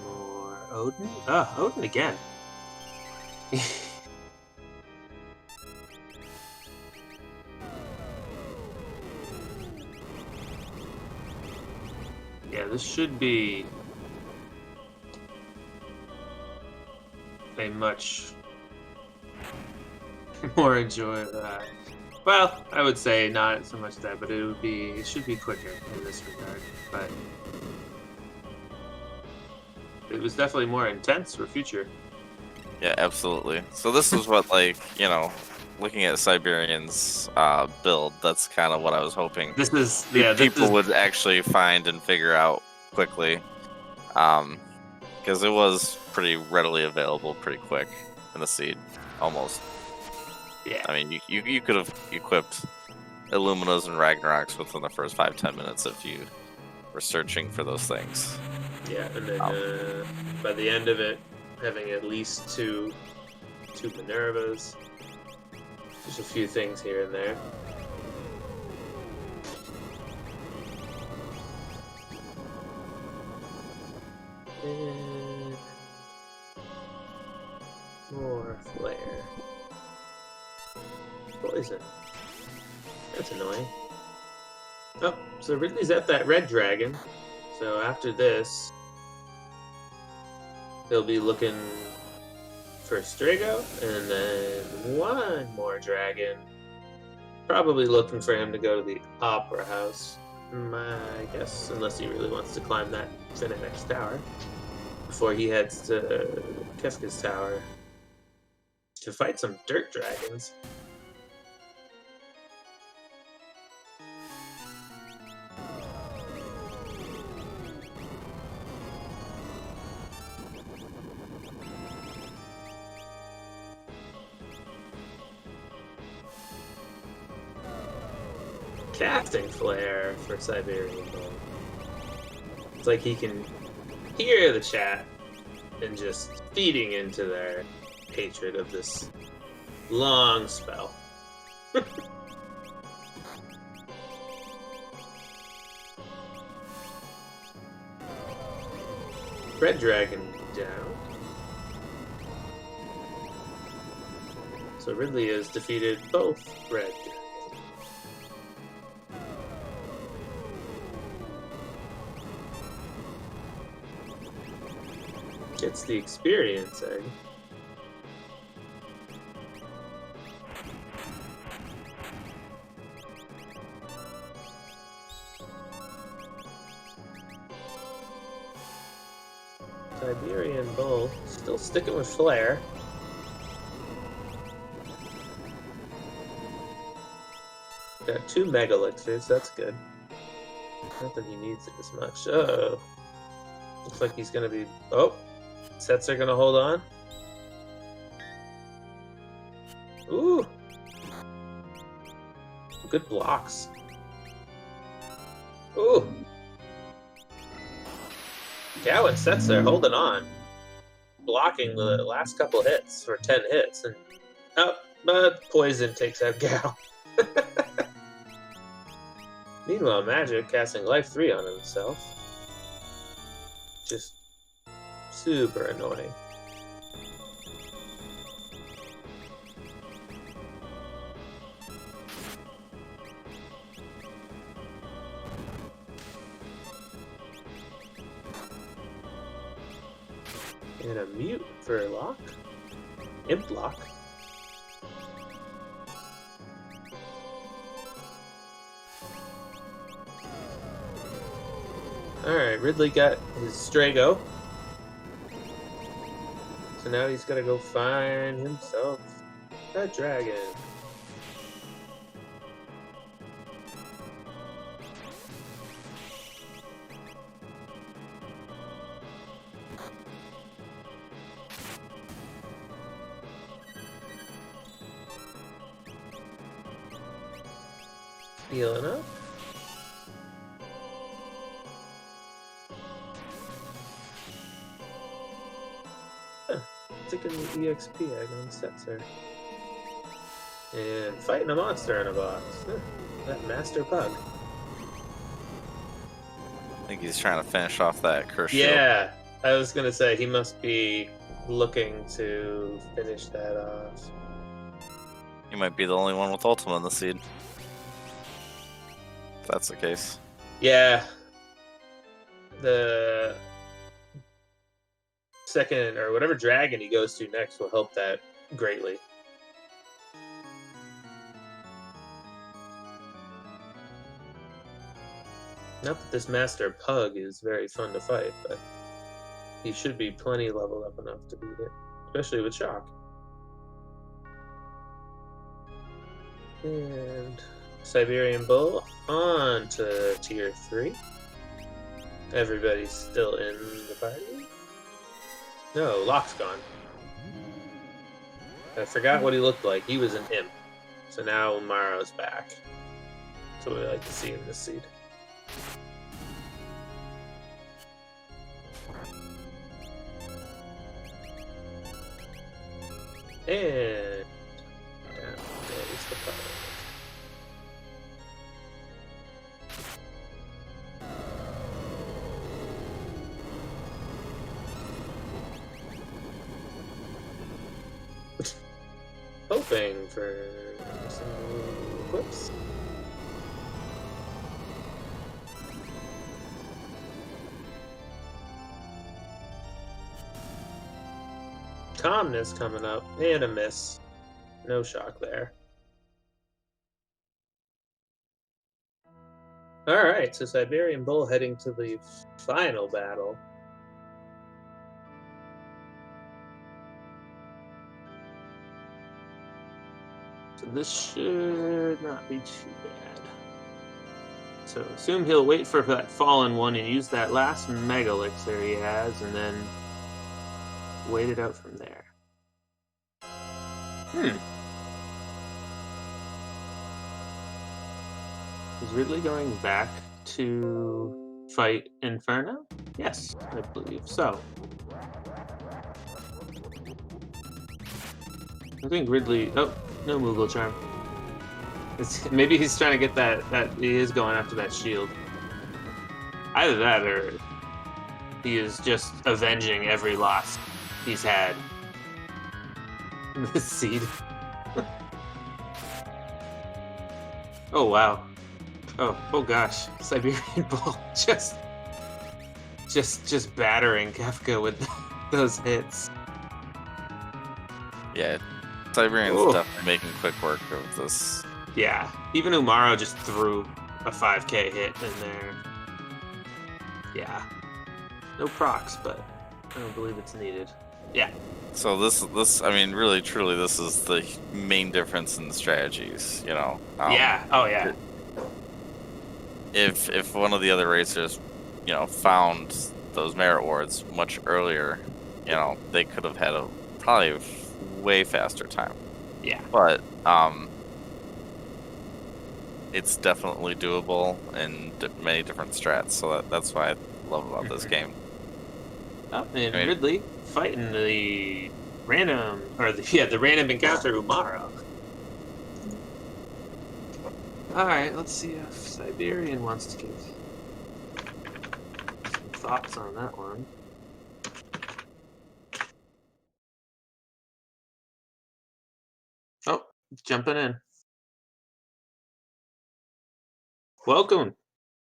More Odin? Ah, Odin again. Yeah, this should be a much more enjoyable. Well, I would say not so much that, but it should be quicker in this regard. But it was definitely more intense for future. Yeah, absolutely. So this is what, like, you know, looking at Siberian's build, that's kind of what I was hoping This is people would actually find and figure out quickly, because it was pretty readily available pretty quick. in the seed, almost. Yeah. I mean, you could have equipped Illuminas and Ragnaroks within the first 5-10 minutes if you were searching for those things. Yeah, and then by the end of it, having at least two Minervas. Just a few things here and there. And more flare. Poison. That's annoying. Oh, so Ridley's at that red dragon. So after this, he'll be looking for Strago, and then one more dragon. Probably looking for him to go to the Opera House, I guess, unless he really wants to climb that Finnex Tower before he heads to Kefka's Tower to fight some dirt dragons. Casting Flare for Siberian Bowl. It's like he can hear the chat and just feeding into their hatred of this long spell. Red Dragon down. So Ridley has defeated both Red Dragons. Gets the experience egg. Siberian Bull still sticking with Flare. Got 2 Mega Elixirs, that's good. Not that he needs it as much. Oh, looks like he's gonna be. Oh, sets are gonna hold on. Ooh, good blocks. Ooh. Gao and Setzer holding on, blocking the last couple hits for 10 hits, and but Poison takes out Gao. Meanwhile, Magic casting Life 3 on himself. Just super annoying. And a mute for lock. Imp lock. Alright, Ridley got his Strago. So now he's gotta go find himself a dragon. Healing up. Taking the EXP egg on Setzer. And fighting a monster in a box. That Master Pug. I think he's trying to finish off that curse shield. Yeah, I was gonna say he must be looking to finish that off. He might be the only one with Ultima in the seed. If that's the case. Yeah. The second or whatever dragon he goes to next will help that greatly. Not that this Master Pug is very fun to fight, but he should be plenty leveled up enough to beat it, especially with Shock. And Siberian Bull on to tier 3. Everybody's still in the party. No, Lock's gone. I forgot what he looked like. He was an imp. So now Umaro's back. That's what we like to see in this seed. And down goes the pilot. Hoping for some equips. Calmness coming up and a miss. No shock there. Alright, so Siberian Bull heading to the final battle. So this should not be too bad. So assume he'll wait for that fallen one and use that last Mega Elixir he has, and then wait it out from there. Is Ridley going back to fight Inferno? Yes, I believe so. I think Ridley... Oh, no Moogle Charm. Maybe he's trying to get that he is going after that shield. Either that or he is just avenging every loss he's had in this seed. Oh wow. Oh gosh. Siberian Bull just battering Kefka with those hits. Yeah, Siberian's Ooh. definitely making quick work of this. Yeah, even Umaro just threw a 5k hit in there. Yeah. No procs, but I don't believe it's needed. Yeah. So this, I mean, really, truly, this is the main difference in the strategies. You know. Yeah. Oh yeah. If one of the other racers, you know, found those merit wards much earlier, you know, they could have had a probably way faster time. Yeah. But it's definitely doable in many different strats. So that's why I love about this game. Oh, and Right. Ridley fighting the random the random encounter Umaro. All right, let's see if Siberian wants to give some thoughts on that one. Oh, jumping in. Welcome,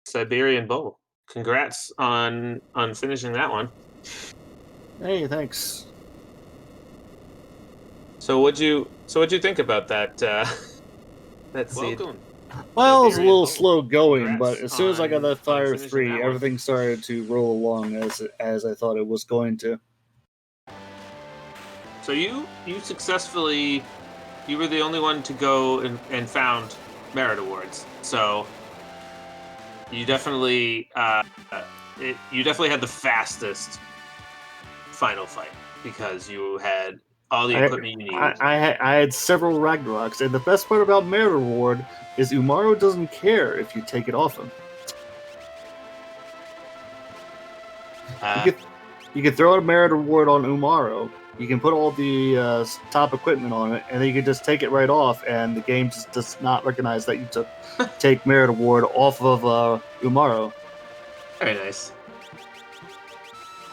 Siberian Bull. Congrats on finishing that one. Hey, thanks. So what'd you think about that that seed? Well, it was a Siberian little Bull. slow going, Congrats but as soon as I got on that Fire finishing 3, that one. everything started to roll along as I thought it was going to. So you successfully, you were the only one to go and found merit awards. So you definitely you definitely had the fastest final fight because you had all the equipment you needed. I had several Ragnaroks, and the best part about Merit Award is Umaro doesn't care if you take it off him. You can throw a Merit Award on Umaro, you can put all the top equipment on it, and then you can just take it right off, and the game just does not recognize that you take Merit Award off of Umaro. Very nice.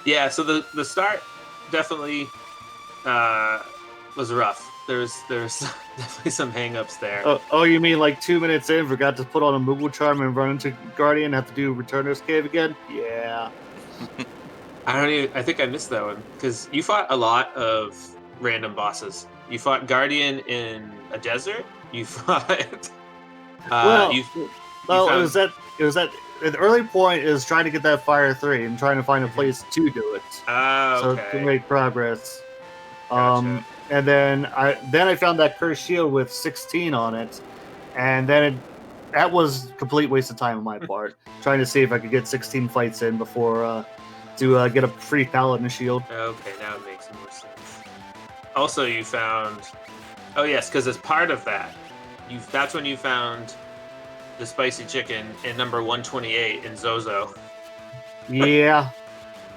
Yeah, so the start definitely was rough. There's definitely some hang-ups there. Oh, you mean like 2 minutes in, forgot to put on a Moogle Charm and run into Guardian, have to do Returner's Cave again? Yeah. I think I missed that one because you fought a lot of random bosses. You fought Guardian in a desert. You fought. It was that the early point is trying to get that Fire 3 and trying to find a place to do it. Okay. So to make progress. Gotcha. And then I found that Cursed Shield with 16 on it, and then that was complete waste of time on my part, trying to see if I could get 16 fights in before to get a free Paladin shield. Okay, now it makes more sense. Also, you found. Oh yes, because as part of that, that's when you found the spicy chicken in number 128 in Zozo. Yeah.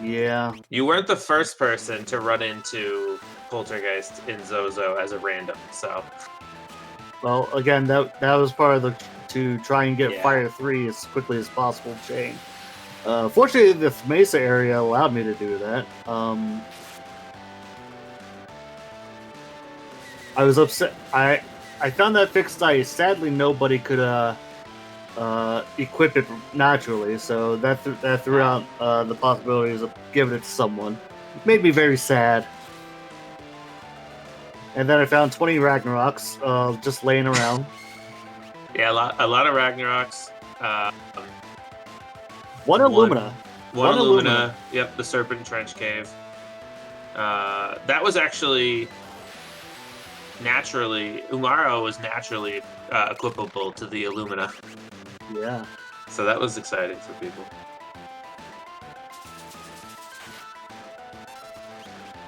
Yeah. You weren't the first person to run into Poltergeist in Zozo as a random, so Well, again, that was part of the to try and get Yeah. Fire 3 as quickly as possible chain. Fortunately, the Mesa area allowed me to do that. I was upset. I found that fixed ice. Sadly, nobody could equip it naturally, so that threw out the possibilities of giving it to someone. It made me very sad. And then I found 20 Ragnaroks just laying around. yeah, a lot of Ragnaroks. One Illumina. One One Illumina. Yep, the Serpent Trench Cave. That was actually naturally Umaro was naturally equipable to the Illumina, Yeah. so that was exciting for people.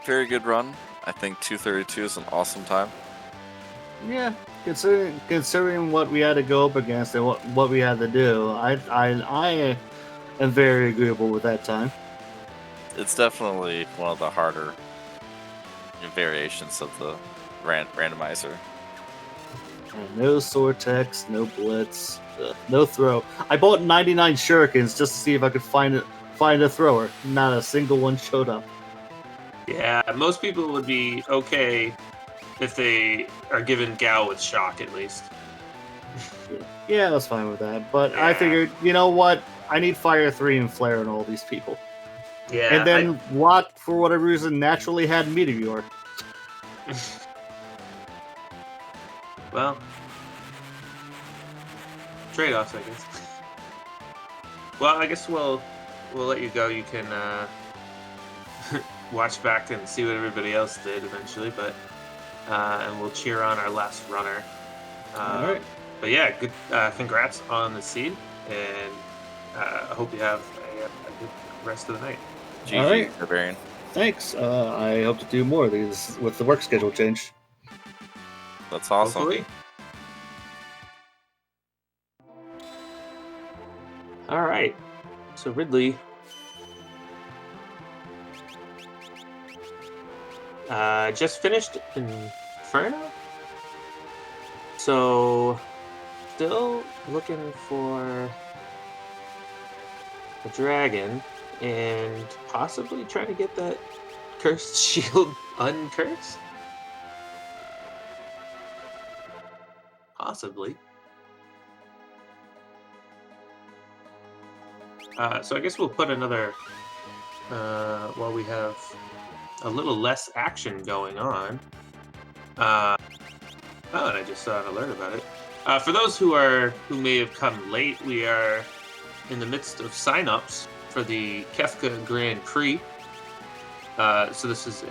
Very good run. I think 2:32 is an awesome time. Yeah. Considering what we had to go up against and what we had to do, I am very agreeable with that time. It's definitely one of the harder variations of the randomizer. And no Sortex, no Blitz, no throw. I bought 99 Shurikens just to see if I could find a thrower. Not a single one showed up. Yeah, most people would be okay if they are given Gao with shock at least. Yeah, I was fine with that. But I Yeah. figured, you know what? I need Fire 3 and Flare and all these people. Yeah, And then Watt, for whatever reason, naturally had Meteor. well, trade-offs, I guess. Well, I guess we'll let you go. You can watch back and see what everybody else did eventually, but and we'll cheer on our last runner. All right. But yeah, good. Congrats on the seed, and I hope you have a good rest of the night. GG, All right. Barbarian. Thanks. I hope to do more of these with the work schedule change. That's awesome. Hopefully. All right. So Ridley. Just finished Inferno. So still looking for a dragon and possibly trying to get that cursed shield uncursed. Possibly. So I guess we'll put another, while we have a little less action going on. Oh, and I just saw an alert about it. For those who may have come late, we are in the midst of sign-ups for the Kefka Grand Prix. So this is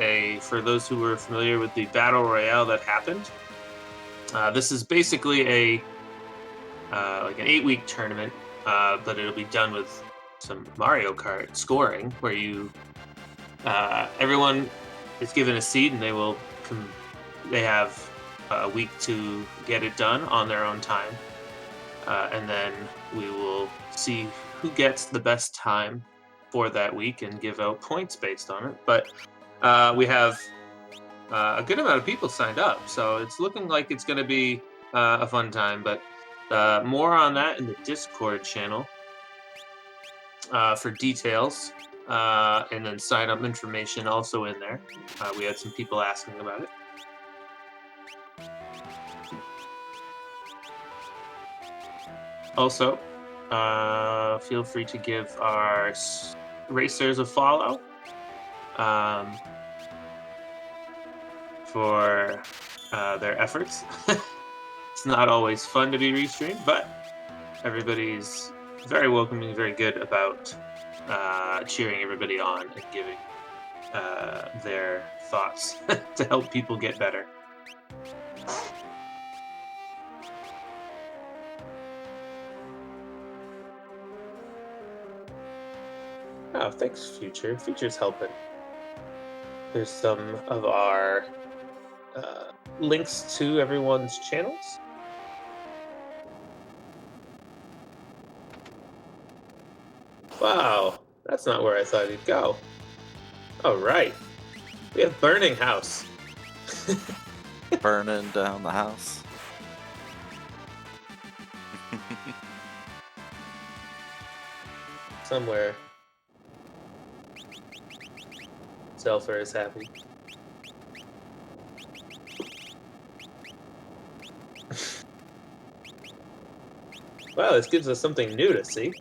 for those who were familiar with the Battle Royale that happened. This is basically like an 8-week tournament, but it'll be done with some Mario Kart scoring, where everyone is given a seed and they have a week to get it done on their own time, and then we will see who gets the best time for that week and give out points based on it. But we have a good amount of people signed up, so it's looking like it's going to be a fun time. But more on that in the Discord channel for details, and then sign up information also in there. We had some people asking about it. Also, feel free to give our racers a follow for their efforts. It's not always fun to be restreamed, but everybody's very welcoming, very good about cheering everybody on and giving their thoughts to help people get better. Oh, thanks, Future. Future's helping. There's some of our links to everyone's channels. Wow, that's not where I thought he'd go. All right, we have Burning House. Burning down the house. Somewhere, Zelfer is happy. Wow, this gives us something new to see.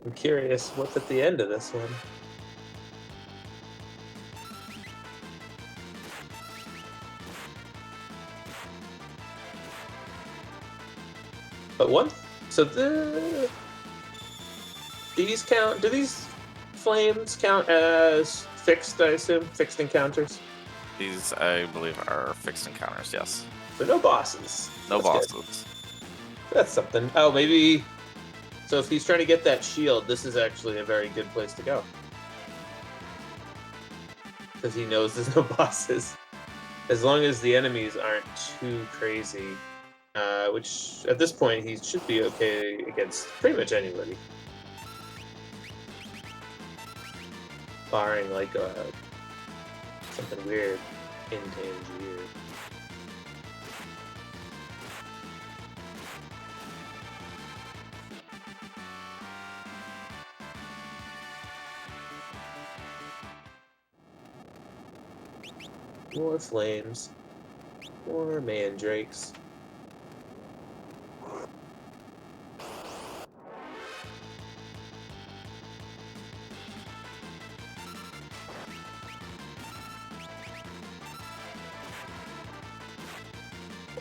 I'm curious what's at the end of this one. But one, so these count. Do these flames count as fixed? I assume fixed encounters. These, I believe, are fixed encounters. Yes. So no bosses. No That's good. bosses. That's something. Oh, maybe. So if he's trying to get that shield, this is actually a very good place to go. Because he knows there's no bosses. As long as the enemies aren't too crazy. Which, at this point, he should be okay against pretty much anybody. Barring, like, something weird in Tangier. More flames. More mandrakes.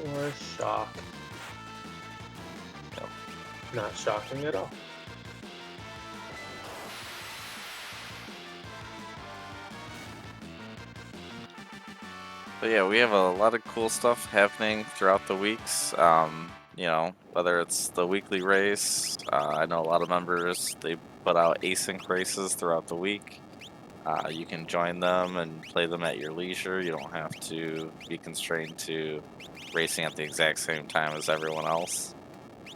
Or shock. Yep. Not shocking at all. But yeah, we have a lot of cool stuff happening throughout the weeks. You know, whether it's the weekly race, I know a lot of members, they put out async races throughout the week. You can join them and play them at your leisure. You don't have to be constrained to racing at the exact same time as everyone else.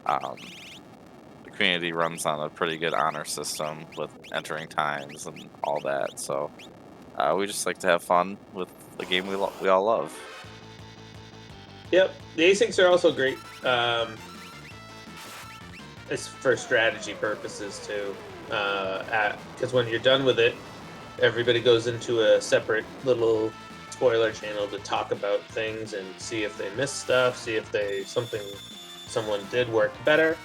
The community runs on a pretty good honor system with entering times and all that. So we just like to have fun with the game we all love. Yep, the asyncs are also great. It's for strategy purposes too. Because when you're done with it, everybody goes into a separate little spoiler channel to talk about things and see if they missed stuff, see if someone did work better.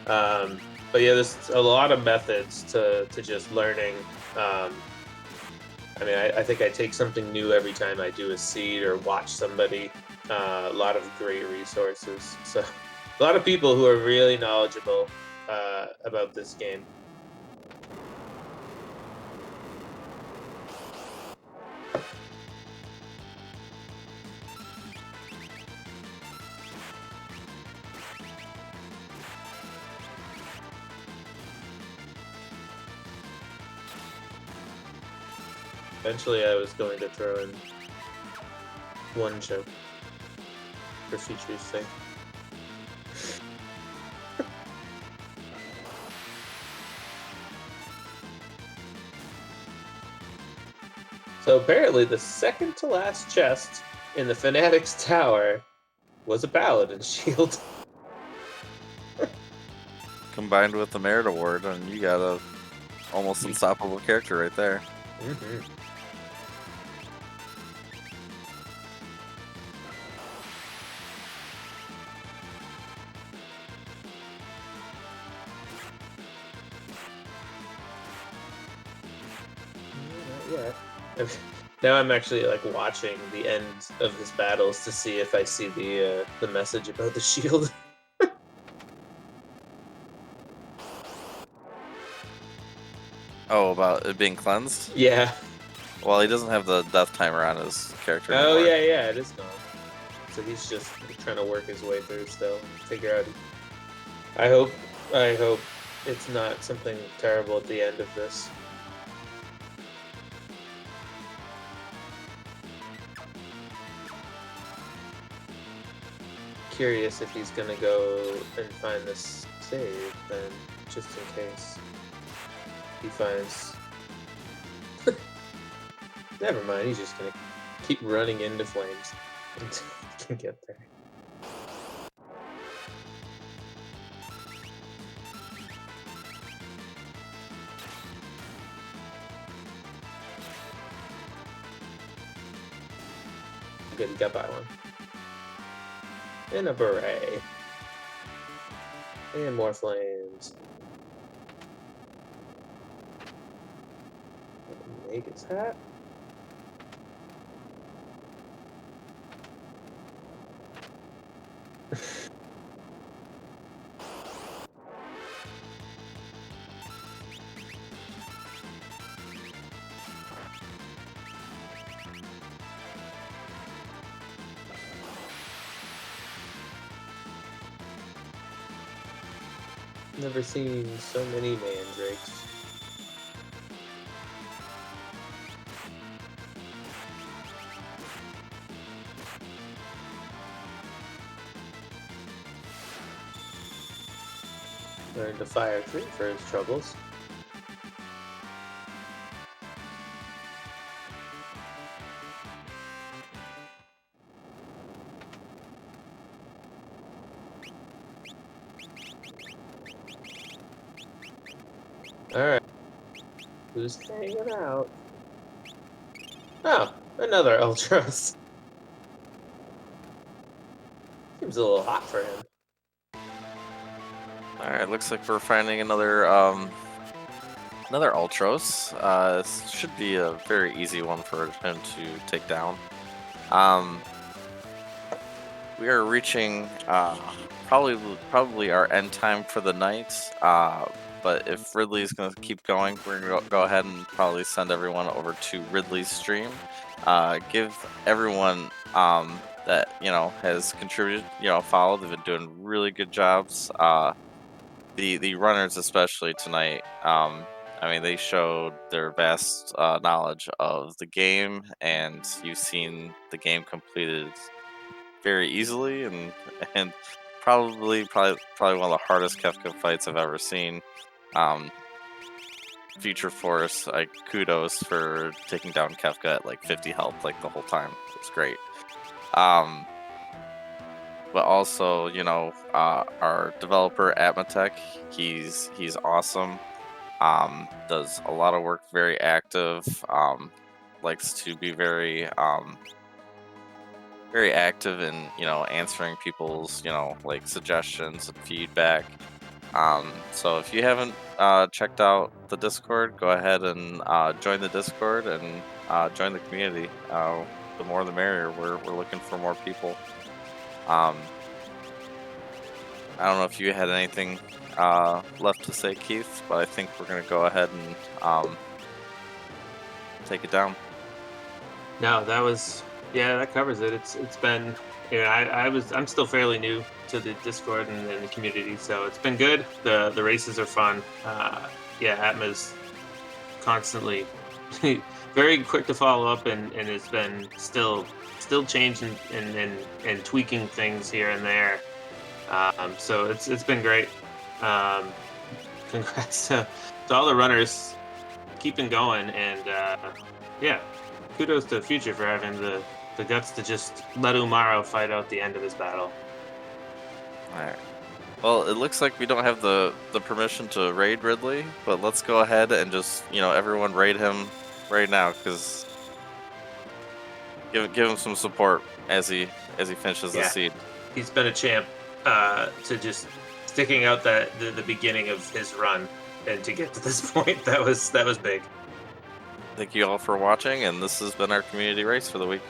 But yeah, there's a lot of methods to just learning. I mean, I think I take something new every time I do a seed or watch somebody. A lot of great resources. So a lot of people who are really knowledgeable about this game. Eventually, I was going to throw in one choke for feature's sake. So apparently, the second to last chest in the Fanatic's Tower was a Paladin shield. Combined with the Merit Award, and you got a almost unstoppable character right there. Mm-hmm. Yeah. Now I'm actually like watching the end of his battles to see if I see the message about the shield. Oh, about it being cleansed? Yeah. Well, he doesn't have the death timer on his character Oh anymore. yeah, it is gone. So he's just trying to work his way through still, figure out. I hope it's not something terrible at the end of this. curious if he's gonna go and find this save, then just in case he finds. Never mind. He's just gonna keep running into flames until he can get there. Good, he got by one. And a beret. And more flames. Make his hat. Never seen so many mandrakes. Learned to fire 3 for his troubles. Alright. Who's hanging out? Oh, another Ultros. Seems a little hot for him. All right, looks like we're finding another Ultros. This should be a very easy one for him to take down. We are reaching probably our end time for the night. But if Ridley's going to keep going, we're going to go ahead and probably send everyone over to Ridley's stream. Give everyone that has contributed, a follow. They've been doing really good jobs. The runners, especially tonight. I mean, they showed their vast knowledge of the game, and you've seen the game completed very easily, and probably one of the hardest Kefka fights I've ever seen. Future Force, kudos for taking down Kefka at like 50 health like the whole time. It's great. But also, our developer Atmatech, he's awesome. Does a lot of work, very active. Likes to be very active in answering people's suggestions and feedback. So if you haven't checked out the Discord, go ahead and join the Discord and join the community. The more the merrier. We're looking for more people. I don't know if you had anything left to say, Keith, but I think we're gonna go ahead and take it down. No, that covers it. It's been, I'm still fairly new to the Discord and the community, so it's been good. The races are fun. Atma's constantly very quick to follow up, and has been still changing and tweaking things here and there. So it's been great. Congrats to all the runners keeping going, and kudos to Future for having the guts to just let Umaro fight out the end of his battle. Alright. Well, it looks like we don't have the permission to raid Ridley, but let's go ahead and just, everyone raid him right now, because give him some support as he finishes the seed. He's been a champ to just sticking out the beginning of his run, and to get to this point, that was big. Thank you all for watching, and this has been our community race for the week.